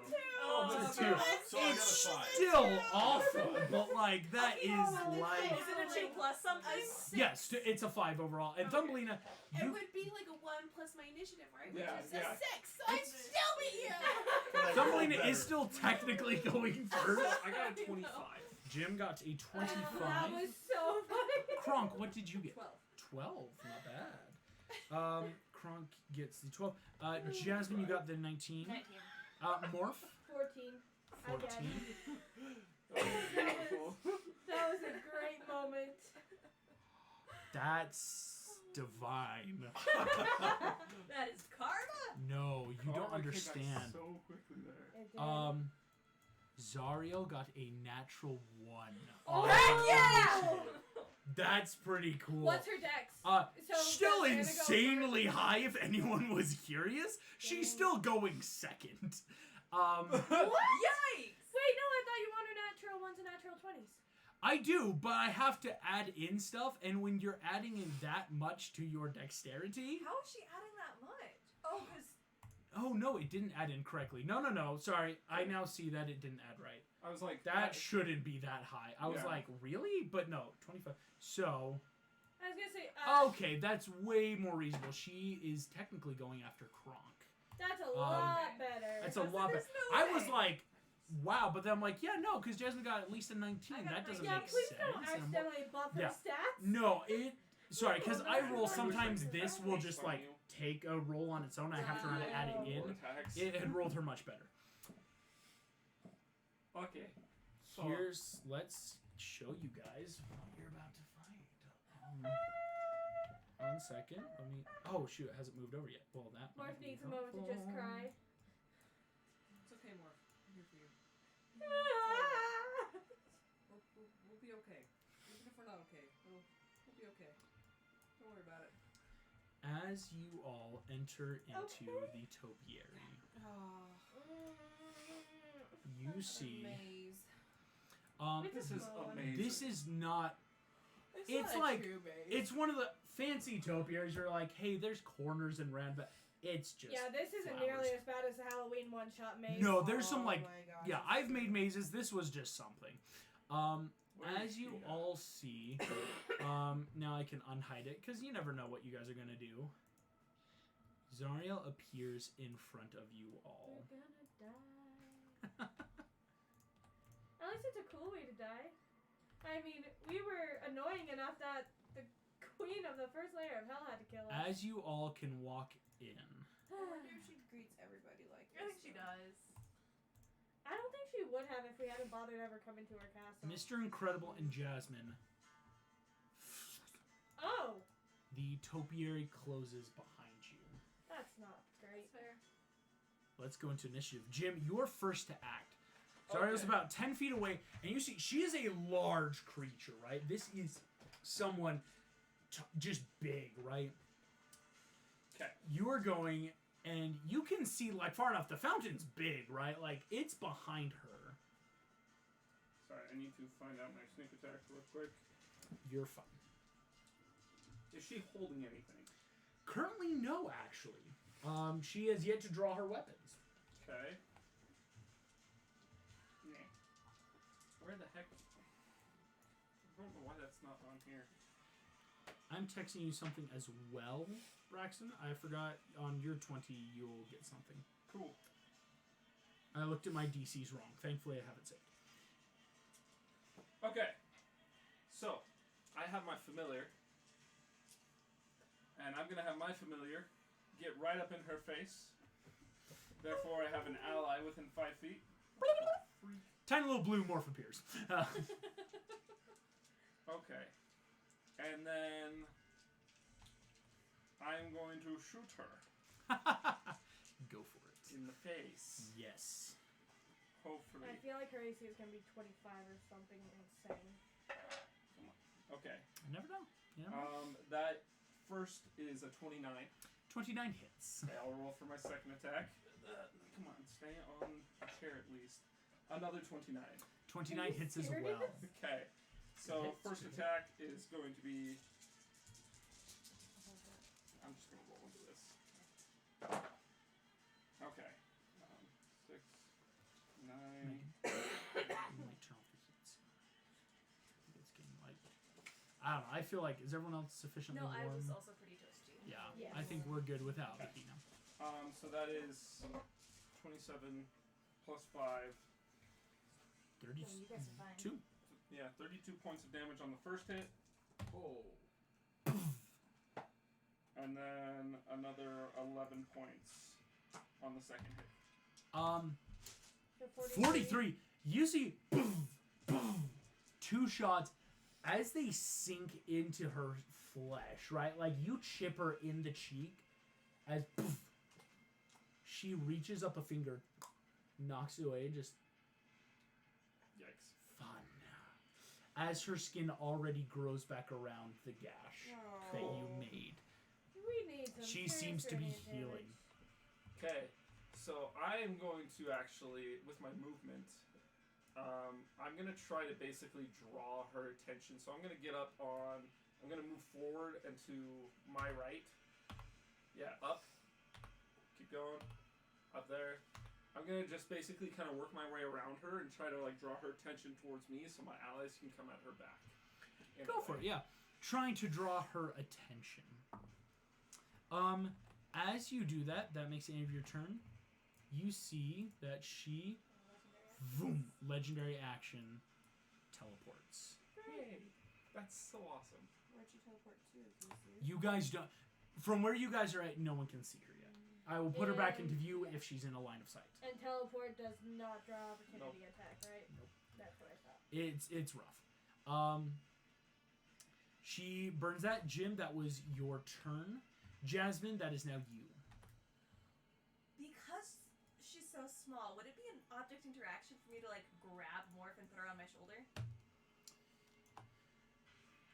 Oh, It's that's a 2. So I got a It's 5. still awful, but like that is like Is it a 2 plus something? yes, it's a 5 overall. And Thumbelina, It you would be like a 1 plus my initiative, right? Which Yeah, is yeah. a 6. So I still beat you! But I rolled Thumbelina better. is still technically going first. I got a 25. Jim got a 25. That was so funny. Kronk, what did you get? 12. 12, not bad. Kronk gets the 12. Jasmine, you got the 19. 19. Morph, 14. 14. That was beautiful. That was a great moment. That's divine. That is karma. No, you Karma don't came back understand. So quickly there. It did. Zariel got a natural 1. Oh, on heck initiative. yeah! That's pretty cool. What's her dex? So Still does Anna go insanely high if anyone was curious. She's Dang. still going second. What? Yikes! Wait, no, I thought you wanted natural 1s and natural 20s. I do, but I have to add in stuff, and when you're adding in that much to your dexterity... How is she adding that much? Oh, because... Oh, no, it didn't add in correctly. No. Sorry. I now see that it didn't add right. I was like, That shouldn't be that high. I was Yeah. like, really? But no, 25. So, I was gonna say. okay, that's way more reasonable. She is technically going after Kronk. That's a lot better. That's a lot better. There's no I was way. like, wow, but then I'm like, yeah, no, because Jasmine got at least a 19. I got That a doesn't 19. make please sense. don't And I'm like, accidentally buff her Yeah. stats. no, sorry, because I roll That's sometimes fine. this will just like take a roll on its own. I have to remember to add it in. Attacks. It had rolled her much better. Okay. So, Let's show you guys what you're about to fight. 1 second. Let me. Oh shoot, it hasn't moved over yet. Well, that. might Morph be needs a moment to just helpful. cry. It's okay, Morph. I'm here for you. We'll be okay. Even if we're not okay, we'll be okay. Don't worry about it. As you all enter into the topiary, you see. Maze. this is amazing. This is not. It's not a like- true maze. It's one of the fancy topiaries. You're like, hey, there's corners and round, but it's just. Yeah, this isn't flowers. nearly as bad as the Halloween one-shot maze. No, there's some Oh like. my gosh, Yeah, it's I've so made mazes. This was just something. Where is As you she at? all see, now I can unhide it because you never know what you guys are gonna do. Zariel appears in front of you all. We're gonna die. At least it's a cool way to die. I mean, we were annoying enough that the queen of the first layer of hell had to kill us. As you all can walk in, I wonder if she greets everybody like this. I think she does. I don't think she would have if we hadn't bothered ever coming to her castle. Mr. Incredible and Jasmine, Oh, the topiary closes behind you. that's not great. That's fair. Let's go into initiative. Jim, you're first to act. Zariel's Okay. about 10 feet away, and you see she is a large creature, right? This is someone just big, right? Okay. You are going, and you can see like far enough. The fountain's big, right? Like it's behind her. Sorry, I need to find out my sneak attack real quick. You're fine. Is she holding anything? Currently, no, actually. She has yet to draw her weapons. Okay. Yeah. Where the heck? I don't know why that's not on here. I'm texting you something as well, Braxton. I forgot on your 20 you'll get something. Cool. I looked at my DCs wrong. Thankfully, I have it saved. Okay. So, I have my familiar. And I'm going to have my familiar get right up in her face. Therefore, I have an ally within 5 feet. Tiny little blue morph appears. Okay. And then I'm going to shoot her Go for it. in the face. Yes. Hopefully. I feel like her AC is gonna be 25 or something insane. Okay. I never know. You never know. That first is a 29. 29 hits. Okay, I'll roll for my second attack. Come on, stay on the chair at least. Another 29. 29 hits as well. Okay. So Hits first too. attack is going to be. I'm just gonna roll into this. Okay. 6, 9. You might turn off the heats. I think it's getting light. I don't know. I feel like, is everyone else sufficiently No, warm? I was also pretty toasty. Yeah. Yes. I think we're good without the heat now. So that is 27 plus 5. 32. you guys are fine. Yeah, 32 points of damage on the first hit. Oh. And then another 11 points on the second hit. So 43. You see, boom, boom, 2 shots as they sink into her flesh, right? Like you chip her in the cheek as poof, she reaches up a finger, knocks it away, just Yikes. fun. As her skin already grows back around the gash that you made. We need some She seems to be serious healing. Okay, so I am going to actually, with my movement, I'm gonna try to basically draw her attention. So I'm gonna get up on. I'm gonna move forward and to my right. Yeah, up. Keep going. Up there. I'm gonna just basically kind of work my way around her and try to like draw her attention towards me, so my allies can come at her back. Go for it. Yeah, trying to draw her attention. As you do that, that makes the end of your turn. You see that she, boom, legendary action, teleports. Yay! That's so awesome. Where'd you teleport to? Can you see her? You guys don't. From where you guys are at, no one can see her yet. I will put her back into view if she's in a line of sight. And teleport does not draw opportunity attack, right? Nope. That's what I thought. It's rough. She burns that. Jim, that was your turn. Jasmine, that is now you. Because she's so small, would it be an object interaction for me to like grab Morph and put her on my shoulder?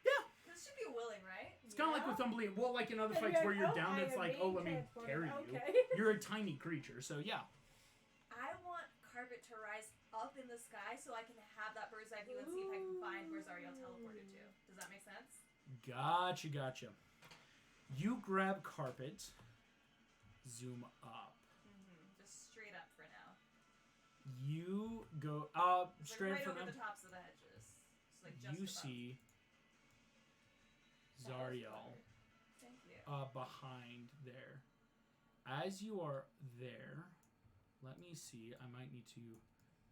Yeah. Because she'd be willing, right? It's kind of like with Thumbly. Well, like in other And fights you're where you're like, down, I it's am like, being let me transported. carry you. Okay. You're a tiny creature, so yeah. I want Carpet to rise up in the sky so I can have that bird's eye view and see if I can find where Zariel teleported to. Does that make sense? Gotcha. You grab Carpet, zoom up. Just straight up for now. You go It's straight like up right from over the tops of the hedges. It's like just you above. see That was Zariel clever. Thank you. behind there. As you are there, let me see. I might need to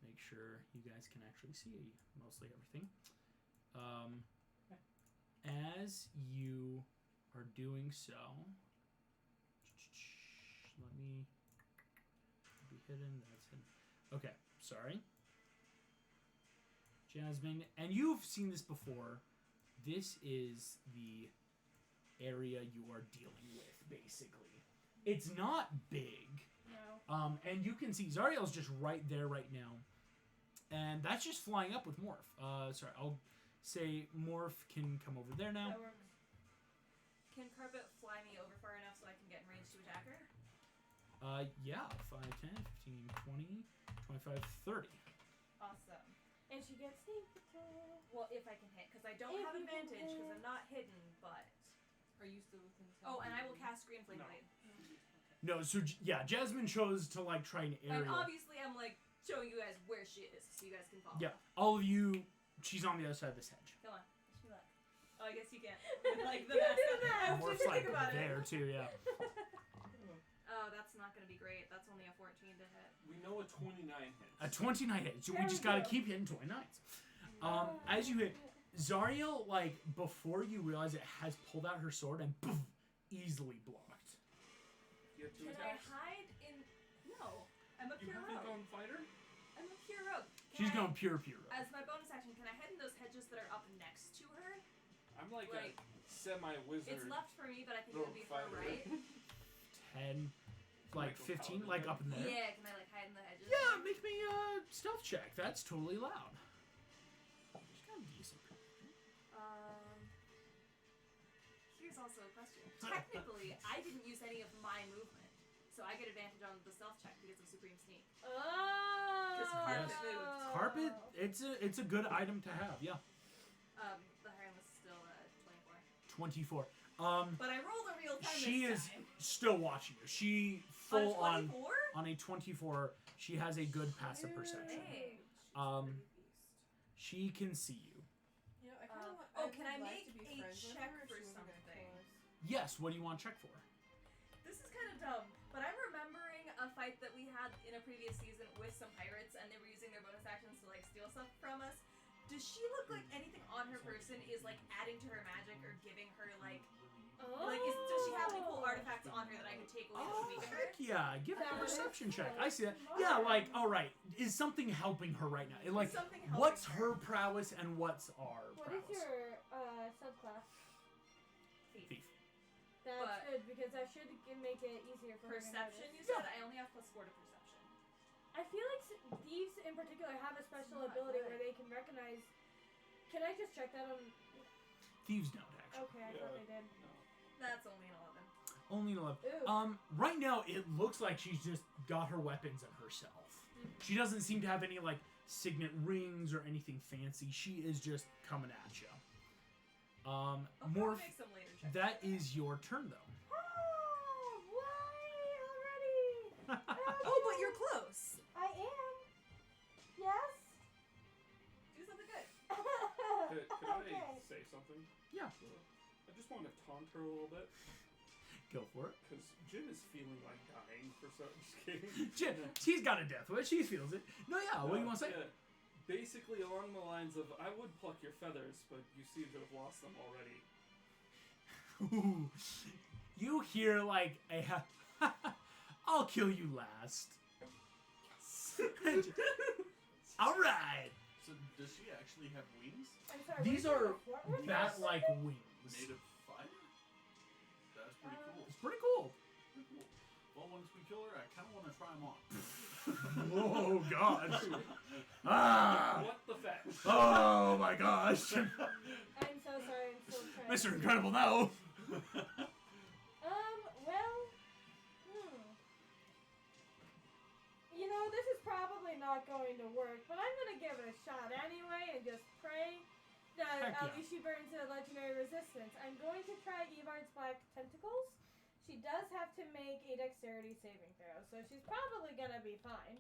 make sure you guys can actually see mostly everything. As you are doing so, let me be hidden. That's hidden. Okay, sorry. Jasmine, and you've seen this before. This is the area you are dealing with, basically. It's not big. No. And you can see Zariel's just right there right now. And that's just flying up with Morph. Sorry, I'll say Morph can come over there now. That works. Can Carpet fly me over far enough so I can get in range to attack her? Yeah, 5, 10, 15, 20, 25, 30. Awesome. And she gets sneak attack. Well, if I can hit, because I don't If have you can advantage because hit. I'm not hidden, but... Are you still within 10? Oh, and I will cast Green Flame No. Blade. No, so yeah, Jasmine chose to like try an And aerial. obviously I'm like showing you guys where she is so you guys can follow. Yeah, all of you, she's on the other side of this hedge. Come on. Wish me luck. Oh, I guess you can't. With, like the basket. I was Morph's just like think about there it. too, yeah. Oh, that's not gonna be great. That's only a 14 to hit. We know a 29 hits. A 29 hit. So we There just we gotta go. keep hitting 29s. As you hit, Zariel, like, before you realize it, has pulled out her sword and poof, easily blocked. You have 2 Can I attacks. hide in? No, I'm a You pure haven't rogue. gone fighter? I'm a pure rogue. She's Can I- going pure. As my bonus action, can I head in those hedges that are up next to her? I'm like Like, a semi-wizard. It's left for me, but I think it would be for her right. 10, like Michael 15, Paladin. like up in there. Yeah, can I like hide in the hedges? Yeah, make me a stealth check. That's totally loud. She's kind of decent. Here's also a question. Technically, I didn't use any of my movement, so I get advantage on the stealth check because of Supreme Sneak. Oh. Carpet Yes. moved. Carpet, it's a good item to have. Yeah, The hiring was still 24. 24. But I rolled a real time She this is time. still watching you. She On a full on 24? on a 24. She has a good passive perception. Dang. She can see you. You know, I kind of Oh, can I make a check for something? Yes. What do you want to check for? This is kind of dumb, but I'm remembering a fight that we had in a previous season with some pirates, and they were using their bonus actions to like steal stuff from us. Does she look like anything on her person is like adding to her magic or giving her like does she have any cool artifacts on her that I could take away that Oh, would weaken her? heck yeah. Give her a That is perception check. so I see that. smart. Yeah, like, all right. Is something helping her right now? Like, Something helping what's her prowess and what's our What is prowess? your subclass? Thief. That's But- good because that should make it easier for her to Perception, you notice. said? I only have +4 to perception. I feel like thieves in particular have a special Not ability good. where they can recognize. Can I just check that on? Thieves don't, actually. Okay, I thought they did. That's only an 11. Only an 11. Ooh. Right now, it looks like she's just got her weapons and herself. She doesn't seem to have any, like, signet rings or anything fancy. She is just coming at you. I'll Morph, make some later checks. that is your turn though. Oh, why already? Oh, but you're close. I am. Yes. Do something good. Could Okay. I say something? Yeah. I just want to taunt her a little bit. Go for it. Because Jim is feeling like dying for so. Just kidding. She's got a death wish. She feels it. No, yeah. What do you want to say? Yeah. Basically, along the lines of, I would pluck your feathers, but you seem to have lost them already. Ooh. You hear like a I'll kill you last. All right. So does she actually have wings? I'm sorry. These we're are doing a flirt with bat-like this? wings. Made of fire? That's pretty cool. It's pretty cool. Pretty cool. Well, once we kill her, I kind of want to try them on. Oh gosh. Ah. What the fetch? Oh my gosh. I'm so sorry. I'm so trying. Mr. Incredible now. Well, you know, this is probably not going to work, but I'm gonna give it a shot anyway and just pray that Heck at yeah. least she burns a legendary resistance. I'm going to try Evard's Black Tentacles. She does have to make a dexterity saving throw, so she's probably gonna be fine.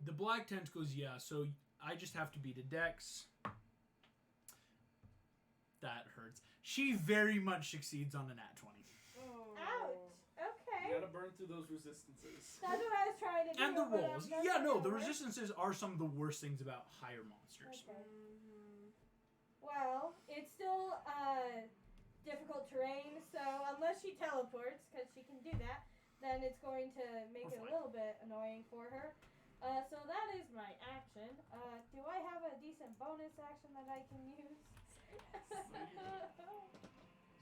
The black tentacles, yeah. So I just have to beat a dex. That hurts. She very much succeeds on a nat 20. Ouch. Okay. You gotta burn through those resistances. That's what I was trying to do. And the but rolls. that's Yeah, not no, gonna the work. resistances are some of the worst things about higher monsters. Okay. Well, it's still difficult terrain, so unless she teleports, because she can do that, then it's going to make it a We're fine. little bit annoying for her. So that is my action. Do I have a decent bonus action that I can use?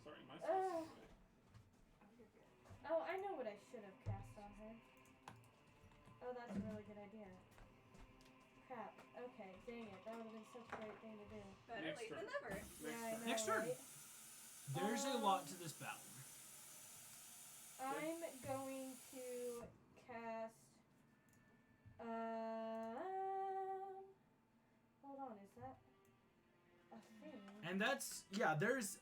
Sorry, my Ugh. stuff's Oh, I know what I should have cast on her. Oh, that's a really good idea. Crap. Okay, dang it. That would have been such a great thing to do. Better Next late turn. than never. Yeah, I know, Next turn. right? There's a lot to this battle. I'm going to cast. Hold on, is that a thing? And that's, yeah,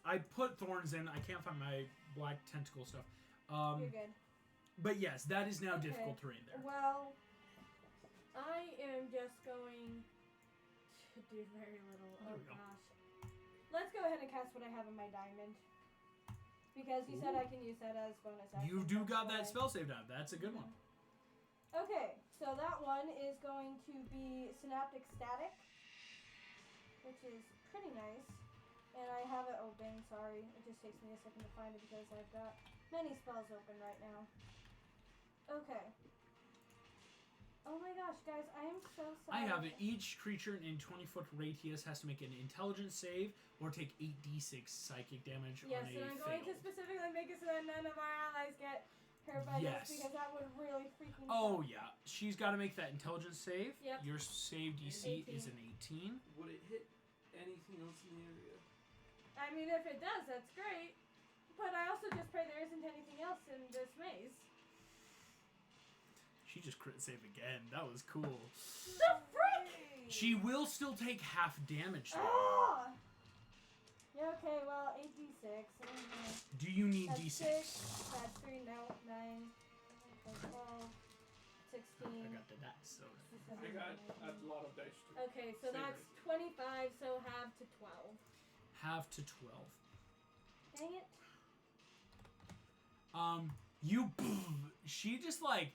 I put thorns in. I can't find my black tentacle stuff. You're good. But yes, that is now Okay. difficult terrain there. Well, I am just going to do very little. There Oh we go. gosh. Let's go ahead and cast what I have in my diamond. Because you said I can use that as bonus action. You do that's got that why. spell save down. That's a good one. Okay, so that one is going to be Synaptic Static, which is pretty nice. And I have it open, sorry. It just takes me a second to find it because I've got many spells open right now. Okay. Oh my gosh, guys, I am so sorry. I have it. Each creature in 20-foot radius has to make an intelligence save or take 8d6 psychic damage Yes, on a and I'm going to failed. specifically make it so that none of our allies get hurt by Yes. this because that would really freak me Oh out. yeah, she's got to make that intelligence save. Yep. Your save DC is 18. an 18. Would it hit anything else in the area? I mean, if it does, that's great. But I also just pray there isn't anything else in this maze. She just crit save again. That was cool. The frick! She will still take half damage though. Ah! Yeah, okay, well, 8d6. Do you need That's d6? 6, that's 3, no, 9, 12, 16. I got the dice, so. I got a lot of dice too. Okay, so Same that's rate. 25, so half to 12. Half to 12. Dang it. She just like,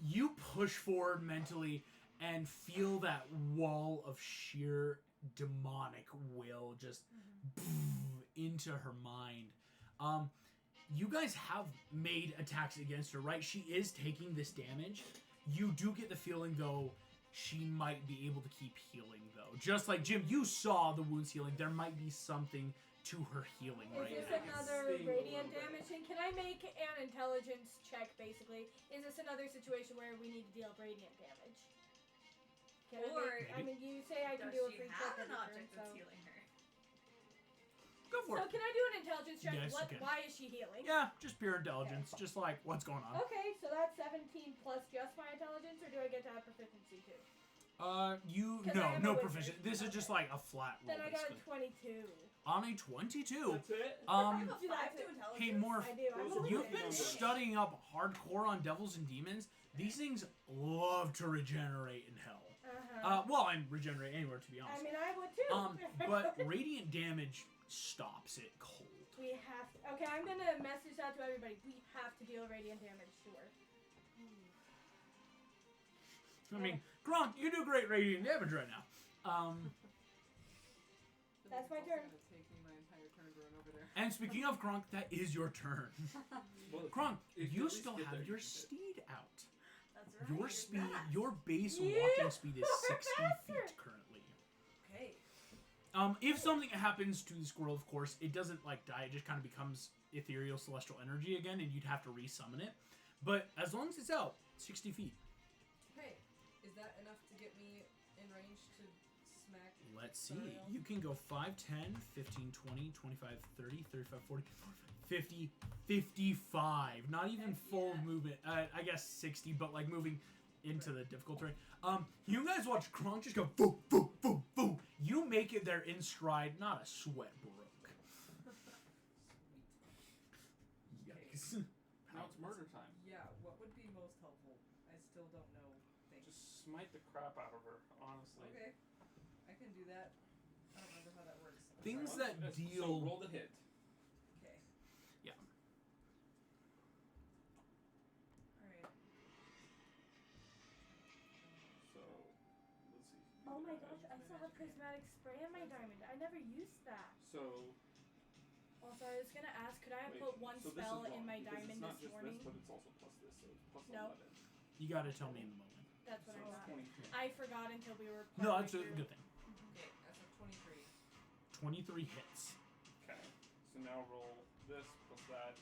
you push forward mentally and feel that wall of sheer demonic will just into her mind. You guys have made attacks against her, right? She is taking this damage. You do get the feeling, though, she might be able to keep healing, though. Just like, Jim, you saw the wounds healing. There might be something to her healing Is right this now. another Sting a radiant little bit. damage? And can I make an intelligence check, basically? Is this another situation where we need to deal radiant damage? Can Or- I mean, you say I can Does do a she free have check an every object turn, that's so. healing her? Go for So it. can I do an intelligence check? Yes, you can. Why is she healing? Yeah, just pure intelligence. Just like, what's going on? Okay, so that's 17 plus just my intelligence, or do I get to have proficiency too? 'Cause I no have no a wizard. proficient. This is just like a flat roll. Then I got a basically. 22. On a 22. That's it. I have a Do 5 that to too. intelligence. Hey, Morph. I do. I'm Those a are You've wizard. been Okay. studying up hardcore on devils and demons. These things love to regenerate in hell. Well, and regenerate anywhere, to be honest. I mean, I would too. But radiant damage stops it cold. We have to. Okay, I'm gonna message that to everybody. We have to deal radiant damage, sure. I mean, Gronk, you do great radiant damage right now. That's my It's also turn. gonna take me my entire turn to run over there. And speaking of Gronk, that is your turn. Well, Gronk, if you at least still get have there, your you can hit. steed out. That's Your right. speed, Congrats. your base Yeah. walking speed is 60 Faster. feet currently. Okay. If something happens to the squirrel, of course, it doesn't like die. It just kind of becomes ethereal celestial energy again, and you'd have to resummon it. But as long as it's out, 60 feet. Hey, is that enough to get me in range to smack? Let's see. Zariel? You can go 5, 10, 15, 20, 25, 30, 35, 40, 50, 55. Not even Heck full yeah. movement. I guess 60, but like moving into the difficult terrain. You guys watch Kronk just go boom, boom, boom, boom. You make it there in stride, not a sweat broke. Yikes. Now it's murder time. Yeah, what would be most helpful? I still don't know things. Just smite the crap out of her, honestly. Okay, I can do that. I don't remember how that works. I'm Things sorry. that So deal. roll the hit. Okay. Yeah. Alright. So let's see. Oh my gosh, I still have prismatic spray on my diamond. I never used that. So Also, I was gonna ask, could I have wait, put one so this spell is in wrong, my because diamond it's not this just morning? This, but it's also plus this, so it's plus No. 11. You gotta tell me in the moment. That's what So I it's thought. 23. I forgot until we were. No, partway that's a through. good thing. Okay, that's a 23. 23 hits. Okay. So now roll this plus that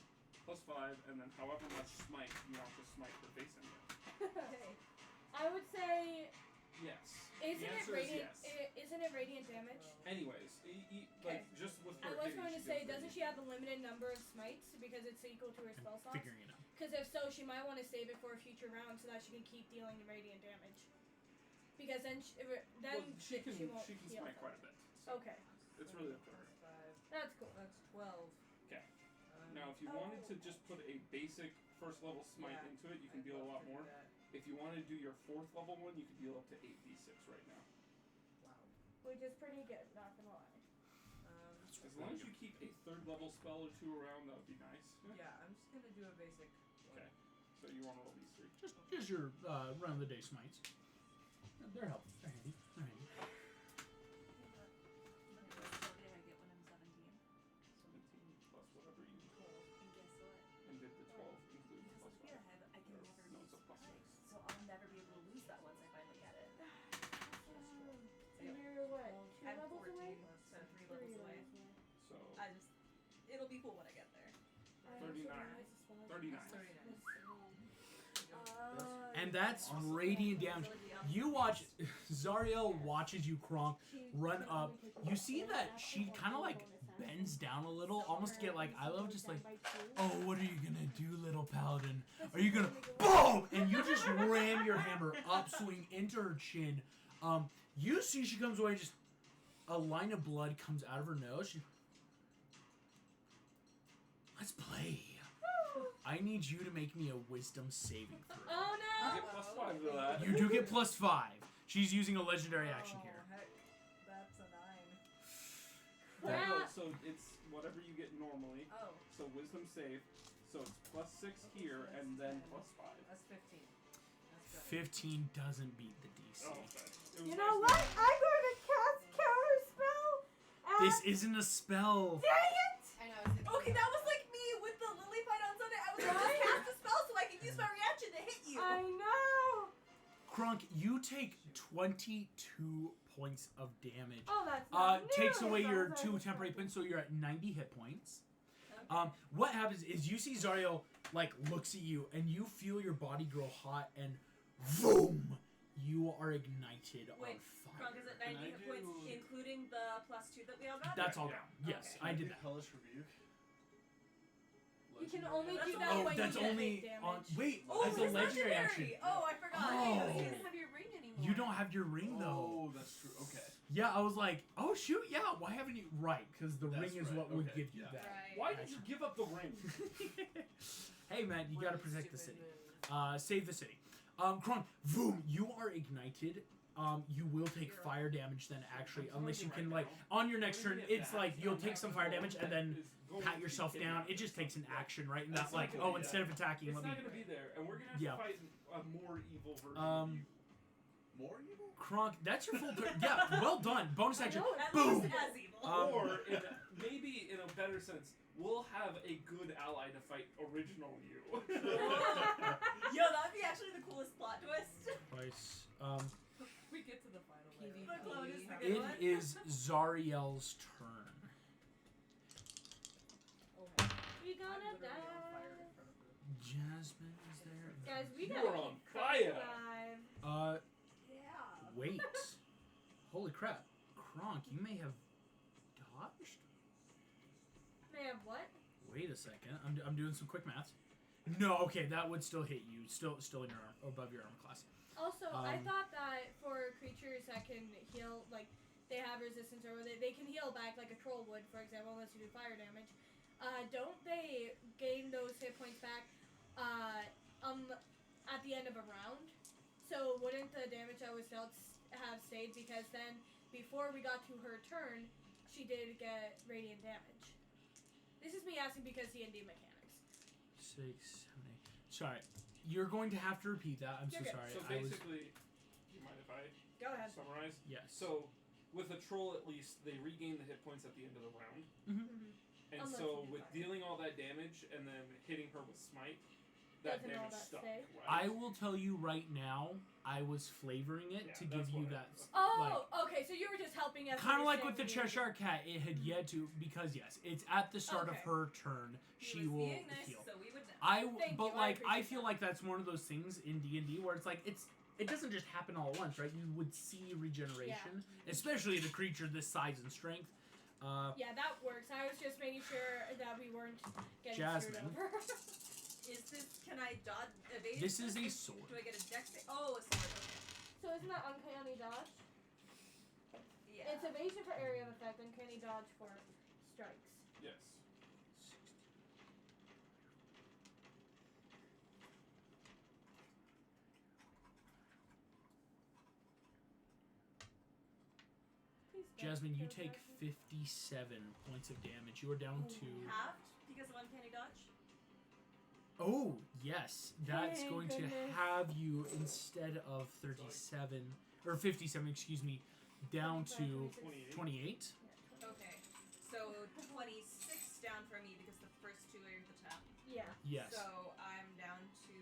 plus 5, and then however much smite you want to smite the face in with. Okay. I would say, Yes. isn't the it answer radiant? is yes. Isn't it radiant damage? Anyways, like just with I her was hitting, going to she say, deals doesn't she have a limited number of smites because it's equal to her I'm spell slots? figuring it out. Because if so, she might want to save it for a future round so that she can keep dealing radiant damage. Because then, Well, she can won't smite heal. quite a bit. So Okay, it's really up to her. 5. that's cool. That's 12. Okay. Um, Now, if you wanted to just put a basic first level smite Yeah, into it, you can I'd deal a love lot to do more. that. If you want to do your 4th level one, you can deal up to 8d6 right now. Wow. Which is pretty good, not gonna lie. As long as you keep a 3rd level spell or 2 around, that would be nice. Yeah, I'm just gonna do a basic one. Okay. So you want to roll these 3. Just your run of the day smites. They're helpful. They're handy. They're handy. What did I get when I'm 17? 17 plus whatever you And guess what? and did the 12 include Because plus of 5. fear, I can never No, use it's a plus 6. so I'll never be able to lose that once I finally get it. And you're what? 2 I'm levels 14, away? so 3 levels away. So It'll be cool when I get there. 39. 39. 39. And that's Awesome. radiant damage. You watch, Zariel watches you, Kronk, run up. You see that she kind of like bends down a little, almost to get like, I love just like, oh, what are you gonna do, little paladin? Are you gonna, boom! And you just ram your hammer upswing into her chin. You see she comes away, just a line of blood comes out of her nose. Let's play. I need you to make me a wisdom saving throw. Oh You no! get plus 5 to that. You do get plus 5. She's using a legendary action Oh, here. heck. That's a 9. Well, no, Crap. so it's whatever you get normally. Oh. So wisdom save. So it's plus 6 here and then plus 5. That's 15. That's better. 15 doesn't beat the DC. Oh, okay. It was You know nice what? I'm going to cast counter spell. This isn't a spell. Dang it! I know. It's Okay, that was like me with the lily fight on Sunday. I was going to cast a spell so I could use my reaction to hit you. I know. Crunk, you take 22 points of damage. Oh, that's not Takes nearly away as your bad as 2 I temporary thought. points, so you're at 90 hit points. Okay. What happens is you see Zariel like looks at you, and you feel your body grow hot, and boom, you are ignited Wait, on fire. Kronk, is it Can 90 I hit points do- including the plus 2 that we all got? That's all Yeah. gone. Yes, Okay. I did that. Hellish Rebuke. You can Legendary only action. do That's that when That's you get only hit on. damage. Wait, Oh, as a it's legendary legendary. action. Oh, I forgot. Oh. You didn't have your ring anymore. You don't have your ring though. Oh, that's true. Okay. Yeah, I was like, oh shoot, yeah. Why haven't you? Right, because the That's ring is right, what would okay, give you yeah. that. Right. Why did you give up the ring? Hey man, you gotta protect the Stupid city. move. Save the city. Kron, boom, you are ignited. You will take fire damage then actually, unless you can like on your next turn. It's like you'll take some fire damage and then pat yourself down. It just takes an action, right? And That's not like, not oh, gonna be instead of attacking, It's let not me. gonna be there, and we're gonna have Yeah. to fight a more evil version of you. More evil? Kronk, that's your full turn. Yeah, well done. Bonus action. know, At Boom. least as evil. Or maybe in a better sense, we'll have a good ally to fight original you. Yo, that'd be actually the coolest plot twist. Twice. We get to the final layer. PvP. The clone is the good It one. is Zariel's turn. Okay. We gonna I'm literally on die. fire in front of it. Jasmine is there. Guys, we You gotta are on keep fire. alive. Yeah. Wait. Holy crap. Kronk, you may have dodged? May have what? Wait a second. I'm doing some quick maths. No, okay, that would still hit you. Still in your arm, above your armor class. Also, I Um, thought that for creatures that can heal, like, they have resistance or they can heal back like a troll would, for example, unless you do fire damage. Don't they gain those hit points back at the end of a round? So wouldn't the damage that was dealt have stayed? Because then, before we got to her turn, she did get radiant damage. This is me asking because D&D mechanics. 6, 7, 8. Sorry. You're going to have to repeat that. I'm so You're good. sorry. So I was. basically, do you mind if I Go ahead. summarize? Yes. So, with a troll at least, they regain the hit points at the end of the round. Mm-hmm. And Unless so, you do with fire. dealing all that damage and then hitting her with smite, that Doesn't all damage that stuck. stay? Right? I will tell you right now, I was flavoring it Yeah, to give that's you what that. Oh, okay. So you were just helping us. Kind of like with the understand Cheshire Cat, it had yet to, because yes, it's at the start Okay. of her turn. He She was will being nice, heal. so we would know. Thank But you, I like I appreciate feel that. like that's one of those things in D&D where it's like it doesn't just happen all at once, right? You would see regeneration, especially in a creature this size and strength. Yeah, that works. I was just making sure that we weren't getting Jasmine. screwed over. Is this? Can I dodge evade? This is a sword. Do I get a dex? Oh, a sword. Okay. So isn't that uncanny dodge? Yeah. It's evasion for area of effect, uncanny dodge for strikes. Yes. Please don't Jasmine, you kill take Jasmine. 57 points of damage. You are down to. halved because of uncanny dodge. Oh yes, that's Thank going to goodness. have you instead of 37 or 57, excuse me, down to 28. 28. Okay. So 26 down for me because the first two are at the top. Yeah. Yes, So I'm down to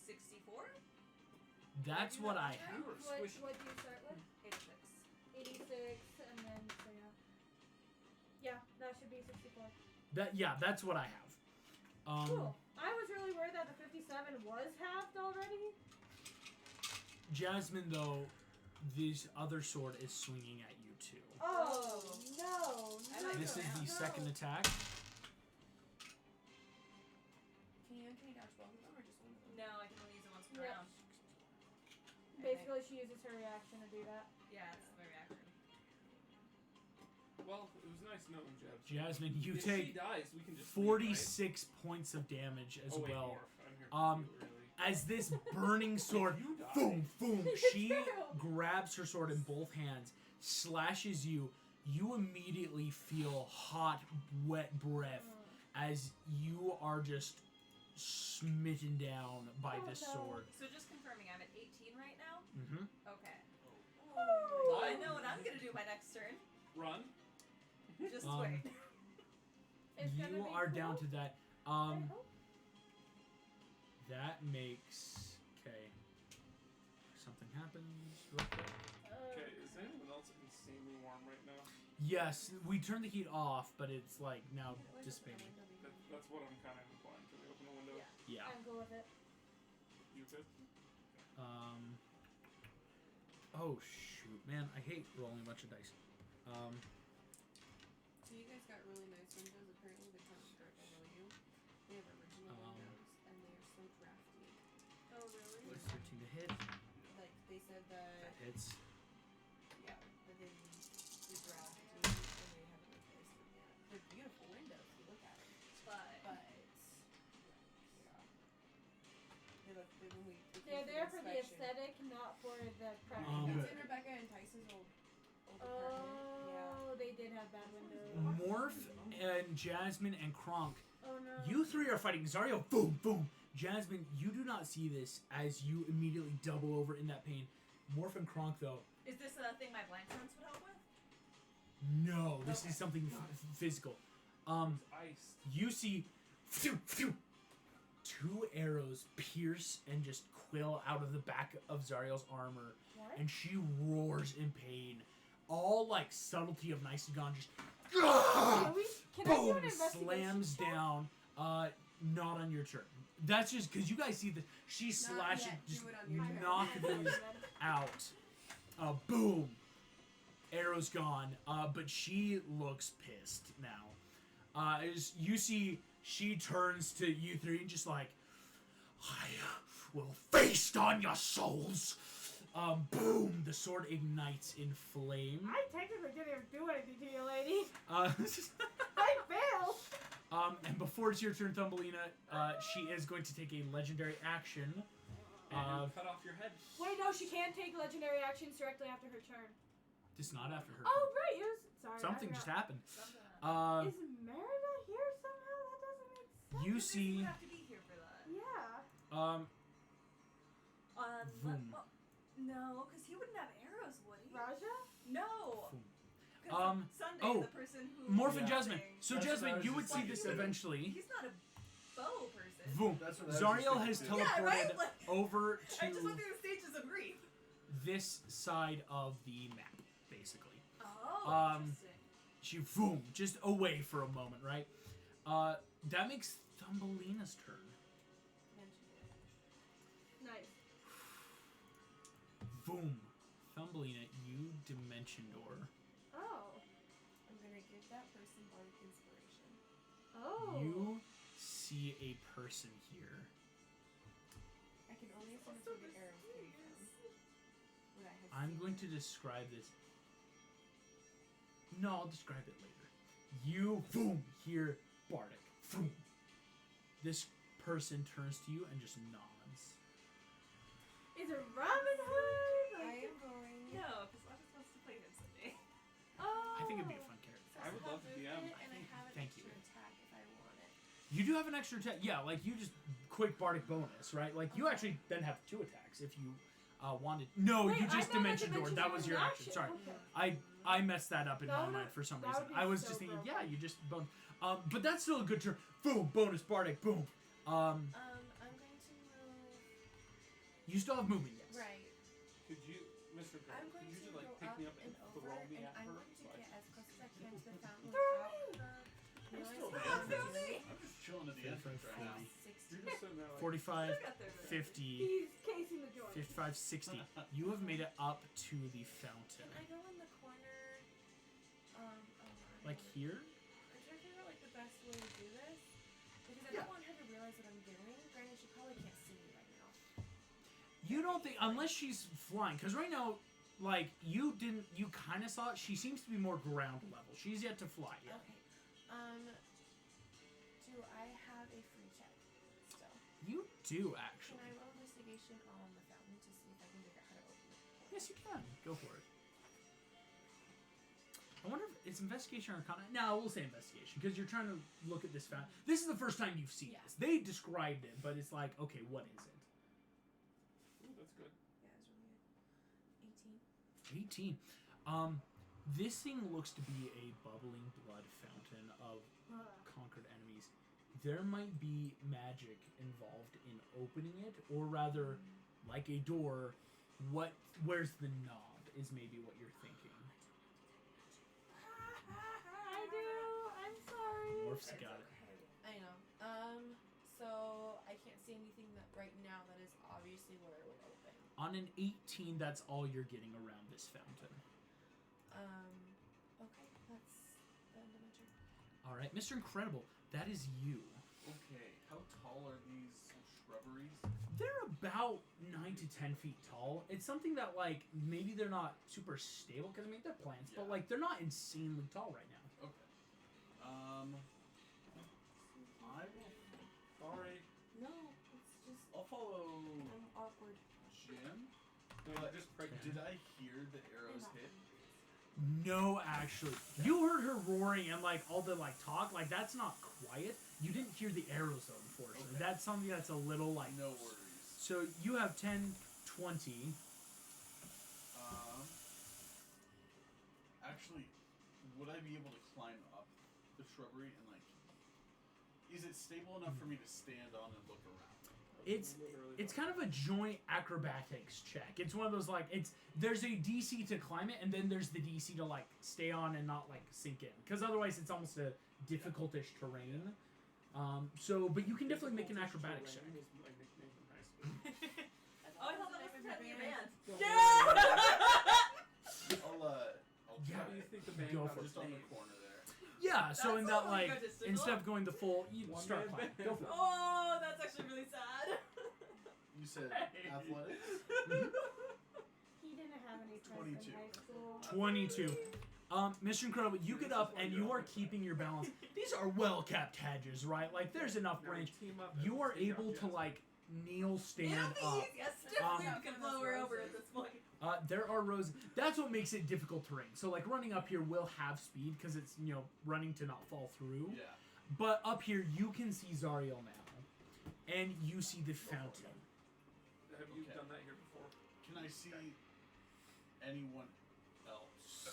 64. that's what I have. You were What squishy. do you start with? 86. 86, and then so yeah. Yeah, that should be 64. That's what I have. Cool. I was really worried that the 57 was halved already. Jasmine, though, this other sword is swinging at you too. Oh, no. I like This is the no. second attack. Can you uncanny dodge both of them or just one of them? No, I can only use it once per Yep. round. Basically, she uses her reaction to do that. Yeah, it's my reaction. Well, it was nice knowing Jeb. Jasmine, you if take she dies, we can just leave, right? 46 points of damage as Oh, wait, well. Morph. I'm here for you, really. As this burning sword, You die. boom, boom, she True. grabs her sword in both hands, slashes you. You immediately feel hot, wet breath as you are just smitten down by Oh, this no. sword. So just confirming, I'm at 18 right now. Mm-hmm. Okay. Oh. I know what I'm gonna do my next turn. Run. Just Um, wait. It's gonna You be are down cool. to that. I hope. That makes something happens real quick. Okay, is anyone else insanely warm right now? Yes, we turned the heat off, but it's like now dissipating. That's what I'm kind of implying. Can we open a window? Yeah. Yeah. I'm cool with it. You good? Oh shoot, man! I hate rolling a bunch of dice. So you guys got really nice windows. Apparently the count's dark below you. They have original windows and they are so drafty. Oh really? It's 13 to hit. Like they said the Hits. yeah, but they drafted when they haven't replaced them yet. They're beautiful windows. If you look at them, But but yeah, they look. When we They're there for the inspection. aesthetic, not for the practical. It's in Rebecca and Tice's old apartment. Oh, they did have bad windows. Morph and Jasmine and Kronk. Oh no. You three are fighting Zariel. Boom, boom. Jasmine, you do not see this as you immediately double over in that pain. Morph and Kronk, though, is this a thing my blind sense would help with? no, this is something physical. Iced. You see two arrows pierce and just quill out of the back of Zariel's armor, What? and she roars in pain. All like subtlety of Nicegon just Can I do boom an investigation slams check? down. Not on your turn. That's just because you guys see that she slashes, yet. just Do it on your turn. knock these out. Boom. Arrow's gone. But she looks pissed now. As you see, she turns to you three and just like, I will feast on your souls. Boom. The sword ignites in flame. I technically didn't even do anything to you, lady. Uh, I failed. And before it's your turn, Thumbelina, she is going to take a legendary action. And cut off your head. Wait, no, she can't take legendary actions directly after her turn. It's not after her. Oh, right. It was, sorry. I Something just forgot. happened. Is Merida here somehow? That doesn't make sense. You see, You have to be here for that. Yeah. Vroom. Well, no, because he wouldn't have arrows, would he? Raja? No. Vroom. 'Cause Sunday, oh, the person who Morph and Yeah. Jasmine. So That's what I Jasmine, was you just would see thinking. this eventually. He's not a bow person. Vroom. That's what I was Zariel just has thinking, too. teleported Yeah, right? Like, over I just went to through the stages of grief. this side of the map, basically. Oh, Um, interesting. She boom, just away for a moment, right? That makes Thumbelina's turn. Nice. Boom. Thumbelina, you dimension door. Oh. I'm gonna give that person bardic inspiration. Oh. You see a person here. I can only assume it's where the arrows came from. What I have I'm seen. going to describe this. No, I'll describe it later. You boom hear bardic. Boom. This person turns to you and just nods. Is it Robin Hood? I am going. No, because August wants to play him someday. Oh. I think it'd be a fun character. I would love to DM. And I have an Thank extra you. attack if I want it. You do have an extra attack. Yeah, like you just quick bardic bonus, right? Like you actually then have 2 attacks if you wanted. No, Wait, you I just thought my dimension door. dimension That door was was your an action. Sorry. Okay. I messed that up in That my would- mind for some that reason. would be I was so just thinking, broken. yeah, you just bonus. But that's still a good turn. Boom, bonus bardic, boom. I'm going to move. You still have movement, yes. Right. Could you, Mr. Grant, I'm could going you to just like go pick up me up and and over, throw me and at I'm her? going to So I get can- as close as I can to the fountain Throw without me! the I'm noise still of down the for music. I'm just chilling at the entrance right now. 60. You're just sitting there like, 45, Still got there, but- 50, He's casing the joint. 55, 60. You have made it up to the fountain. Can I go in the corner? Around? Like here? I'm trying to figure out like the best way to do this because I Yeah. don't want her to realize what I'm doing. Granted, she probably can't see me right now. You don't think, unless she's flying, because right now, like, you kind of saw it. She seems to be more ground level. She's yet to fly yet. Okay. Do I have a free check still? You do, Can actually. I roll investigation on the fountain to see if I can figure out how to open it? Yes, you can. Go for it. I wonder if it's investigation or arcana. No, we'll say investigation because you're trying to look at this fountain. This is the first time you've seen Yeah. this. They described it, but it's like, okay, what is it? ooh, that's good. Yeah, it's really good. 18. 18. This thing looks to be a bubbling blood fountain of conquered enemies. There might be magic involved in opening it, or rather, like a door. Where's the knob? Is maybe what you're thinking. I do. I'm sorry. Morph's got it. I know. So I can't see anything that right now that is obviously where it would open. On an 18, that's all you're getting around this fountain. Okay, that's the end of my turn. All right, Mr. Incredible, that is you. Okay, how tall are these shrubberies? They're about 9 to 10 feet tall. It's something that, like, maybe they're not super stable, because, I mean, they're plants, but, Yeah. like, they're not insanely tall right now. Okay. I will. Alright, No, it's just I'll follow I'm awkward. Jim. No, But you're just pregnant. did I hear the arrows hit? No, actually. You heard her roaring and, like, all the, like, talk. Like, that's not quiet. You didn't hear the arrows, though, unfortunately. Okay. That's something that's a little, like... No worries. So, you have 10, 20. Actually, would I be able to climb up the shrubbery and, like, is it stable enough for me to stand on and look around? It's kind of a joint acrobatics check. It's one of those, like, there's a DC to climb it, and then there's the DC to, like, stay on and not, like, sink in. Because otherwise it's almost a difficult-ish terrain. But you can definitely make an acrobatics check. Was my nickname in high school. Oh, I thought that was pretending your band. I'll Yeah. try How do you think the band Go got for its just on the name? corner there. Yeah, so in that, That's like, egotistical. instead of going the full, you One start man climbing. band. Go for it. Oh, that's actually really sad. You said athletics? He didn't have any friends 22. in high school. 22. Mr. Incredible, you get up and you are keeping your balance. These are well-kept hedges, right? Like, there's enough Now we range. team up You and are take out able the to, other. like, kneel, It'll stand be up. easy. A stiff Um, move can blow her over at this point. There are rows. That's what makes it difficult terrain. So, like, running up here will have speed because it's, you know, running to not fall through. Yeah. But up here, you can see Zariel now. And you see the fountain. Have you Okay. done that here before? Can I see anyone else?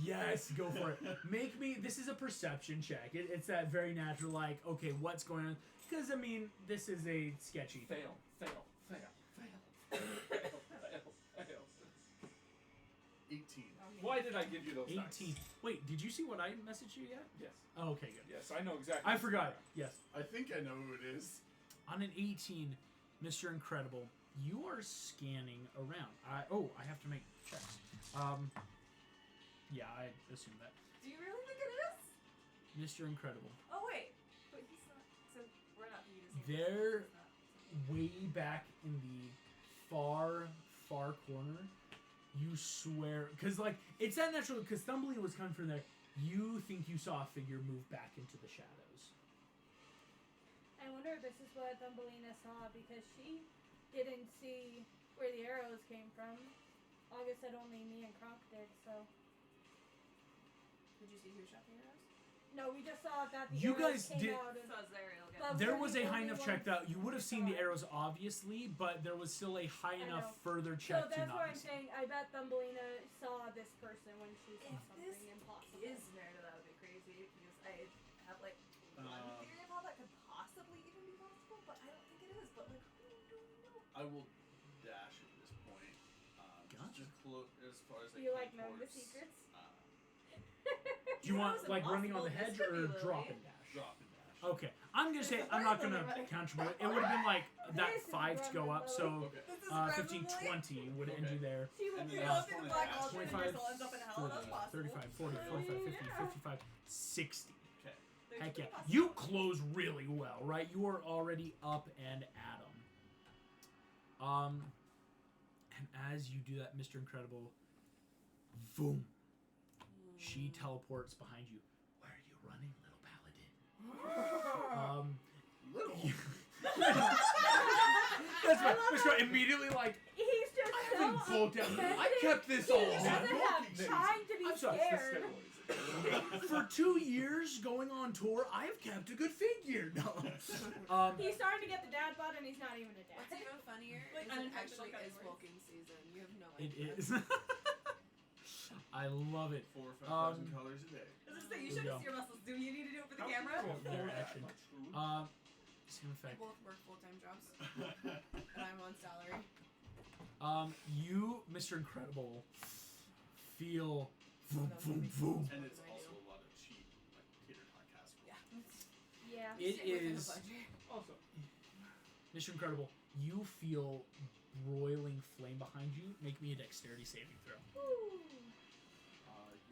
Yes, go for it. Make me. This is a perception check. It's that very natural, like, okay, what's going on? Because, I mean, this is a sketchy thing. Fail. 18. Why did I give you those 18. dice? Wait, did you see what I messaged you yet? Yes. Oh, okay, good. Yes, I know exactly. I what's forgot. going Yes. I think I know who it is. On an 18, Mr. Incredible, you are scanning around. I have to make checks. Yeah, I assume that. Do you really think it is? Mr. Incredible. Oh wait, but he's not. So we're not using. They're way back in the far corner. You swear, because, like, it's that natural, because Thumbly was coming from there. You think you saw a figure move back into the shadows. I wonder if this is what Thumbelina saw because she didn't see where the arrows came from. August said only me and Kronk did, so. Did you see who shot the arrows? No, we just saw that the You arrows guys came did- out of. So Zariel gets. But There we're was the a high only enough check ones that you would have who seen the saw it. arrows, obviously, but there was still a high I enough know. further So check to that's not why be I'm seen. saying I bet Thumbelina saw this person when she saw If something this impossible. is narrative, that would be crazy because I have like one Um, theory of how that could possibly even be possible, but I don't think it is. But like, who do we know? I will dash at this point. Gotcha. Just close as far as I You can like know the towards, secrets? Do you That want, was like, running on the impossible. hedge This could or be Lily. drop and dash? Drop and dash. Okay, I'm gonna say I'm not gonna counter it. It would have been like that This is 5 to go up, so Okay. This is 15, 20 would end you there. She would And be then You I don't just think the wanna black dash. hole should 25, ends up in hell? That's 30, possible. 35, 40, 45, 50, Yeah. 55, 60. There's Heck yeah. two possible- You close really well, right? You are already up and at 'em. And as you do that, Mr. Incredible, boom, she teleports behind you. Where are you running, little paladin? Little. That's right. Mr. Right, immediately like, He's just I so haven't bulked out. offended. I kept this He all doesn't along. have time to be I'm sorry, scared. For 2 years going on tour, I have kept a good figure. No. He's starting to get the dad bod and he's not even a dad. What's even funnier Like, is it unintentional actually is cutting words. bulking season. You have no It idea. is. I love it. 4 or 5,000 Um, colors a day. I was just saying, you There we shouldn't go. see your muscles. Do you need to do it for the How camera? can you There, afford that action. much food? Same We effect. both work full-time jobs, and I'm on salary. You, Mr. Incredible, feel boom, boom, boom. And it's also a lot of cheap, like, tater tot casserole. Yeah. Yeah. It Sit within the is, budget. Also, Mr. Incredible, you feel broiling flame behind you. Make me a dexterity saving throw. Ooh.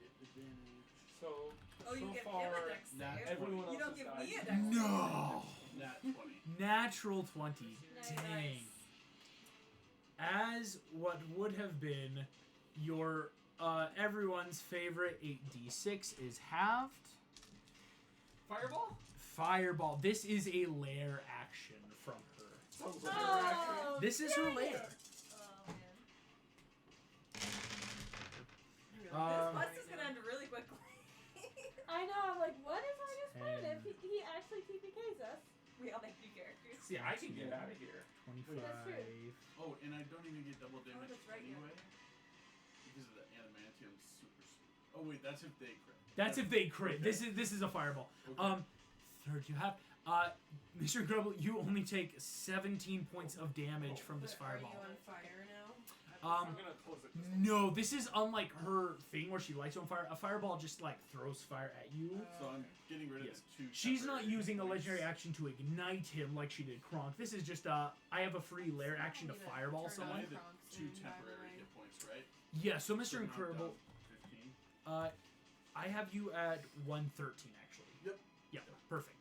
Get advantage. so Oh, you so give far, him a dex Nat save. everyone You else don't give has me a died. dex save. No! Nat 20. Natural 20. Nice. Dang. As what would have been your everyone's favorite 8d6 is halved. Fireball? Fireball. This is a lair action from her. So Oh, This is her dang lair. it. This Um, quest is gonna end really quickly. I know. I'm like, what is August plan if 10. he actually TPKs us? We all make new characters. See, I can get out of here. 25. That's true. Oh, and I don't even get double damage that's right, yeah. anyway. Because of the adamantium super sweet. Oh wait, that's if they crit. That's if they crit. Okay. This is a fireball. Okay. Third you have Mr. Incredible, you only take 17 points of damage from this Are fireball. you on fire now? Um, I'm gonna close it. No, this is unlike her thing where she lights you on fire. A fireball just like throws fire at you. So I'm getting rid of Yes. the 2. She's not temporary using a points. legendary action to ignite him like she did Kronk. This is just I have a free lair action to Need to fireball turn someone. I have the Kronk 2 soon, by the temporary way. hit points, right? Yeah, so Mr. So knocked Incredible, out 15. I have you at 113 actually. Yep. Yeah, perfect.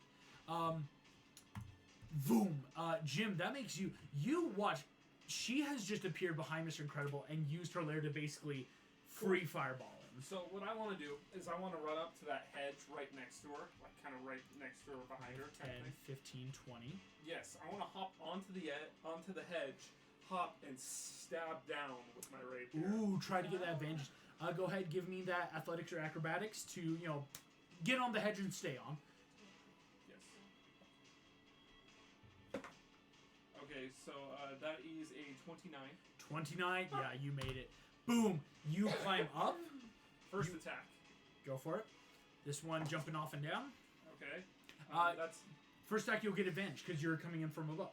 Boom. Jim, that makes you watch. She has just appeared behind Mr. Incredible and used her lair to basically free fireball him. So what I want to do is I want to run up to that hedge right next to her, like kind of right next to her, behind her. 10, Kind of thing. 15, 20. Yes, I want to hop onto the hedge, hop and stab down with my rapier. Ooh, try to get that advantage. Go ahead, give me that athletics or acrobatics to, get on the hedge and stay on. Yes. Okay, so that is a 29. 29, yeah, you made it. Boom, you climb up. First You- attack. Go for it. This one jumping off and down. Okay. That's first attack. You'll get advantage because you're coming in from above.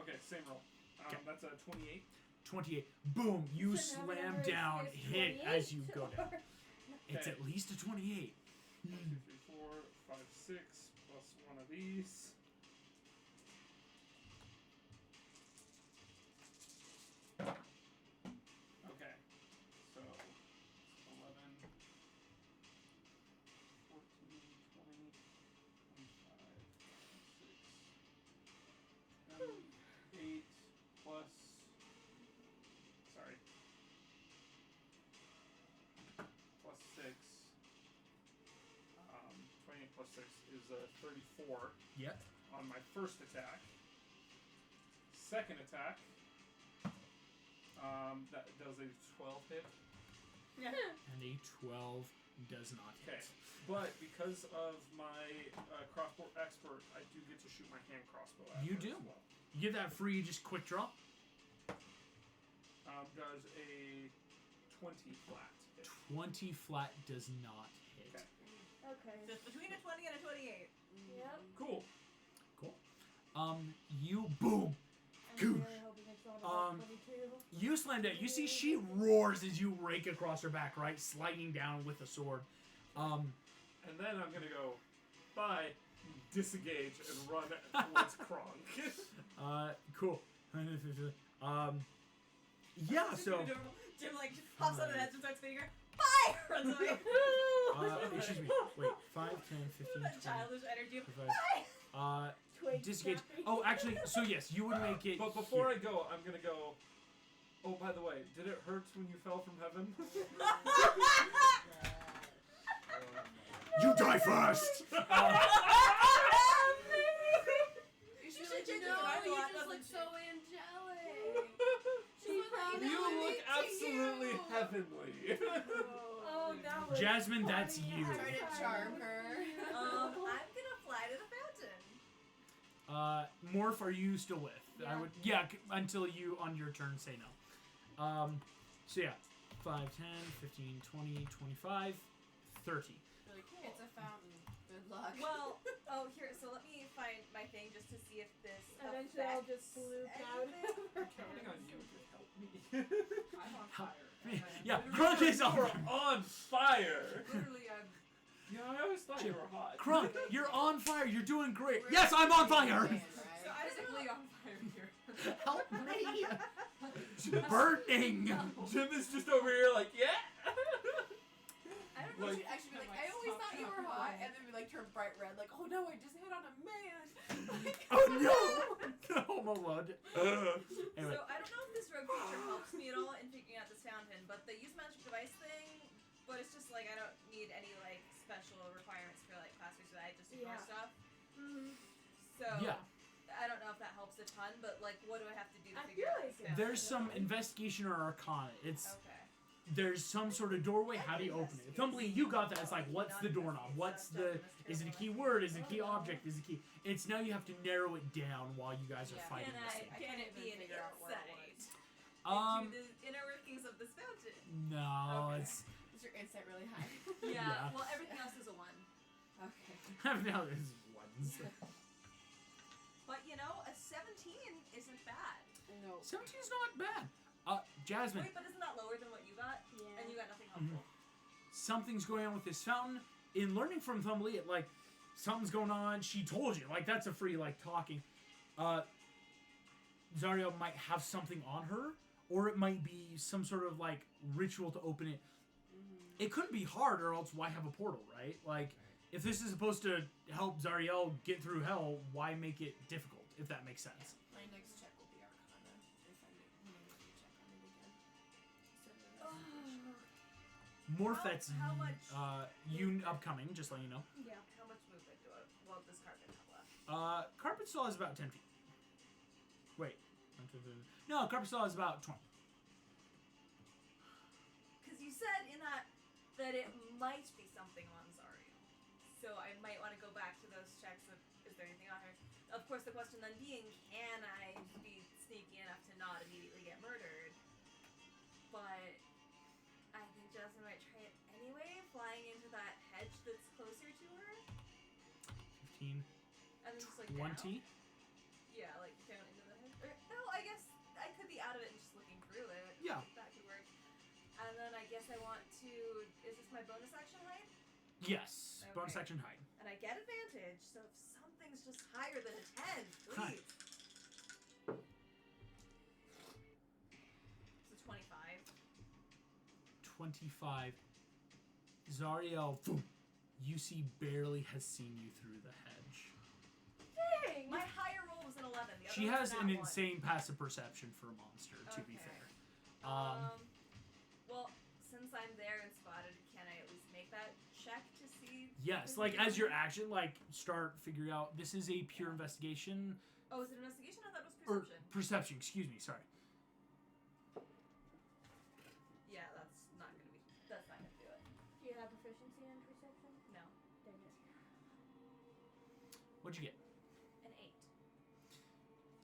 okay. Same roll. Okay. That's a 28. 28. Boom, you So now we slam have down, our hit 28 as you go down. or- It's Okay. at least a 28. 1, 2, 3, 4, 5, 6, plus one of these. Okay. So 11, 14, 20, 25, 26, 8 plus. Sorry. Plus 6. 28 plus 6 is 34 Yep. on my first attack. Second attack, that does a 12 hit. And a 12 does not Okay, hit. but because of my crossbow expert, I do get to shoot my hand crossbow at You her do. as well. You get that free, just quick draw. Does a 20 flat hit. 20 flat does not hit. Okay. Okay. So it's between a 20 and a 28. Yep. Cool. You boom. I'm Goosh. really hoping it's not about 22. You slam down. You see she roars as you rake across her back, right? Sliding down with a sword. And then I'm gonna go, bye, disengage, and run towards Kronk. Cool. Yeah, so, Jim like hops on the hedge and starts beating her. Bye! Runs away. excuse me. Wait, 5, 10, 15, That 20, childish energy. 25. Twig Disengage. snapping. Oh, actually, so yes, you would make it. But before here. I go, I'm gonna go. Oh, by the way, did it hurt when you fell from heaven? You die first! You should should let change you it know. to my You lot, just doesn't look she? so angelic. She probably You I look need to absolutely you. heavenly. Oh, that was Jasmine, funny. that's you. Try to charm her. I'm gonna fly to the fountain. Morph, are you still with? Yeah. I would, until you on your turn say no. So yeah, 5, 10, 15, 20, 25, 30. It's a fountain. Good luck. Well, here, so let me find my thing just to see if this Eventually I'll just affects bloop out. anything. Counting on you to help me. I'm on fire. Yeah, Literally- Krunk is You're on. on fire. Literally, I'm. Yeah, I always thought you were hot. Krunk, you're on fire. You're doing great. Yes, I'm on fire. So I'm physically on fire here. Help me. Burning. Jim is just over here like, yeah. I don't Like, She'd actually be like, Like, I always stop, thought you stop, were no. hot, and then be like turn bright red, like, oh no, I just hit on a man. Like, Oh no! Oh my lord. Anyway. So I don't know if this rogue feature helps me at all in figuring out this fountain, but the use magic device thing, but it's just like I don't need any like special requirements for like class features. I just ignore Yeah. stuff. Mm-hmm. So Yeah. I don't know if that helps a ton, but like what do I have to do to I figure feel out like this fountain? There's some investigation or arcana. It's Okay. there's some sort of doorway. How do you open it? Thumbly, you got that. It's like, what's the doorknob? What's the? Is it a key word? Is it a key object? Is it a key? It's now you have to narrow it down while you guys are Yeah. fighting Can this I? thing. Can couldn't it be even an figure out where it insight into the inner workings of this fountain? No, Okay. it's is your insight really high? Yeah. Yeah. Well, everything else is a 1. Okay. now there's ones. But you know, a 17 isn't bad. No. 17's not bad. Jasmine, Wait, but isn't that lower than what you got? Yeah. And you got nothing helpful. something's going on with this fountain. In learning from Thumbly, it like something's going on. She told you, like that's a free like talking. Zariel might have something on her, or it might be some sort of like ritual to open it. It couldn't be hard, or else why have a portal, right? Like, if this is supposed to help Zariel get through hell, why make it difficult? If that makes sense. My next check will be Arcana if I make a check on it again. Morphet's How much upcoming, just letting you know. Yeah. How much movement do I? Well, this carpet have left. Carpet Saw is about 10 feet. Wait. No, Carpet Saw is about 20. Because you said in that it might be something on Zariel. So I might want to go back to those checks of is there anything on her? Of course, the question then being, can I be sneaky enough to not immediately get murdered? But I think Jasmine might try it anyway, flying into that hedge that's closer to her. 15. And then just like 20. down. Yeah, like down into the hedge. Or, no, I guess I could be out of it and just looking through it. Yeah. That could work. And then I guess I want to. Is this my bonus action hide? Yes. Bonus Okay. action hide. And I get advantage, so if something's just higher than a 10, Hi. please. It's a 25. 25. Zariel, you see, barely has seen you through the hedge. Dang. My higher roll was an 11. The other She one has was an that one. insane passive perception for a monster, to be Okay. fair. Well, since I'm there and spotted, can I at least make that check to see? Yes, if like there's as your anything? action, like start figuring out this is a pure investigation Oh, is it investigation? I thought it was or perception. perception. Excuse me, sorry. Yeah, that's not gonna be. That's not gonna do it. Do you have proficiency in perception? No, Dang it. What'd you get? an 8.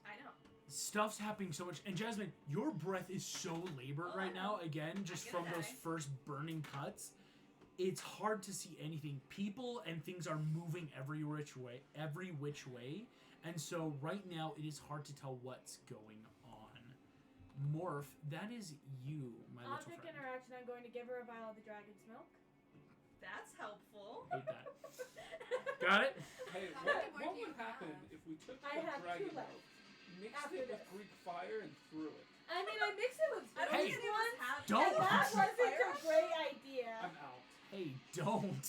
I know. Stuff's happening so much, and Jasmine, your breath is so labored Oh, right I now. know. Again, just I'm from gonna those die. first burning cuts, it's hard to see anything. People and things are moving every which way, and so right now it is hard to tell what's going on. Morph, that is you, my little Object friend. interaction. I'm going to give her a vial of the dragon's milk. That's helpful. Hate that. Got it? Hey, How what, many more what do you would happen have? if we took I the have dragon 2 left. milk, mixed After it with this. Greek fire, and threw it? I mean, I mix it with I don't Hey, think any of us have. don't. And that wasn't a great idea. I'm out. Hey, don't.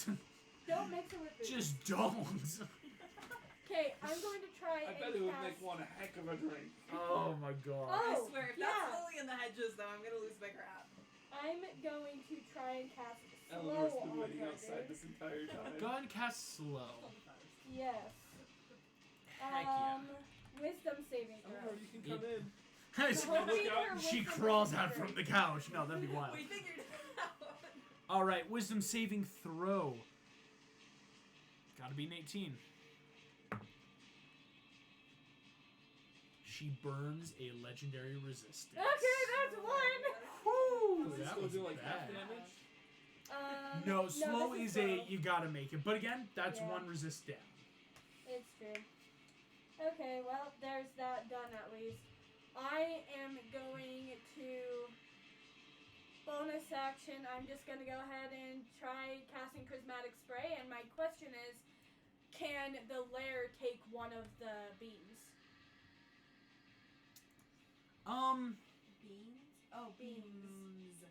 Don't mix it with food. Just don't. Okay, I'm going to try I and bet it would cast... make one a heck of a drink. Oh my god. I Oh, swear, if yeah. that's Lily in the hedges, though, I'm gonna lose my crap. I'm going to try and cast Eleanor's slow been on waiting outside dragon. this entire time. Go ahead and cast slow. Yes. Heck yeah. Wisdom saving throw. Eleanor, you can come in. Hoping her She wisdom crawls is out great. from the couch. No, that'd be wild. We figured it out. All right, wisdom saving throw. Gotta be an 18. She burns a legendary resistance. Okay, that's one. Woo, Does this that still was do like half bad. damage? No, slow this is a slow. you gotta make it. But again, that's Yeah. one resist down. It's true. Okay, well, there's that done at least. I am going to bonus action. I'm just going to go ahead and try casting Prismatic Spray. And my question is, can the lair take one of the beams? Beans? Oh, beams.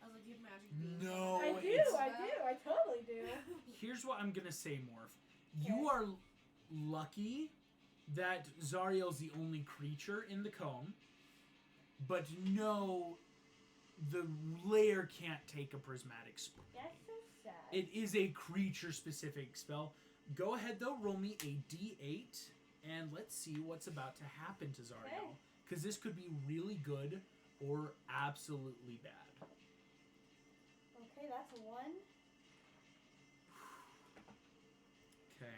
I was like, you have magic beams. No, I do, it's- I totally do. Here's what I'm gonna say, Morph. You are lucky that Zariel's the only creature in the cone, but no, the layer can't take a prismatic spell. That's so sad. It is a creature-specific spell. Go ahead, though. Roll me a d8, and let's see what's about to happen to Zariel. Because this could be really good or absolutely bad. Okay, that's a 1. Okay.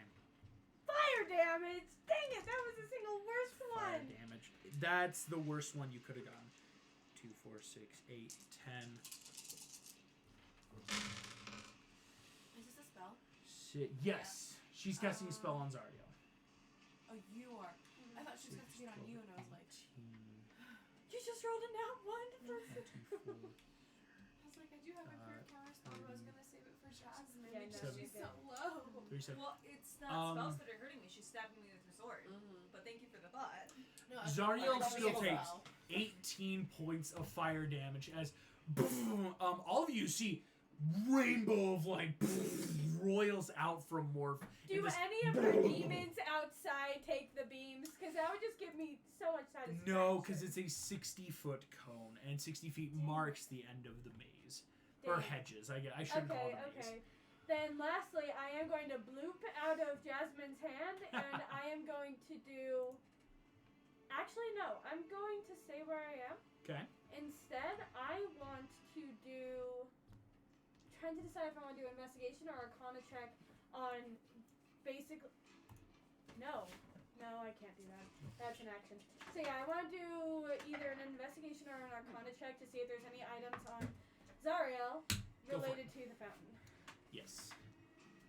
Fire damage! Dang it, that was the single worst Fire one! damage. That's the worst one you could have gotten. 2, 4, 6, 8, 10. Is this a spell? Yes. She's casting a spell on Zariel. Oh, you are. I thought she was casting it on you, and I was like, 18, You just rolled a nat 1 for 24. I was like, I do have a crit counter spell, but I was gonna save it for Jasmine Yeah, because no, she's you're so low. 37. Well, it's not spells that are hurting me. She's stabbing me with her sword. But thank you for the thought. No, Zariel I was still like, takes 18 points of fire damage as all of you see rainbow of like roils out from Morph. Do and this- any of her demons outside take the beams? Because that would just give me so much satisfaction. No, because it's a 60-foot cone, and 60 feet marks the end of the maze. Or Dang. hedges. I shouldn't call it a maze. Okay. Then lastly, I am going to bloop out of Jasmine's hand, and I am going to do... Actually, no. I'm going to stay where I am. Okay. Instead, I want to do... Trying to decide if I want to do investigation or Arcana check on basically... No, I can't do that. That's an action. So yeah, I want to do either an investigation or an Arcana check to see if there's any items on Zariel Go for related to the fountain. Yes.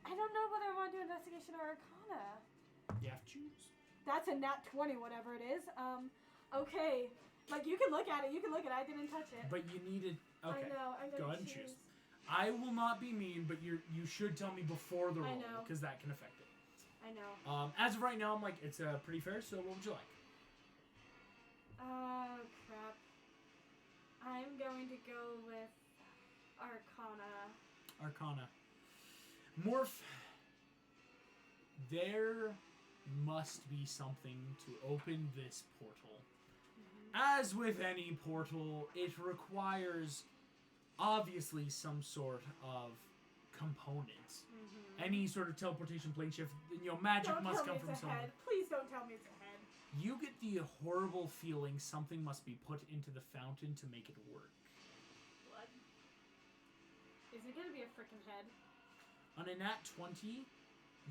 I don't know whether I want to do investigation or Arcana. You have to choose. That's a nat 20, whatever it is. Okay. Like, you can look at it. I didn't touch it. But you needed... Okay. I know. I'm Go going ahead and to choose. I will not be mean, but you should tell me before the I roll, know. because that can affect it. I know. As of right now, I'm like, it's pretty fair, so what would you like? Crap. I'm going to go with Arcana. Arcana. Morph, there must be something to open this portal. As with any portal, it requires, obviously, some sort of component. Any sort of teleportation plane shift, magic Don't must tell come me from it's a somewhere. head. Please don't tell me it's a head. You get the horrible feeling something must be put into the fountain to make it work. Blood. Is it gonna be a freaking head? On a nat 20,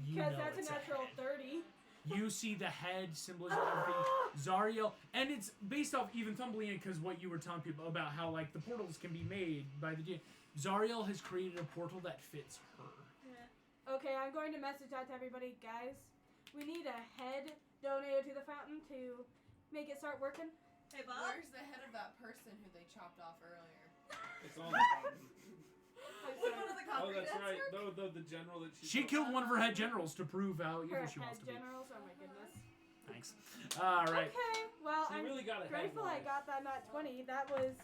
you Because know that's it's a natural head. 30. You see the head, symbolism, everything. Zariel, and it's based off even Thumbelina, because what you were telling people about how like the portals can be made by the GM. Zariel has created a portal that fits her. Okay, I'm going to message out to everybody, guys. We need a head donated to the fountain to make it start working. Hey, Bob. Where's the head of that person who they chopped off earlier? It's on the fountain. Would one of the Oh, concrete that's heads right. work? The general that She killed one of her head generals to prove how evil Her she head wants to be. generals. Oh my goodness. Thanks. All right. Okay, well, She I'm really got a head grateful I wife. got that nat 20. That was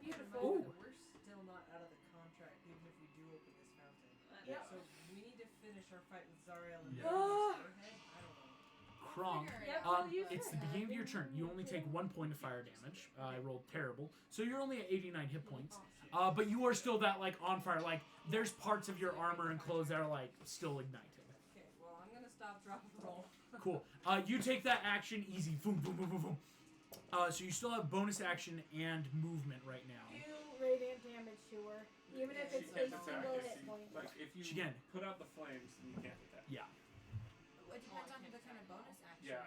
beautiful. Ooh. We're still not out of the contract, even if we do open this fountain. Yep. So we need to finish our fight with Zariel and Yeah. then use her head? I don't know. Kronk. Yep, Well, we'll use It's her the beginning of head. your turn. You only take 1 point of fire damage. I rolled terrible, so you're only at 89 hit points. But you are still that like on fire. Like there's parts of your armor and clothes that are like still igniting. Okay, well, I'm gonna stop, drop, and roll. Cool. You take that action easy. Boom, boom, boom, boom, boom. So you still have bonus action and movement right now. Do radiant damage to her, even if She it's can't a attack single if hit you- point. Like if you She can. put out the flames, then you can't attack. Yeah. It depends on the kind of bonus action. Yeah.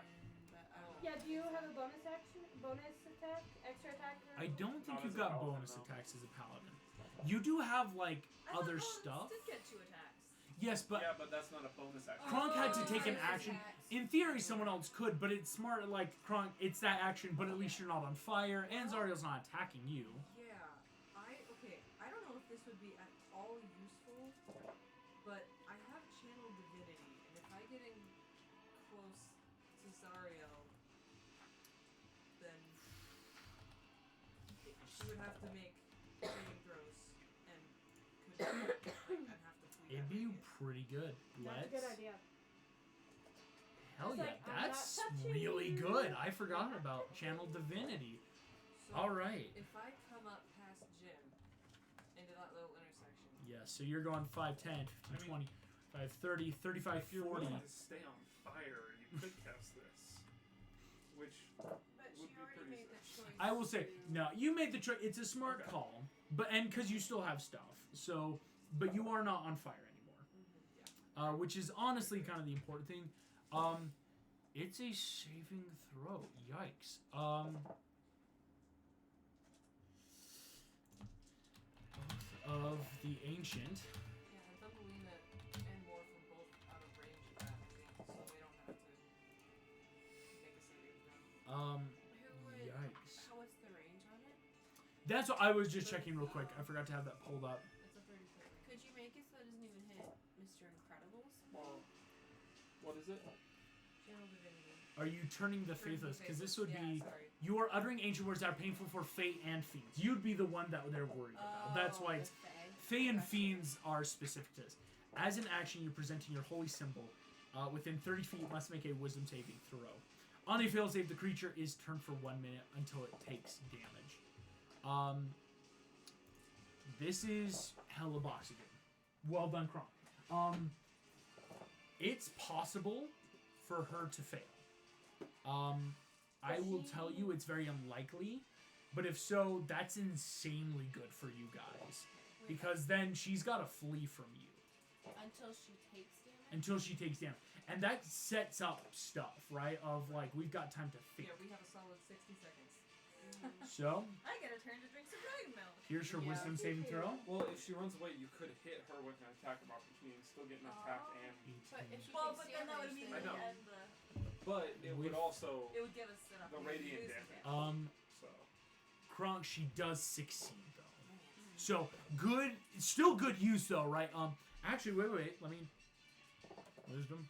But I don't know. Yeah, do you have a bonus action, bonus attack, extra attack? I don't think Not you've as a got paladin, bonus no. attacks as a paladin. You do have like I thought other paladins stuff. did get 2 attacks. Yes, but Yeah, but that's not a bonus action. Kronk had to Oh, take an bonus action. attacks. In theory, someone else could, but it's smart. Like Kronk, it's that action, but at least you're not on fire, and Zariel's not attacking you. Yeah, I don't know if this would be at all useful, but I have channel divinity, and if I get in close to Zariel, then she would have to make saving throws. pretty good. That's a good idea. Hell It's yeah, like, I'm not that's touching really you. good. I forgot Not about touching Channel you. Divinity. So All right. if I come up past Jim into that little intersection, Yeah, so you're going 5, 10, 15, 20, 5, 30, 35, If you're 40. willing to stay on fire, you could cast this, which But would she be already pretty made the choice. I will say, to- no, you made the choice. It's a smart Okay. call. And because you still have stuff. So, but you are not on fire anymore. yeah. Which is honestly kind of the important thing. It's a saving throw. Yikes. Of the ancient. Yeah, and Thumbelina and Morph are both out of range of that, I think, so they don't have to make a saving throw. Who would? Yikes. What's the range on it? That's what I was just checking real quick. I forgot to have that pulled up. It's a 30-foot range. Could you make it so it doesn't even hit Mr. Incredibles? well, what is it? Channel Divinity. Are you turning the faithless? Because this would be. Sorry. You are uttering ancient words that are painful for Fey and Fiends. You'd be the one that they're worried about. That's why it's. Fey and Fiends are specific to this. As an action, you're presenting your holy symbol. Within 30 feet, you must make a wisdom saving throw. On a failed save, the creature is turned for 1 minute until it takes damage. This is hella bossy game. Well done, Kron. It's possible for her to fail. I will tell you it's very unlikely, but if so, that's insanely good for you guys. Because then she's got to flee from you Until she takes damage. until she takes damage. And that sets up stuff, right? Of like, we've got time to think. Yeah, we have a solid 60 seconds. So, I get a turn to drink some dragon milk. here's her Yeah. wisdom saving throw. Well, if she runs away, you could hit her with an attack of opportunity and still get an attack and. But if she Well, takes but then that would damage, mean I know. end the. But it would also It would give us enough. the to radiant lose damage. it. So Kronk, she does succeed though. So good, still good use though, right? Actually, wait. Let me. Wisdom.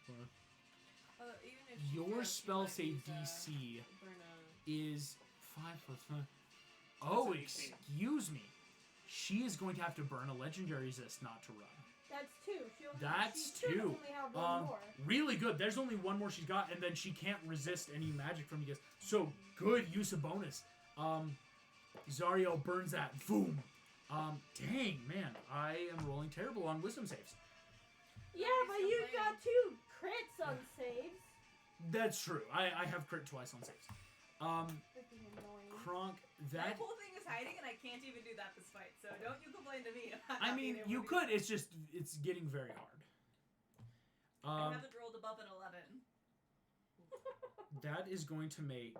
even if she Your fails, she spell might save use, DC burn is 5 plus 5. Oh, That's an 18. excuse me. She is going to have to burn a legendary resist not to run. That's 2. That's she should 2. only have one more. Really good. There's only one more she's got, and then she can't resist any magic from you guys. So good use of bonus. Zario burns that. Boom. Dang, man, I am rolling terrible on wisdom saves. Yeah, but you've got 2 crits on saves. That's true. I have crit twice on saves. Freaking annoying. Kronk, My that. whole thing is hiding, and I can't even do that this fight. So don't you complain to me. About I not mean, being able you to do could. It's just it's getting very hard. I haven't rolled above an 11. That is going to make.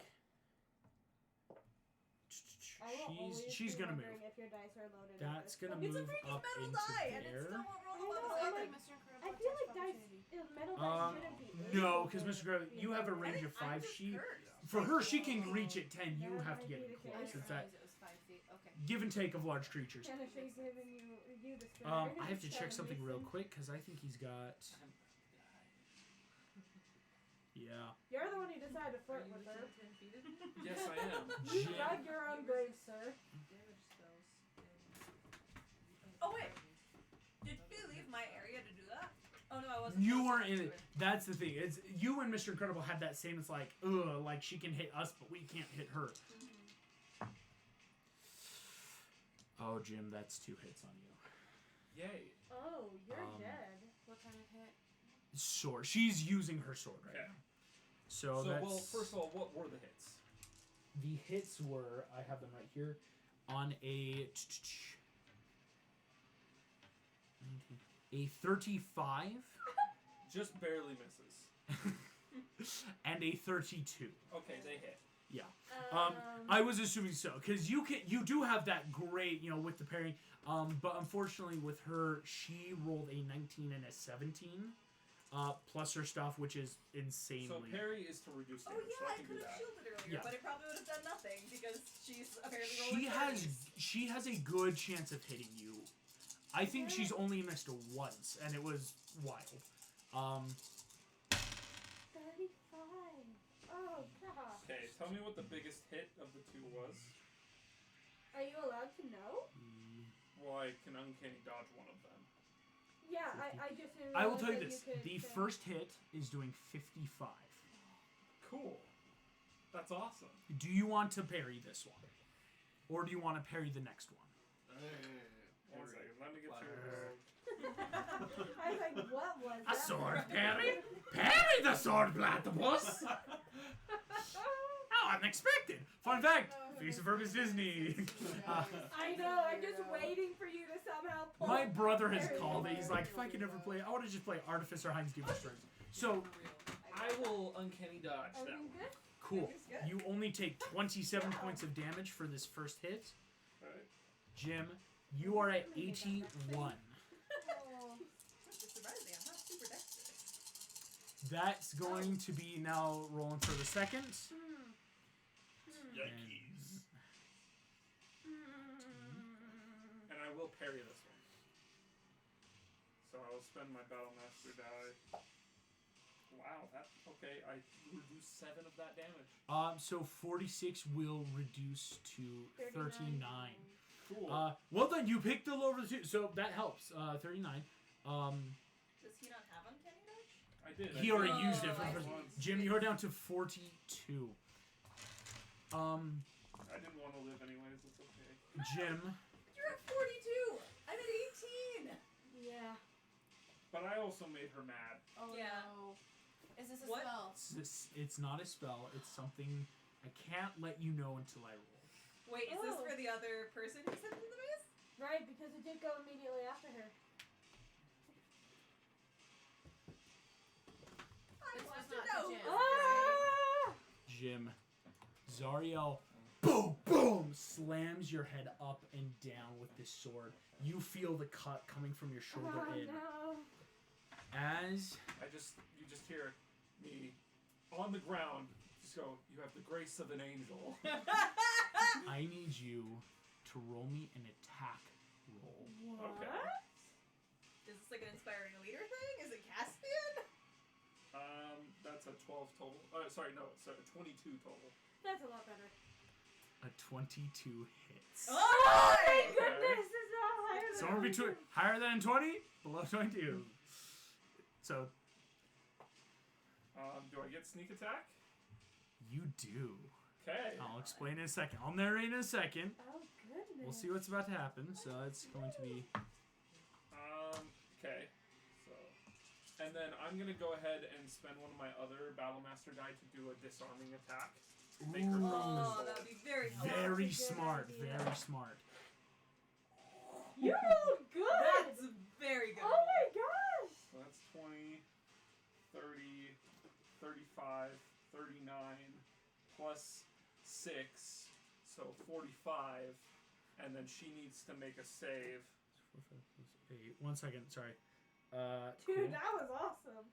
I will always She's be gonna move. wondering if your dice are loaded. That's gonna It's a move freaking up metal into die, and it there. still won't roll I above know, a I'm 7. like, Mr. Incredible I feel attacks like of dice, opportunity. metal dice shouldn't be. No, able because to Mr. Gravity, be you have a loaded. range of 5. I'm just She, cursed. for her, she can reach at 10. You That have to might get be in the close. case. It's that It was 5 feet. Okay. give and take of large creatures. Kinda shake giving you the I have to check something real quick because I think he's got. Yeah. You're the one who decided to Are flirt you with her. within 10 feet of me? yes, I am. You Jim. dug your own grave, sir. Damage spells. Oh, wait. Did you leave my area to do that? Oh no, I wasn't. You close were enough in to it. That's the thing. It's you and Mr. Incredible had that same. It's like, ugh, like she can hit us, but we can't hit her. Oh, Jim, that's 2 hits on you. Yay. Oh, you're dead. What kind of hit? Sword. She's using her sword right Okay. now. So, So, that's. well, first of all, what were the hits? The hits were, I have them right here, on a 35 Just barely misses. and a 32. Okay, they hit. I was assuming so because you do have that great, with the parry. But unfortunately with her, she rolled a 19 and a 17, plus her stuff, which is insanely. So parry is to reduce Oh damage. yeah, so I I can could do have that. shielded earlier, Yeah. but it probably would have done nothing because she's apparently She rolling has 30s. she has a good chance of hitting you. I think she's only missed once, and it was wild. 35. Oh god. Okay, tell me what the biggest hit of the 2 was. Are you allowed to know? Well, I can uncanny dodge one of them. Yeah, I just didn't I will realize tell you that this: could the say- first hit is doing 55. Cool. That's awesome. Do you want to parry this one, or do you want to parry the next one? One second. Let me get Flat through earth. this. I was like, what was A that? sword parry? Parry the sword, platypus! How unexpected! Fun fact: Face of Herb is Disney. I know. I'm just waiting for you to somehow pull. My brother has parry called it. the He's sword. like, if I could ever play, I want to just play Artificer Heinz Demon Strength. So I will uncanny dodge that Everything one. good? cool. Everything's good. You only take 27 points of damage for this first hit. Alright. Jim, you are at 81. Oh. Just surprising. I'm not super dexterous. That's going to be now rolling for the second. Yikes. And I will parry this one. So I will spend my Battlemaster die. Wow, that okay. I reduce 7 of that damage. So 46 will reduce to 39. Cool. Well done, you picked the lower two, so that helps. 39. Does he not have uncanny dodge? I did. He I already did. used it for I the first. see. Jim, you're down to 42. I didn't want to live anyways. It's okay. Jim, You're at 42. I'm at 18. Yeah. But I also made her mad. Oh Yeah. no. Is this a What? spell? it's not a spell. It's something I can't let you know until I roll. Wait, is this Oh. for the other person who sent in the maze? Right, because it did go immediately after her. I This want was to not know. to Jim. Ah! Jim, Zariel, boom, boom, slams your head up and down with this sword. You feel the cut coming from your shoulder Oh in. no. You As just hear me on the ground. Just go. You have the grace of an angel. I need you to roll me an attack roll. What? Okay. Is this like an inspiring leader thing? Is it Caspian? That's a 12 total. Sorry, no, it's a 22 total. That's a lot better. A 22 hits. Oh My my goodness, it's not higher than Somewhere between higher than 20, below 22. So Do I get sneak attack? you do. Okay. I'll explain in a second. I'll narrate in a second. Oh goodness. We'll see what's about to happen. So it's going to be Okay. So, and then I'm gonna go ahead and spend one of my other Battlemaster die to do a disarming attack. Make her drop her Oh, sword. that would be very helpful. very That's a good smart. idea. Very smart. You rolled good. That's very good. Oh my gosh. So that's 20, 30, 35, 39, plus 6, so 45, and then she needs to make a save. 4, 5, 6, 8. 1 second. Sorry. Dude, Cool. that was awesome.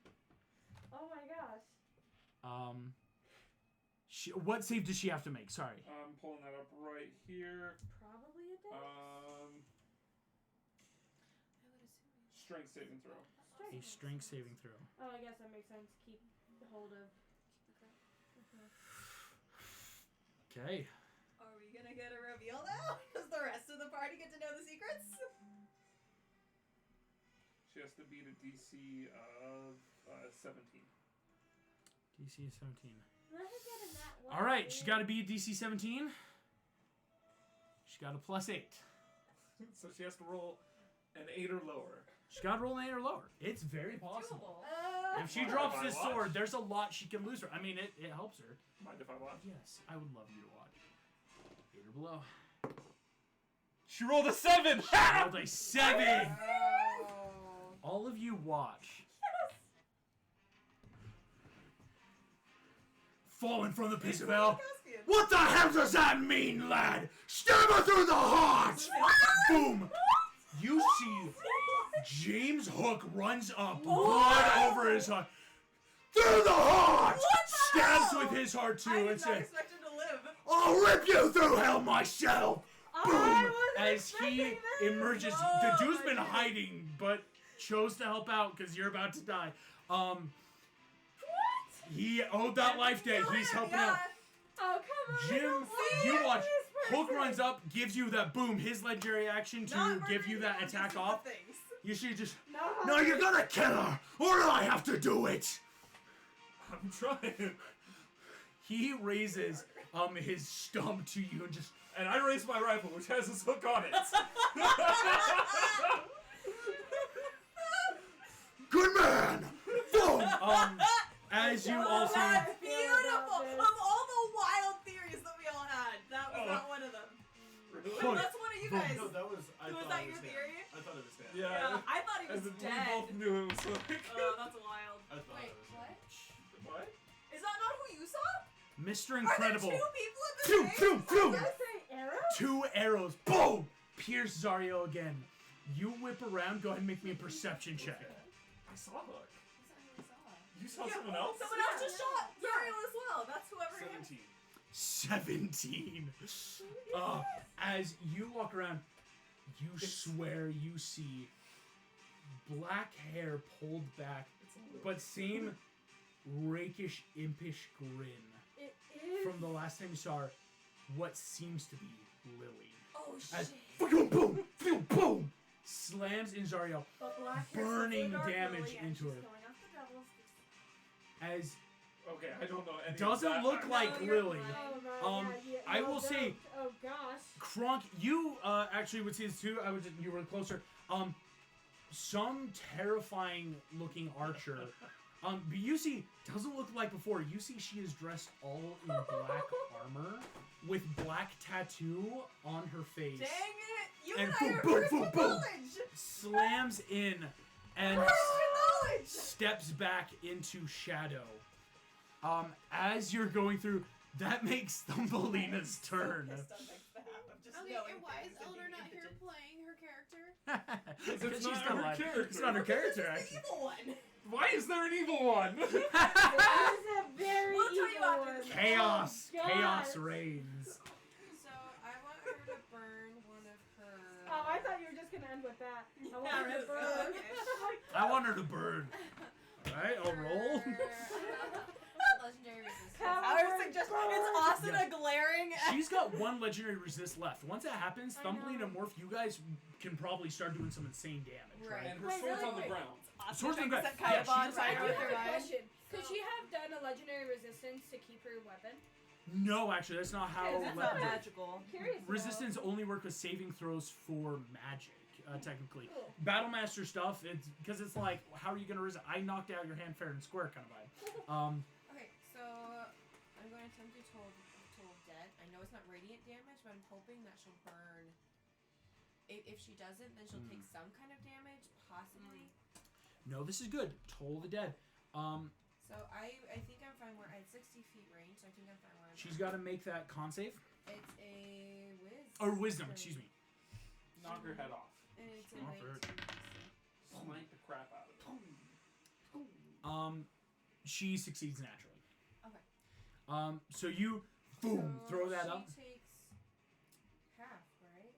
Oh my gosh. What save does she have to make? Sorry. I'm pulling that up right here. Probably a dex. I would assume. Strength saving throw. A strength saving throw. Oh, I guess that makes sense. Keep hold of. Okay. Are we gonna get a reveal now? Does the rest of the party get to know the secrets? She has to beat a DC of 17. DC 17. Let her get in that one. All right, she's got to be a DC 17. She's got a +8. So she has to roll an 8 or lower. She's got to roll an 8 or lower. It's very possible. Doable. If she Mind drops if I this watch? sword, there's a lot she can lose her. I mean, it helps her. Mind if I watch? Yes, I would love you to watch. 8 or below. She rolled a 7! She rolled a 7. All of you watch. Falling from the pits of hell. Caspian. What the hell does that mean, lad? Stab her through the heart! Boom! You see James Hook runs up, blood over his heart. Through the heart! Stabs with his heart too I and did not says, expect him to live. I'll rip you through hell myself! Boom! I was As he expecting this. emerges, Oh the dude's my been goodness. hiding, but chose to help out because you're about to die. He owed that life debt. He's helping out. Oh come on. Jim, don't say you that to watch. this Hook person. runs up, gives you that boom, his legendary action to Not give you murdering that people, attack just off. the things. You see just, No, no, you're gonna kill her, or do I have to do it? I'm trying. He raises his stump to you and just, And I raise my rifle, which has this hook on it. good man! Boom! As you also, That's beautiful. this. Of all the wild theories that we all had, that was not one of them. Really? That's one of you guys. No, that was. I Was thought that it your was him. theory? I thought it was him. Yeah. Yeah, I thought he And was then we dead. both knew it was like. Oh, that's wild. I thought Wait, it was what? What? Is that not who you saw? Mr. Are Incredible, there two people at the phew, same phew, phew! Did I say arrow? 2 arrows, boom! Pierce Zario again. You whip around, go ahead and make me a perception check. I saw Hook. That's not who I saw. You saw Yeah, someone else? Someone else just shot Dario as well. That's whoever it is. 17. 17. As you walk around, you swear you see black hair pulled back, It's a little. but same rakish, impish grin It is. from the last time you saw her, what seems to be Lily. Oh As shit. boom, boom, boom, boom, slams in Zario But black hair burning so dark, damage Lily, and into she's her. going after devils. as Okay, I don't know any Doesn't of that. look like you're Lily. fine. Oh, Um, yeah, I no, will say- don't. Oh gosh. Kronk, you actually would see this too. You were closer. Some terrifying looking archer. But you see, doesn't look like before. You see, she is dressed all in black armor with black tattoo on her face. Dang it! You And and I boom, are boom, vertical boom, boom. knowledge. Slams in and Vertical knowledge. steps back into shadow. As you're going through, that makes Thumbelina's turn. Pissed on next to half of just Okay, knowing and why is things and Elder being not here impotent. playing her character? It's She's not not her alive. character. It's not her character, This is actually. the evil one. Why is there an evil one? That is a very We'll tell you evil after one. this. Chaos. Oh, Chaos God. reigns. So I want her to burn one of her. Oh, I thought you were just gonna end with that. I want Yeah, her to really. burn. Okay. I want her to burn. Alright, I'll roll. Legendary resistance. I was suggesting it's Asuna glaring at She's got 1 legendary resist left. Once that happens, I Thumbelina know. Morph, you guys can probably start doing some insane damage, right? And her Wait, sword's really? on the Wait. ground. Swords on the ground. That Yeah, kind of she's- I bonfire do with have her a eyes. question. Could she have done a legendary resistance to keep her weapon? No, actually, that's not how That's not weapons- magical. Curious. to know. Resistance only work with saving throws for magic, technically. Cool. Battlemaster stuff, it's because it's like, how are you gonna resist? I knocked out your hand fair and square kind of vibe. Okay, so I'm going to attempt to toll dead. I know it's not radiant damage, but I'm hoping that she'll burn. If she doesn't, then she'll take some kind of damage, possibly. No, this is good. Toll the dead. So I think I'm fine where I had 60 feet range, so I think I'm fine where I'm She's at. got to make that con save It's a wisdom. or wisdom. Excuse me. Knock her head off. And it's a Not 19 hurt. DC. Smite the crap out of it. She succeeds naturally. Okay. So you, boom, So throw that she up. takes half, right?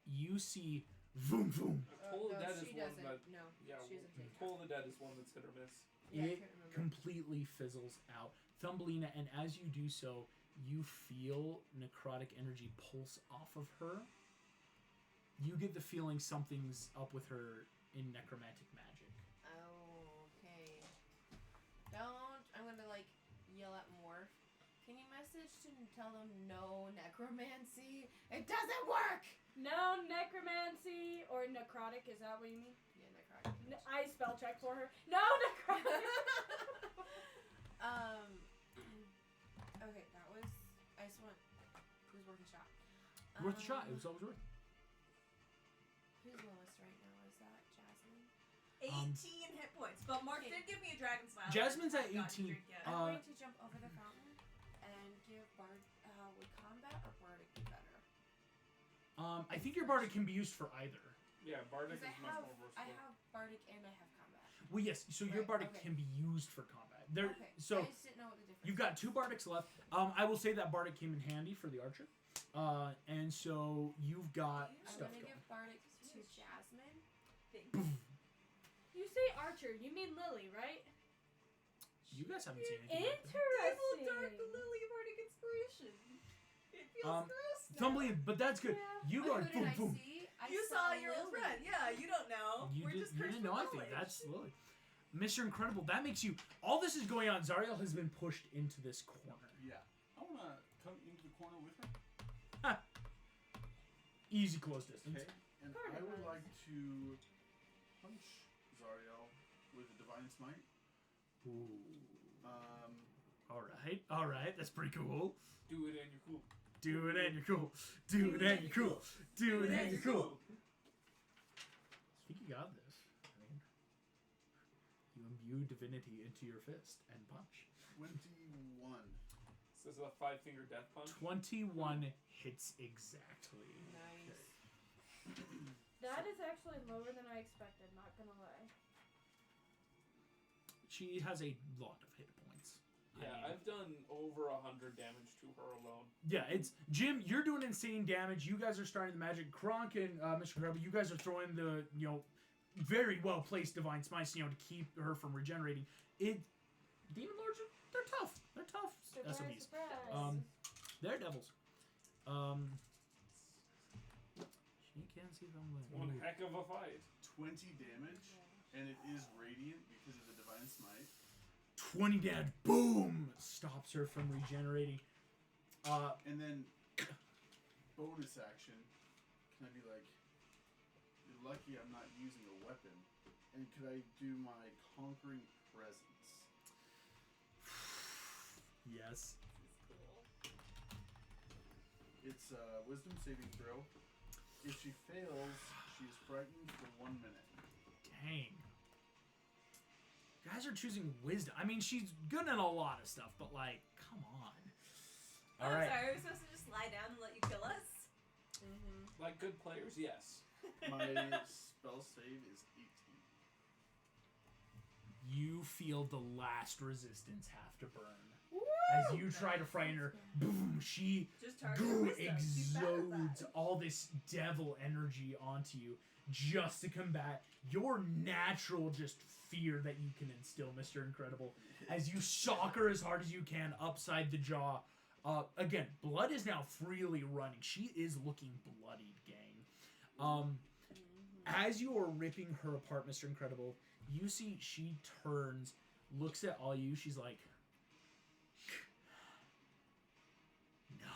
You see, boom, boom. Toll the no, Dead she is one doesn't. that. No, Yeah, she doesn't take Toll the Dead is one that's hit or miss. Yeah, I It can't remember. completely fizzles out. Thumbelina, and as you do so, you feel necrotic energy pulse off of her. You get the feeling something's up with her in necromantic magic. Oh, okay. Don't. I'm gonna like yell at Morph. Can you message to tell them no necromancy? It doesn't work. No necromancy or necrotic. Is that what you mean? Yeah, necrotic. I spell check for her. No necrotic. Okay, that was. I just want. It was worth a shot. Worth a shot. It was always worth. Who's lowest right now? Is that Jasmine? 18 hit points. But Mark did give me a dragon smile. Jasmine's I at haven't gotten to 18. drink yet. I'm going to jump over the fountain and give Bard. Would combat or Bardic be better? I think your bardic can be used for either. Yeah, Bardic Because is much more versatile. I have Bardic and I have combat. Well, yes. So your Right, bardic okay. can be used for combat. There. Okay. So I just didn't know what the difference. you've got 2 bardics left. I will say that bardic came in handy for the archer. And so you've got I'm stuff gonna going. give Bardic to Jasmine. You say Archer. You mean Lily, right? You guys haven't seen anything. like that. Interesting. Evil Dark Lily Bardic Inspiration. It feels gross now. Thumbelina, but that's good. Yeah. You Oh, go who did boom, I boom. see? You saw your old friend. Yeah, you don't know. You We're just cursed didn't know with anything. knowledge. That's Lily. Mr. Incredible, that makes you... All this is going on. Zariel has been pushed into this corner. Yeah. I want to come into the corner with her. Easy close distance. Okay. And Corner I would guys. like to punch Zariel with a Divine Smite. Ooh. Um, All right. That's pretty cool. Do it and you're cool. Do it and you're cool. Do it and you're cool. Do it and you're cool. I think you got this. I mean, you imbue divinity into your fist and punch. 21. This is a 5-finger death punch. 21 hits exactly. Nice. That is actually lower than I expected, not gonna lie. She has a lot of hit points. Yeah, I mean, I've done over 100 damage to her alone. yeah, it's Jim. You're doing insane damage. You guys are starting the magic. Kronk and Mr. Incredible, you guys are throwing the very well placed divine smites, to keep her from regenerating. Demon lords they're tough. They're tough Surprise, SOBs. surprise. They're devils. She can't see them. One heck of a fight. 20 damage, and it is radiant because of the Divine Smite. 20 damage. Boom! Stops her from regenerating. And then, bonus action, can I be like, you're lucky I'm not using a weapon. And could I do my Conquering Presence? Yes. It's a Wisdom saving throw. If she fails, she is frightened for 1 minute. Dang. Guys are choosing wisdom. I mean, she's good at a lot of stuff, but come on. Oh, All I'm right. sorry, are we supposed to just lie down and let you kill us? Mm-hmm. Like good players, yes. My spell save is 18. You feel the last resistance have to burn. As you try to frighten her, boom, she Just target her wisdom. She's bad at exudes that. all this devil energy onto you just to combat your natural just fear that you can instill, Mr. Incredible. As you shock her as hard as you can upside the jaw. Again, blood is now freely running. She is looking bloodied, gang. As you are ripping her apart, Mr. Incredible, you see she turns, looks at all you. She's like, "No,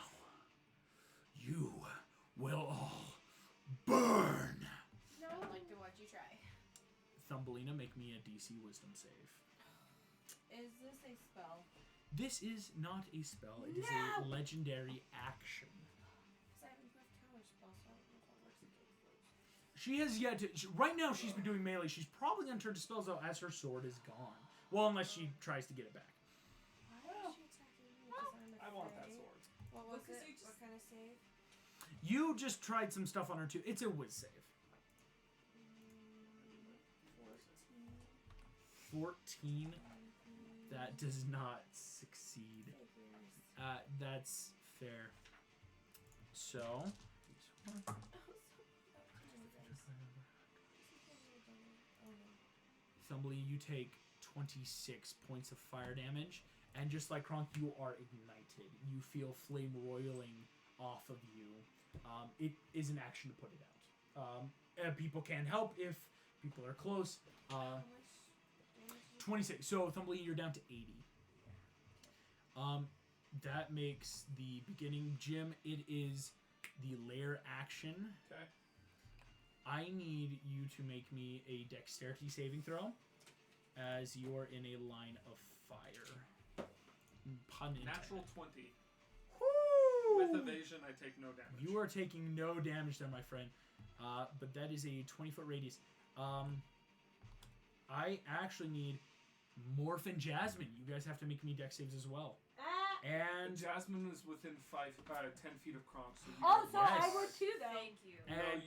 you will all burn." No. I'd like to watch you try. Thumbelina, make me a DC Wisdom save. Is this a spell? This is not a spell. It is a legendary action. Because I have a counter spell, so I don't know if that works against those. She has yet to. Right now, she's been doing melee. She's probably going to turn to spells out as her sword is gone. Well, unless she tries to get it back. Why is she attacking me? Because I'm I want that afraid? sword. What was Because it? you just- What kind of save? You just tried some stuff on her too. It's a whiz save. 14. That does not succeed. That's fair. So. Thumbly, you take 26 points of fire damage, and just like Kronk, you are ignited. You feel flame roiling off of you. It is an action to put it out. People can help if people are close. 26. So Thumbly, you're down to 80. That makes the beginning. Jim, it is the lair action. Okay. I need you to make me a dexterity saving throw, as you're in a line of fire. Pun intended. Natural 20. Woo! With evasion, I take no damage. You are taking no damage there, my friend. But that is a 20-foot radius. I actually need Morph and Jasmine. You guys have to make me dex saves as well. And Jasmine is within 10 feet of Kronk. So you Oh, get so Yes. I would too, though. Thank you. No, and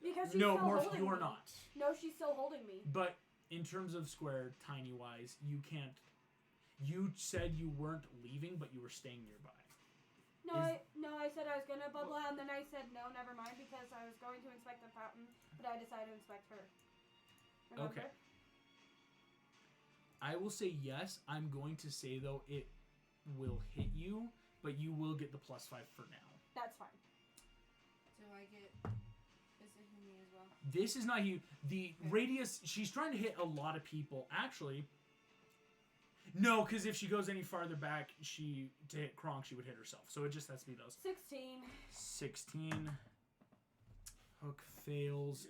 Because she's no, still Morph, holding you are me. not. No, she's still holding me. But in terms of square, tiny wise, you can't. You said you weren't leaving, but you were staying nearby. No, I said I was gonna bubble out, and then I said no, never mind, because I was going to inspect the fountain, but I decided to inspect her. Remember? Okay. I will say yes. I'm going to say though it will hit you, but you will get the +5 for now. That's fine. Do I get? Is it This is not huge. The radius, she's trying to hit a lot of people. Actually, no, because if she goes any farther back, to hit Kronk, she would hit herself. So it just has to be those. 16. 16. Hook fails.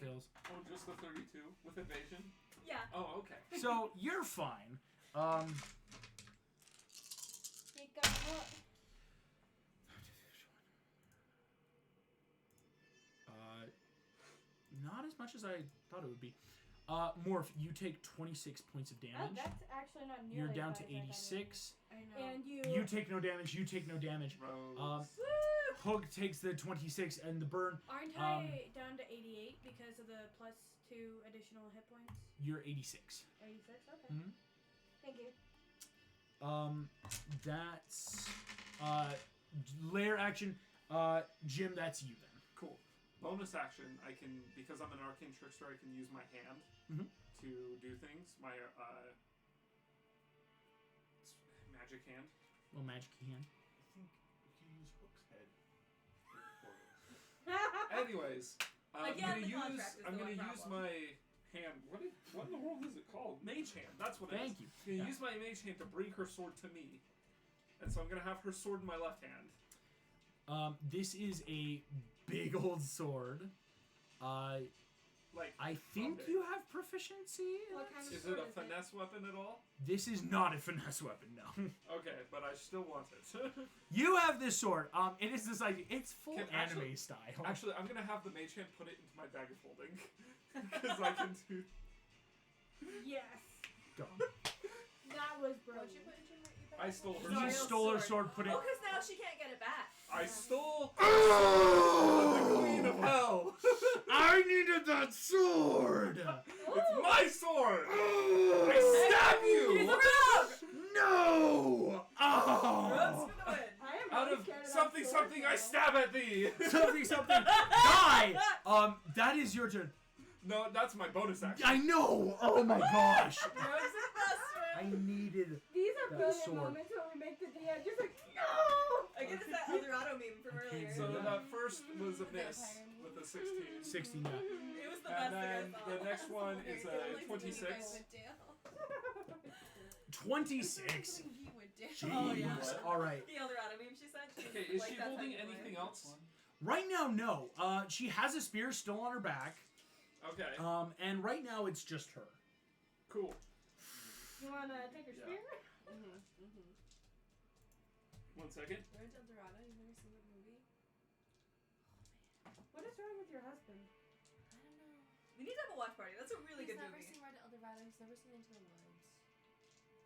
Fails. Oh, just the 32 with evasion? Yeah. Oh, okay. So you're fine. You got what? Not as much as I thought it would be. Morph, you take 26 points of Oh, damage. that's actually not nearly You're down as to bad as I thought 86. I know. it would be. And You take no damage. You take no damage. Rose. Hook takes the 26 and the burn. Aren't I down to 88 because of the plus 2 additional hit points? You're 86. 86? Okay. Mhm. Thank you. That's lair action. Jim, that's you then. Cool. Bonus action, I can, because I'm an arcane trickster, I can use my hand Mhm. to do things. My magic hand. Well, magic hand. I think you can use Hook's head for portals. Anyways, I'm Again, gonna the use contract is the one my problem. hand. What in the world is it called? Mage hand. That's what it is. Thank you. I'm gonna use my mage hand to bring her sword to me, and so I'm gonna have her sword in my left hand. This is a big old sword. Like, I think okay. you have proficiency. What kind of Is sword it a finesse weapon at all? This is not a finesse weapon, no. Okay, but I still want it. You have this sword. It is this idea. It's full Can anime actually- style. Actually, I'm gonna have the mage hand put it into my bag of holding, because I can do. Yes. Go. That was What'd brilliant. you put into your I stole her. You Zariel's stole her sword. sword. Put it. Oh, because now she can't get it back. I stole Oh! the Queen of Hell. I needed that sword. It's my sword. Oh! I stab He's you. a rogue! No! Rogues Oh! for the win. I am Out really of scared that something, sword something, I now. stab at thee. Something. Die! That is your turn. No, that's my bonus action. I know! Oh my gosh! Rogues are the best I win. needed. These are That brilliant sword. moments when we make the DM just like, no! I guess it's that Eldorado meme from earlier. So Yeah. that first was a miss with a 16. 16, yeah. It was the And best then thing I the saw. next one is a 26. 26. Jeez. Oh, yeah. Alright. The Eldorado meme she said. She's Okay, is like, she that's how holding you play. anything else? Right now, no. She has a spear still on her back. Okay, And right now it's just her. cool. You wanna take her Yeah. spear? 1 second. Where's Eldorado? You've never seen the movie? What is wrong with your husband? I don't know. We need to have a watch party. That's a really He's good never movie. seen Ride to Eldorado. He's never seen Into the Woods.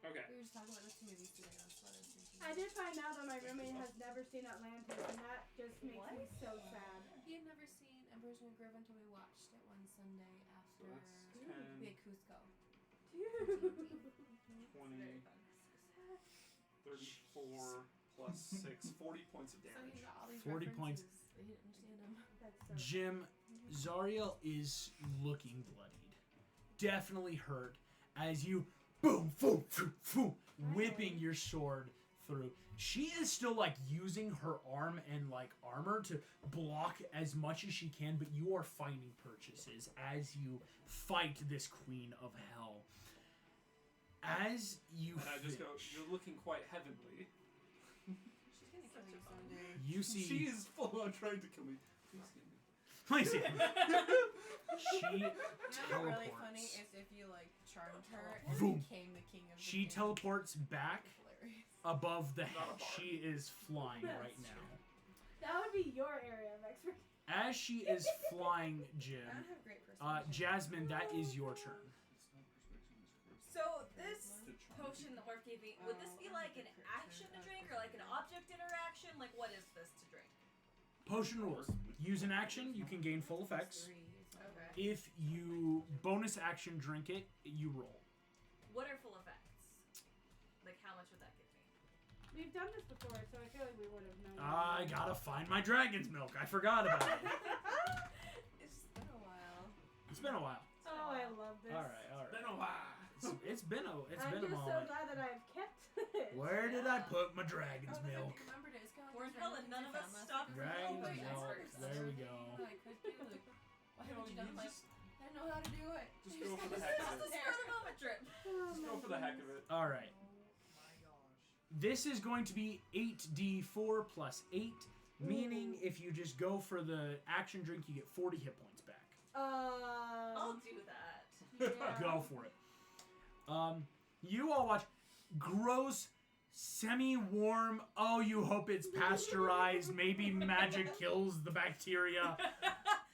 Okay. We were just talking about those two movies today. That's what I was thinking. I did find out that my roommate has never seen Atlantis, and that just makes What? me so sad. He had never seen Emperor's New Groove until we watched it one Sunday So after that's we 10, had Cusco. Dude. 20, 34 plus 6, 40 points of So he damage. got all these 40 points. references. They didn't understand them. That's so Jim, Zariel is looking bloodied. Definitely hurt as you boom, boom, boom, boom, whipping your sword through. She is still like using her arm and like armor to block as much as she can, but you are finding purchases as you fight this Queen of Hell. As you And I just go, finish, you're looking quite heavenly. She's gonna kill you someday. you see She is full on trying to kill me. Please Please kill me. see. She You know what's really teleports. funny is if you like charmed her and Vroom. became the king of the She king. teleports back Hilarious. above the Not a head. bar. She is flying That's right now. That would be your area of expertise. As she is flying, I Jim, don't have great perception. Jasmine, that is your turn. So this potion that Orf gave me, would this be like an action to drink or like an object interaction? Like what is this to drink? Potion rules. Use an action, you can gain full effects. 3 is not Okay. bad. If you bonus action drink it, you roll. What are full effects? Like how much would that give me? We've done this before, so I feel like we would have known. I gotta find my dragon's milk. I forgot about it. It's been a while. It's been a while. Oh, I love this. Alright. Been a while. It's been a I'm moment. just so glad that I've kept it. Where did I put my dragon's Oh, but milk? I remembered it. It's kind of We're like in hell and none of us stopped for Dragon's milk. wait, I milk. started There we something go. that I could do, like, Why haven't you done it? Like, I don't know how to do it. Just go for the heck of Just it. a spur of the moment trip. Just go for the heck of it. All right. This is going to be 8d4 plus 8, meaning if you just go for the action drink, you get 40 hit points back. I'll do that. Yeah. Go for it. You all watch gross, semi-warm. Oh, you hope it's pasteurized. Maybe magic kills the bacteria.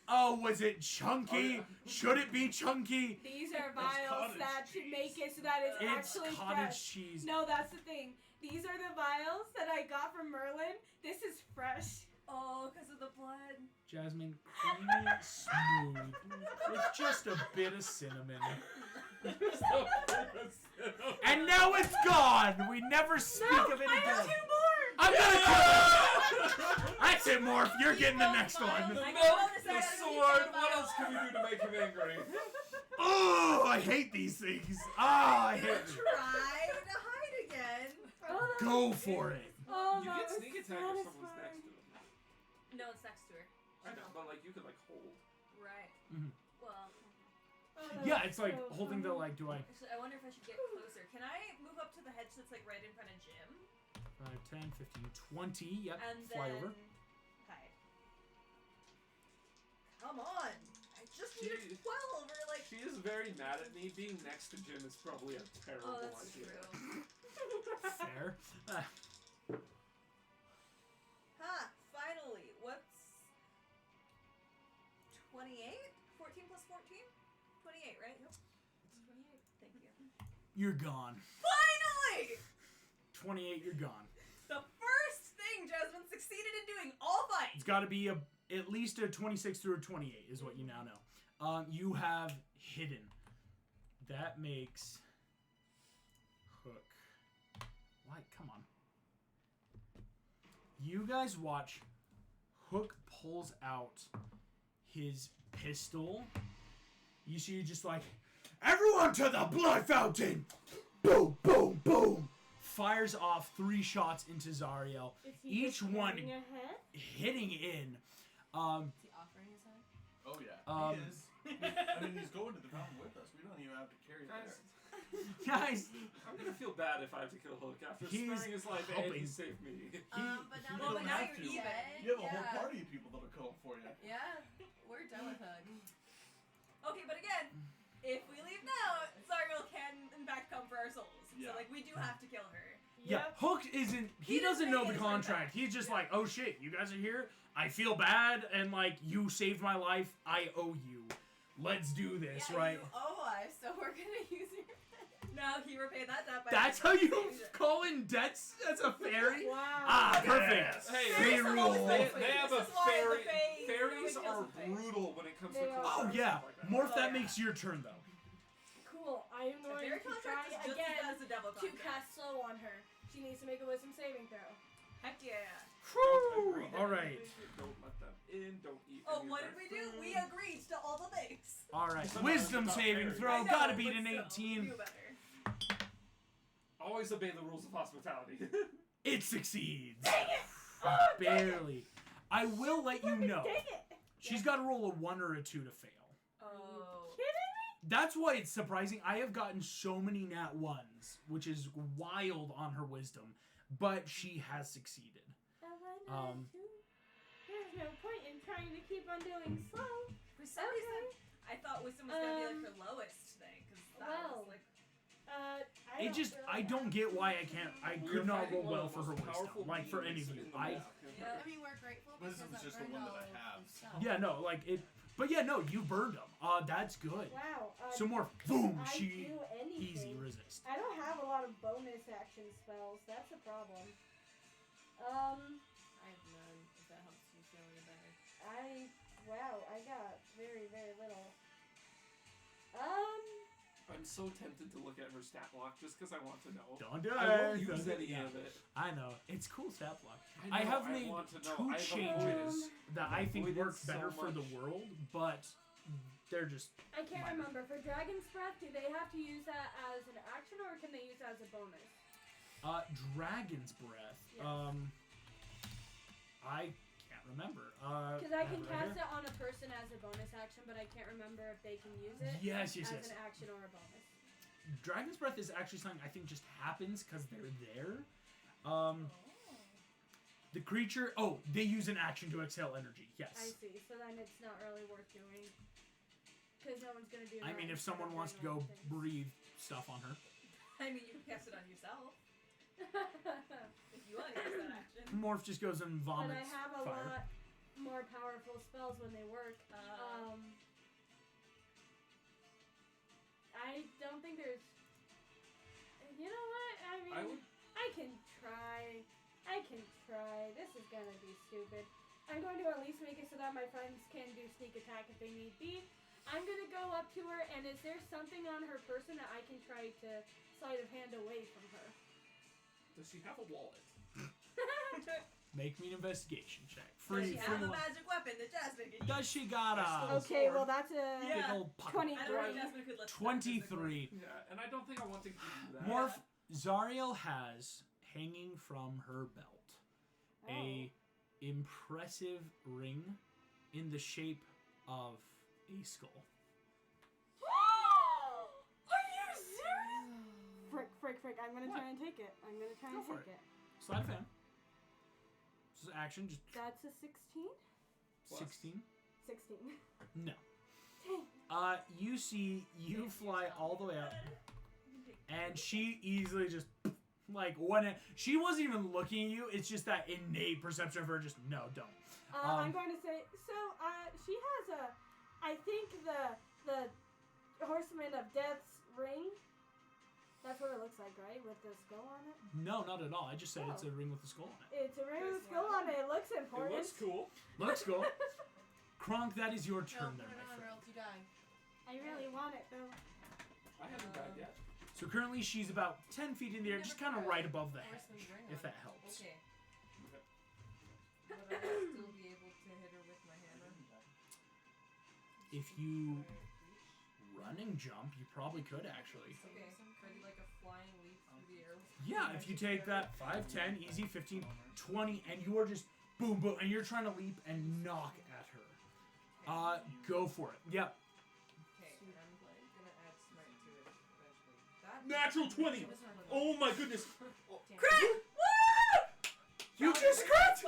Oh, was it chunky? Should it be chunky? These are vials cottage that cheese. make it so that it's It's actually cottage fresh. cheese. No, that's the thing. These are the vials that I got from Merlin. This is fresh. Oh, because of the blood. Jasmine, creamy, smooth, with just a bit of cinnamon. And now it's gone. We never speak of it I have again. 2 more. I'm gonna kill him. That's it, Morph. You're getting the next The one. milk, I got the bonus sword. action. What else can we do to make him angry? Oh, I hate these things. Ah, I hate it. Try to hide again. Oh, that Go was for weird. it. Oh, You that get was sneak attack if someone's satisfying. next to him. No, it's next to her. I know, but like you could like hold. Right. Mhm. Well, Oh, that Yeah, was it's like so holding the funny. like. Do I? actually, I wonder if I should get closer. Can I move up to the hedge that's like right in front of Jim? 5, 10, 15, 20. Yep. And Fly then over. hide. Come on. I just need a She- 12 or like. She is very mad at me. Being next to Jim is probably a terrible Oh, that's idea. true. Fair. Ah, Ha! Finally. What's 28? 14 plus 14? 28, right? Yep. 28. Thank you. you're gone. Finally! 28. You're gone. The first thing Jasmine succeeded in doing all fight. It's got to be at least a 26 through a 28 is what you now know. You have hidden. That makes Hook. Why? Come on. You guys watch. Hook pulls out his pistol. You see, just like, everyone to the blood fountain! Boom, boom, boom! Fires off 3 shots into Zariel. Is he Each just one running ahead? hitting in. Is he offering his head? Oh yeah, Um, he is. I mean, he's going to the fountain with us. We don't even have to carry it Guys, there. Guys, I'm gonna feel bad if I have to kill Hook after He's sparing his life and helping. he saved me. But you now don't that now have you're to. even. You have a whole party of people that'll come for you. Yeah, we're done with Hug. Okay, but again, if we leave now, Zariel can in fact come for our souls. Yeah. So like we do have to kill her. yeah, Yep. Hook isn't. He He didn't doesn't know make the it like contract. that. He's just Yeah. like, oh shit, you guys are here. I feel bad, and like, you saved my life. I owe you. Let's do this, Yeah, right? you owe us, so we're gonna use your head. Now he repaid that debt by. That's how you call in debts as a fairy? Wow. Ah, Yes. perfect. Hey, Fairy Fairies are rule. always They, This they have a is why the fairy. Fae Fairies really are kills the Fae. brutal when it comes to They are. Oh contracts yeah, and stuff like that. Morph. Oh, That yeah. makes your turn though. Cool. I am A going fairy to try contract is just as again bad as a devil to contract. cast slow on her. She needs to make a wisdom saving throw. Heck yeah. Don't agree to All right. anything, Don't let them in. Don't eat. Oh, any of what their did we do? food. We agreed to all the things. All right. Sometimes Wisdom it's not saving fair. throw. I know, Gotta beat but an still, 18. Do better. Always obey the rules of hospitality. It succeeds. Oh, dang it. Barely. I will let you know. Dang it. She's got to roll a 1 or a 2 to fail. Oh. Kidding me? That's why it's surprising. I have gotten so many nat 1s, which is wild on her wisdom, but she has succeeded. Have I not too? There's no point in trying to keep on doing slow. For some reason, I thought wisdom was gonna be like her lowest thing, because that well, was like. It just, I don't get why I can't, I We could are not fighting roll one well of the for her most wisdom. powerful Like, for any beings of you. in the I, map. Yeah. I mean, we're grateful Wisdom's because just that the one burned that I all have. of stuff. yeah, no, like, it, but yeah, no, you burned them. That's good. Wow. So more, boom, I she, do anything. easy resist. I don't have a lot of bonus action spells. That's a problem. I have none, if that helps you feel any better. Wow, I got very, very little. I'm so tempted to look at her stat block just because I want to know. Don't do it. I won't use Don't do it. any Yeah. of it. I know. It's cool stat block. I, I know, have made want to know. 2 I've changes that I think avoided work so better for the much. world, but they're just, I can't Minor. remember. For Dragon's Breath, do they have to use that as an action or can they use that as a bonus? Dragon's Breath. Yes. I can't remember. Because I can right cast here. it on a person as a bonus action, but I can't remember if they can use it Yes, as an action or a bonus. Dragon's Breath is actually something I think just happens because they're there. The creature... Oh, they use an action to exhale energy. Yes. I see. So then it's not really worth doing. Because no one's going to do that. I mean, if someone wants to go breathe stuff on her. I mean, you can cast it on yourself if you want to use that action. Morph just goes and But vomits I have a fire. lot more powerful spells when they work. I don't think there's... You know what? I mean, I can try. This is going to be stupid. I'm going to at least make it so that my friends can do sneak attack if they need be. I'm going to go up to her, and is there something on her person that I can try to sleight of hand away from her? Does she have a wallet? Make me an investigation check. Does she have a one. magic weapon that Jasmine can use? Does she got a Okay, well that's a big Yeah. old pocket? I don't know if 23. Jasmine could lift that 23. Yeah, and I don't think I want to give you that. Morph, Zariel has hanging from her belt a impressive ring in the shape of a skull. Are you serious? Frick. I'm gonna try and take it. Go for it. Slide of hand. This is action, just That's a 16? Plus. 16. 16. No. Dang. You see, you fly all the way up, and she easily just, like, she wasn't even looking at you, it's just that innate perception of her just, no, don't. I'm going to say, so, she has I think the Horseman of Death's ring. That's what it looks like, right? With the skull on it? No, not at all. I just said it's a ring with a skull on it. It's a ring with a skull on it. It looks important. It looks cool. Looks cool. Kronk, that is your No, turn put then, it my on or friend. else you die. I really want it, though. I haven't died yet. So currently she's about 10 feet in the air, just kind of right above the head, Horseman's ring if on. that helps. Okay. Would I still be able to hit her with my hammer? If you running jump, you probably could actually. Okay. Could I do like a flying leap through the air? Yeah, if you take that 5, 10, easy, 15, 20, and you are just boom, boom, and you're trying to leap and knock at her. Go for it. Yep. Okay, and I'm gonna add smite to it eventually. That Natural 20! Oh my goodness! Crit! You just crit!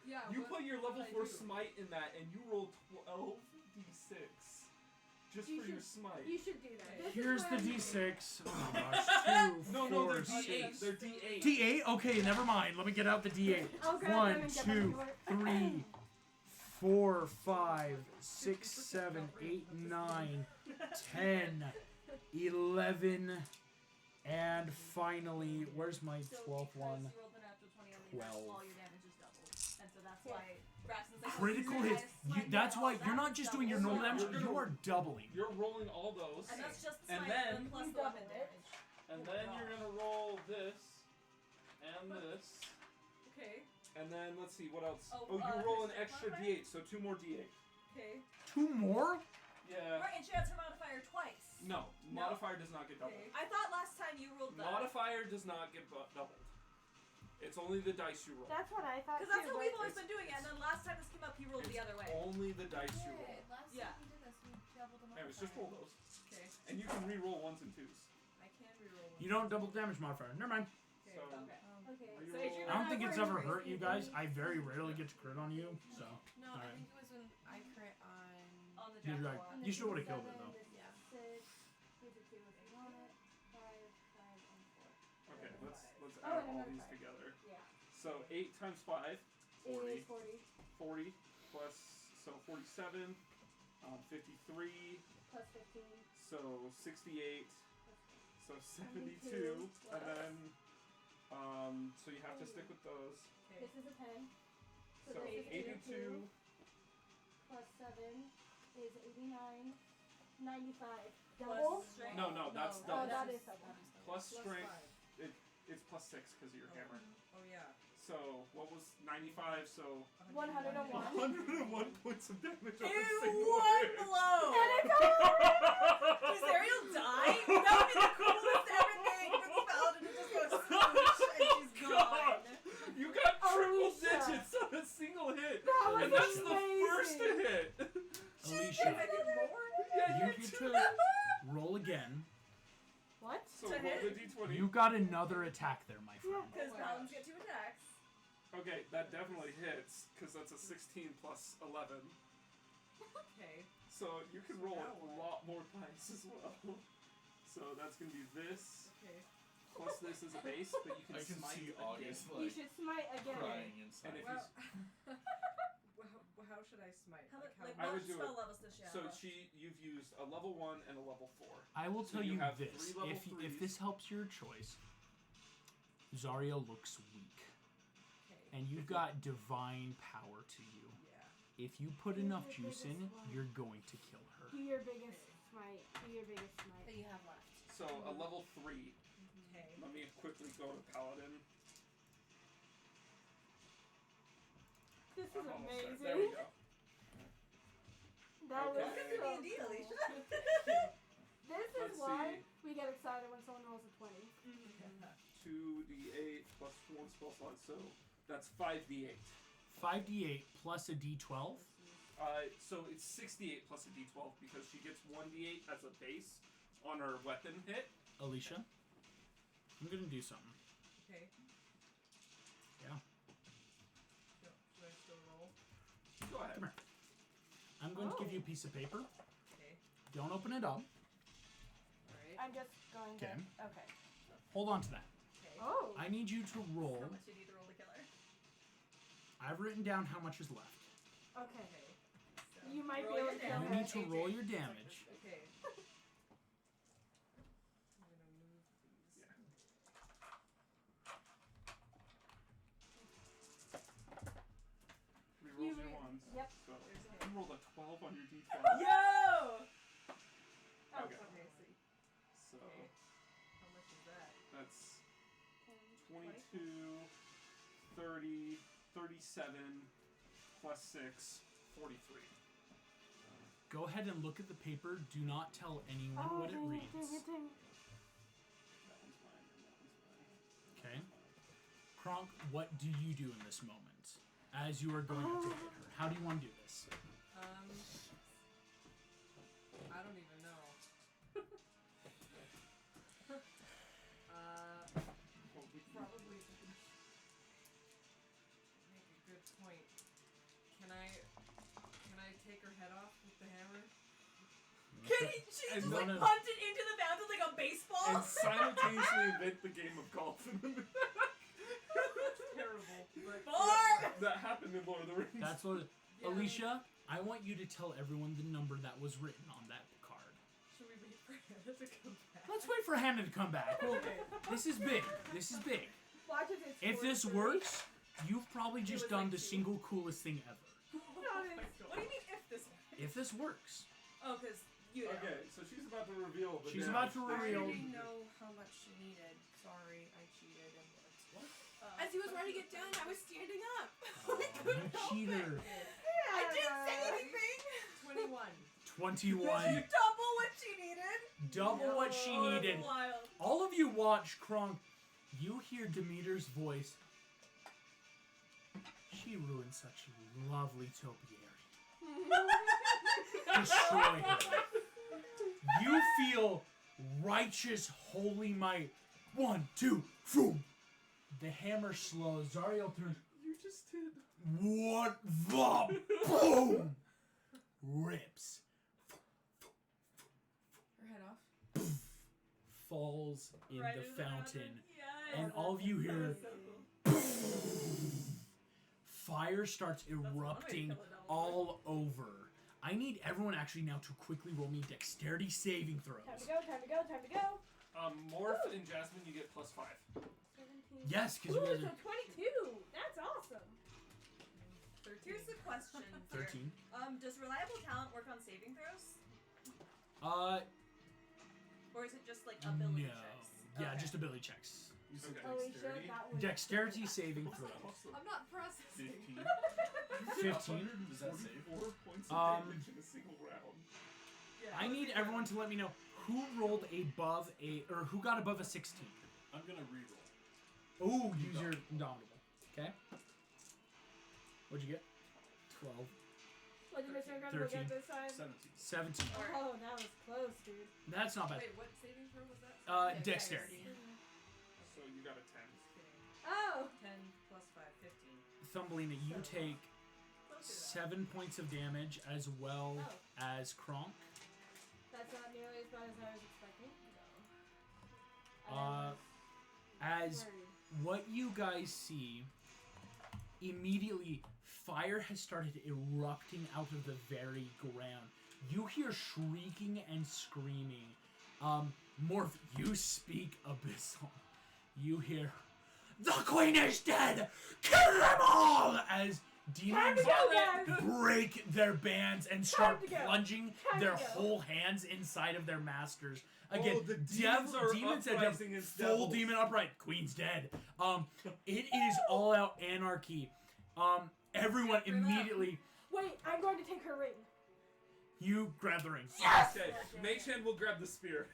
Yeah. You what put your level would I 4 do? smite in that, and you roll 12d6 just You for your should- smite. You should do that. This is Here's what the I'm doing. D6. Oh my gosh. 2, No, 4, they're 6. d8. They're d8. D8? Okay, never mind. Let me get out the D8. I'll grab 1, them and get them 2, to work. 3, 4, 5, 6, 7, 8, 9, 10, 11, and finally, where's my 12th one? You rolled a natural 20 on the attack, 12. all your damage is doubled. And so that's why Braxton's like, Critical oh, hits. you guys That's why smite you're all not just doing your doubles. normal damage, You're you gonna- are doubling. You're rolling all those, And that's just And smite, then- plus You the weapon doubled it. damage. and then you're gonna roll this, and this, Okay. and then let's see, what else? Oh, Oh, you roll an her extra modifier? d8, so 2 more d8. Okay. 2 more? Yeah. Right, and she adds her modifier twice. No, modifier does not get doubled. Okay. I thought last time you rolled the. Modifier does not get doubled. It's only the dice you roll. That's what I thought. Because that's too, how but- we've always been doing it, and then last time this came up, he rolled the other way. Only the dice you roll. Yeah, last Yeah. time we did this, we doubled the Anyways, just roll those. Okay. And you can re-roll 1s and 2s. I can reroll one. You don't double damage modifier. Never mind. Okay. So- Okay. Okay. Are you So if you're I don't think it's ever Increase hurt you the guys. damage. I very rarely get to crit on you, so. No, I Alright. think it was when I crit on. On the You're Jackal right. one. And You this still is would've killed it, 7, though. This is Yeah. 6. Here's a 2 if you want it. 5, 5, and 4. Okay, let's Oh, add and all another these 5. together. Yeah. So 8 times 5, It 40. is 40 40 plus, so 47, 53, plus 15. so 68, so 72, 72 and then, so you have to stick with those. Okay. This is a 10. So this is 82, plus 7 is 89. 95. Plus Double? strength? No, that's Oh, double. that is double. Plus Plus strength, 5. it's plus 6 because of your hammer. Oh yeah. So, what was 95, so 101. 101 points of damage on a Ew, single one hit. blow! And it's Does Ariel die? That would be the coolest ever thing for the paladin to just go swoosh and she's gone. God! You got triple Alicia. digits on a single You get to roll again. What? So To roll hit? the d20. You got another attack there, my friend. Because Oh my paladins gosh. get 2 attacks. Okay, that definitely hits, because that's a 16 plus 11. Okay. So you can So roll now a what? lot more dice as well. So that's going to be this, Okay. plus this as a base, but you can I can smite see again. August You like should smite again. crying inside. And if Well, you how should I smite? How, Like, like I what would do spell levels does she have? So you've used a level 1 and a level 4. I will So tell you you have this: 3 level if 3s. this helps your choice, Zariel looks weak, Okay. and you've got divine power to you. Yeah. If you put Do enough your juice in, biggest one. you're going to kill her. Do your biggest smite. Do your biggest That smite. you have left. So a level 3. Okay. Let me quickly go to Paladin. This is I'm almost there. amazing. There we go. That Okay. was Welcome to so D&D, cool. Alicia. This is Let's why see. we get excited when someone rolls a 20. 2d8 plus 1 spell slot, so that's 5d8. 5d8 plus a d12. So it's 68 plus a d12 because she gets 1d8 as a base on her weapon hit. Alicia, I'm gonna do something. Okay. Yeah. Should I still roll? Go ahead. Come here. I'm going to give Oh. you a piece of paper. Okay. Don't open it up. Alright. I'm just going to. Okay. Okay. Hold on to that. Okay. Oh. I need you to roll. How much you need to roll to kill her? I've written down how much is left. Okay. Okay. So You might be Roll able your to kill You her. need to roll your damage. Okay. I'm gonna move these. Yeah. Rerolls You your re- ones. Yep. So Okay. you rolled a 12 on your d12. Yo! Oh, Okay. Okay. See. So Okay. How much is that? that's 20. 22, 30, 37, plus 6, 43. Go ahead and look at the paper. Do not tell anyone Oh, what it dang reads. it, dang it, dang it. That one's mine, and that one's mine. Okay. Kronk, what do you do in this moment? As you are going up to hit her. How do you want to do this? I don't even know. Well, we can- Probably make a good point. Can I take her head off with the hammer? Can he, she And just no, like no. punt it into the fountain like a baseball? and simultaneously invent the game of golf in the middle. Terrible. But That happened in Lord of the Rings. That's what. Yeah. Alicia, I want you to tell everyone the number that was written on that card. should we wait for Hannah to come back? Let's wait for Hannah to come back. Well, this is big. This is big. Watch if it's If this 43. works, you've probably just was done like the two. single coolest thing ever. Not in- What do you mean if this? If this works. Oh, because you know. Okay, so she's about to reveal the She's damage. about to I reveal. already know how much she needed. Sorry, I cheated and what? Oh. As he was ready to get done, I was standing up. Oh, you cheater. I didn't say anything. 21. 21. Double what she needed. Double what she Oh, that's needed. Wild. All of you watch Kronk. You hear Demeter's voice. She ruined such a lovely topiary. Destroy her. You feel righteous holy might. 1, 2, boom. The hammer slows. Zariel turns. You just did. What the boom? Rips. Her head off. Falls in Right the in fountain. Yes. And all of you That hear. was so cool. Fire starts one way to erupting kill a devil. all over. I need everyone actually now to quickly roll me dexterity saving throws. Time to go, time to go, time to go. Morph and Jasmine, you get +5. 17. Yes, because Ooh, you guys so are 22. That's awesome. 13. Here's the question. here. 13. Does reliable talent work on saving throws, or is it just like No. ability checks? Yeah, Okay. just ability checks. You said Okay. Alicia, dexterity? that was Dexterity saving throws. Awesome. I'm not processing. 15. Does that save? 4 points of Um, damage in a single round. Yeah. I need everyone to let me know who rolled above or who got above a 16. I'm gonna reroll. Oh, use your indomitable. Okay. What'd you get? 12. What did Mr. Incredible 13. get this time? 17. Oh, that was close, dude. That's not bad. Wait, what saving throw was that? Dexterity. So you got a 10. Just kidding. Oh! 10 plus 5, 15. Thumbelina, you take Don't do that. 7 points of damage as well Oh. as Kronk. That's not nearly as bad as I was expecting. No. As what you guys see, immediately fire has started erupting out of the very ground. You hear shrieking and screaming. Morph, you speak Abyssal. You hear, "The queen is dead! Kill them all!" As demons break their bands and start plunging their whole hands inside of their masters. Again, the demons are demons uprising as full devils. demon upright. Queen's dead. It is all out anarchy. Everyone immediately. Wait, I'm going to take her ring. You grab the ring. Okay, Mage Hand will grab the spear.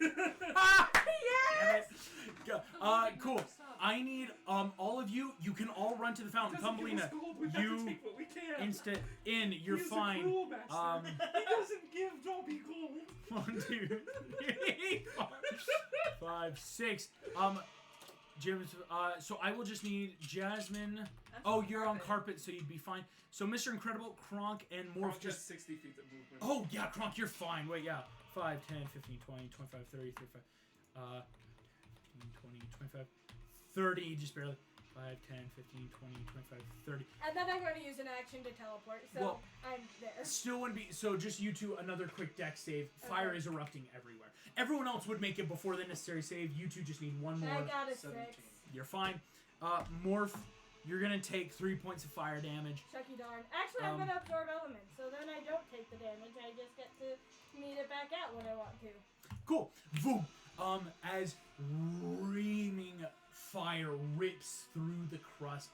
Yes! Go. Cool. I need all of you. You can all run to the fountain. Thumbelina, We have to you take what we can. instant in. You're He's fine. A cruel master. He doesn't give Dobby gold. 1, 2, 3, 4, 5, 6. Jim's. So I will just need Jasmine. Oh, you're on carpet, so you'd be fine. So Mr. Incredible, Kronk, and Morph Kronk just. has 60 feet of movement. Oh yeah, Kronk, you're fine. Wait, yeah. 5, 10, 15, 20, 25, 30, 35. 15, 20, 25, 30. Just barely. 5, 10, 15, 20, 25, 30. And then I'm going to use an action to teleport, so Well, I'm there. Still wouldn't be. So just you two, another quick dex save. Fire Okay. is erupting everywhere. Everyone else would make it before the necessary save. You two just need one more. I got a 17. 6. You're fine. Morph, you're gonna take 3 points of fire damage. Chucky darn. Actually, I'm going to absorb elements, so then I don't take the damage. I just get to meet it back out when I want to. Cool. Boom. As reaming fire rips through the crust,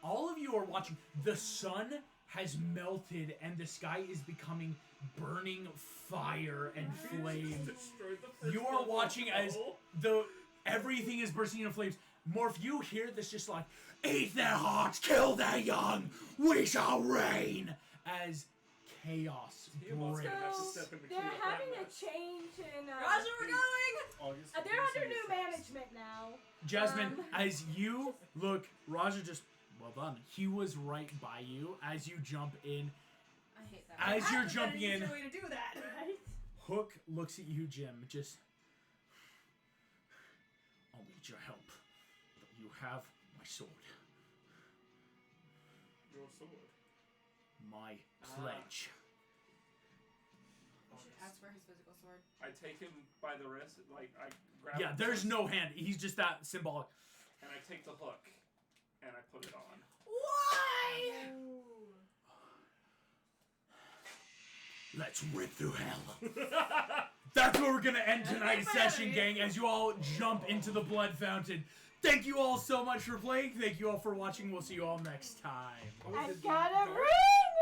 all of you are watching. The sun has melted, and the sky is becoming burning fire and flames. Destroyed the first You are level watching as spell. everything is bursting into flames. Morph, you hear this just like, "Eat their hearts, kill their young, we shall reign!" As chaos Tiamat's breaks. gonna have to So, step in to they're clean up having that a mess. change in... Roger, we're going! August. they're under new management now. Jasmine, as you look, Raja just, well done. He was right by you as you jump in. I hate that. As you're I've got jumping an in, easier way to do that. Right? Hook looks at you, Jim, just, "I'll need your help, but you have my sword, Your sword. my pledge." You should ask for his physical sword. I take him by the wrist, like I grab. Yeah, him there's no hand. He's just that symbolic. And I take the hook, and I put it on. Why? Let's rip through hell. That's where we're gonna end tonight's session, gang, as you all jump into the blood fountain. Thank you all so much for playing. Thank you all for watching. We'll see you all next time. Oh, I the got a dark- ring!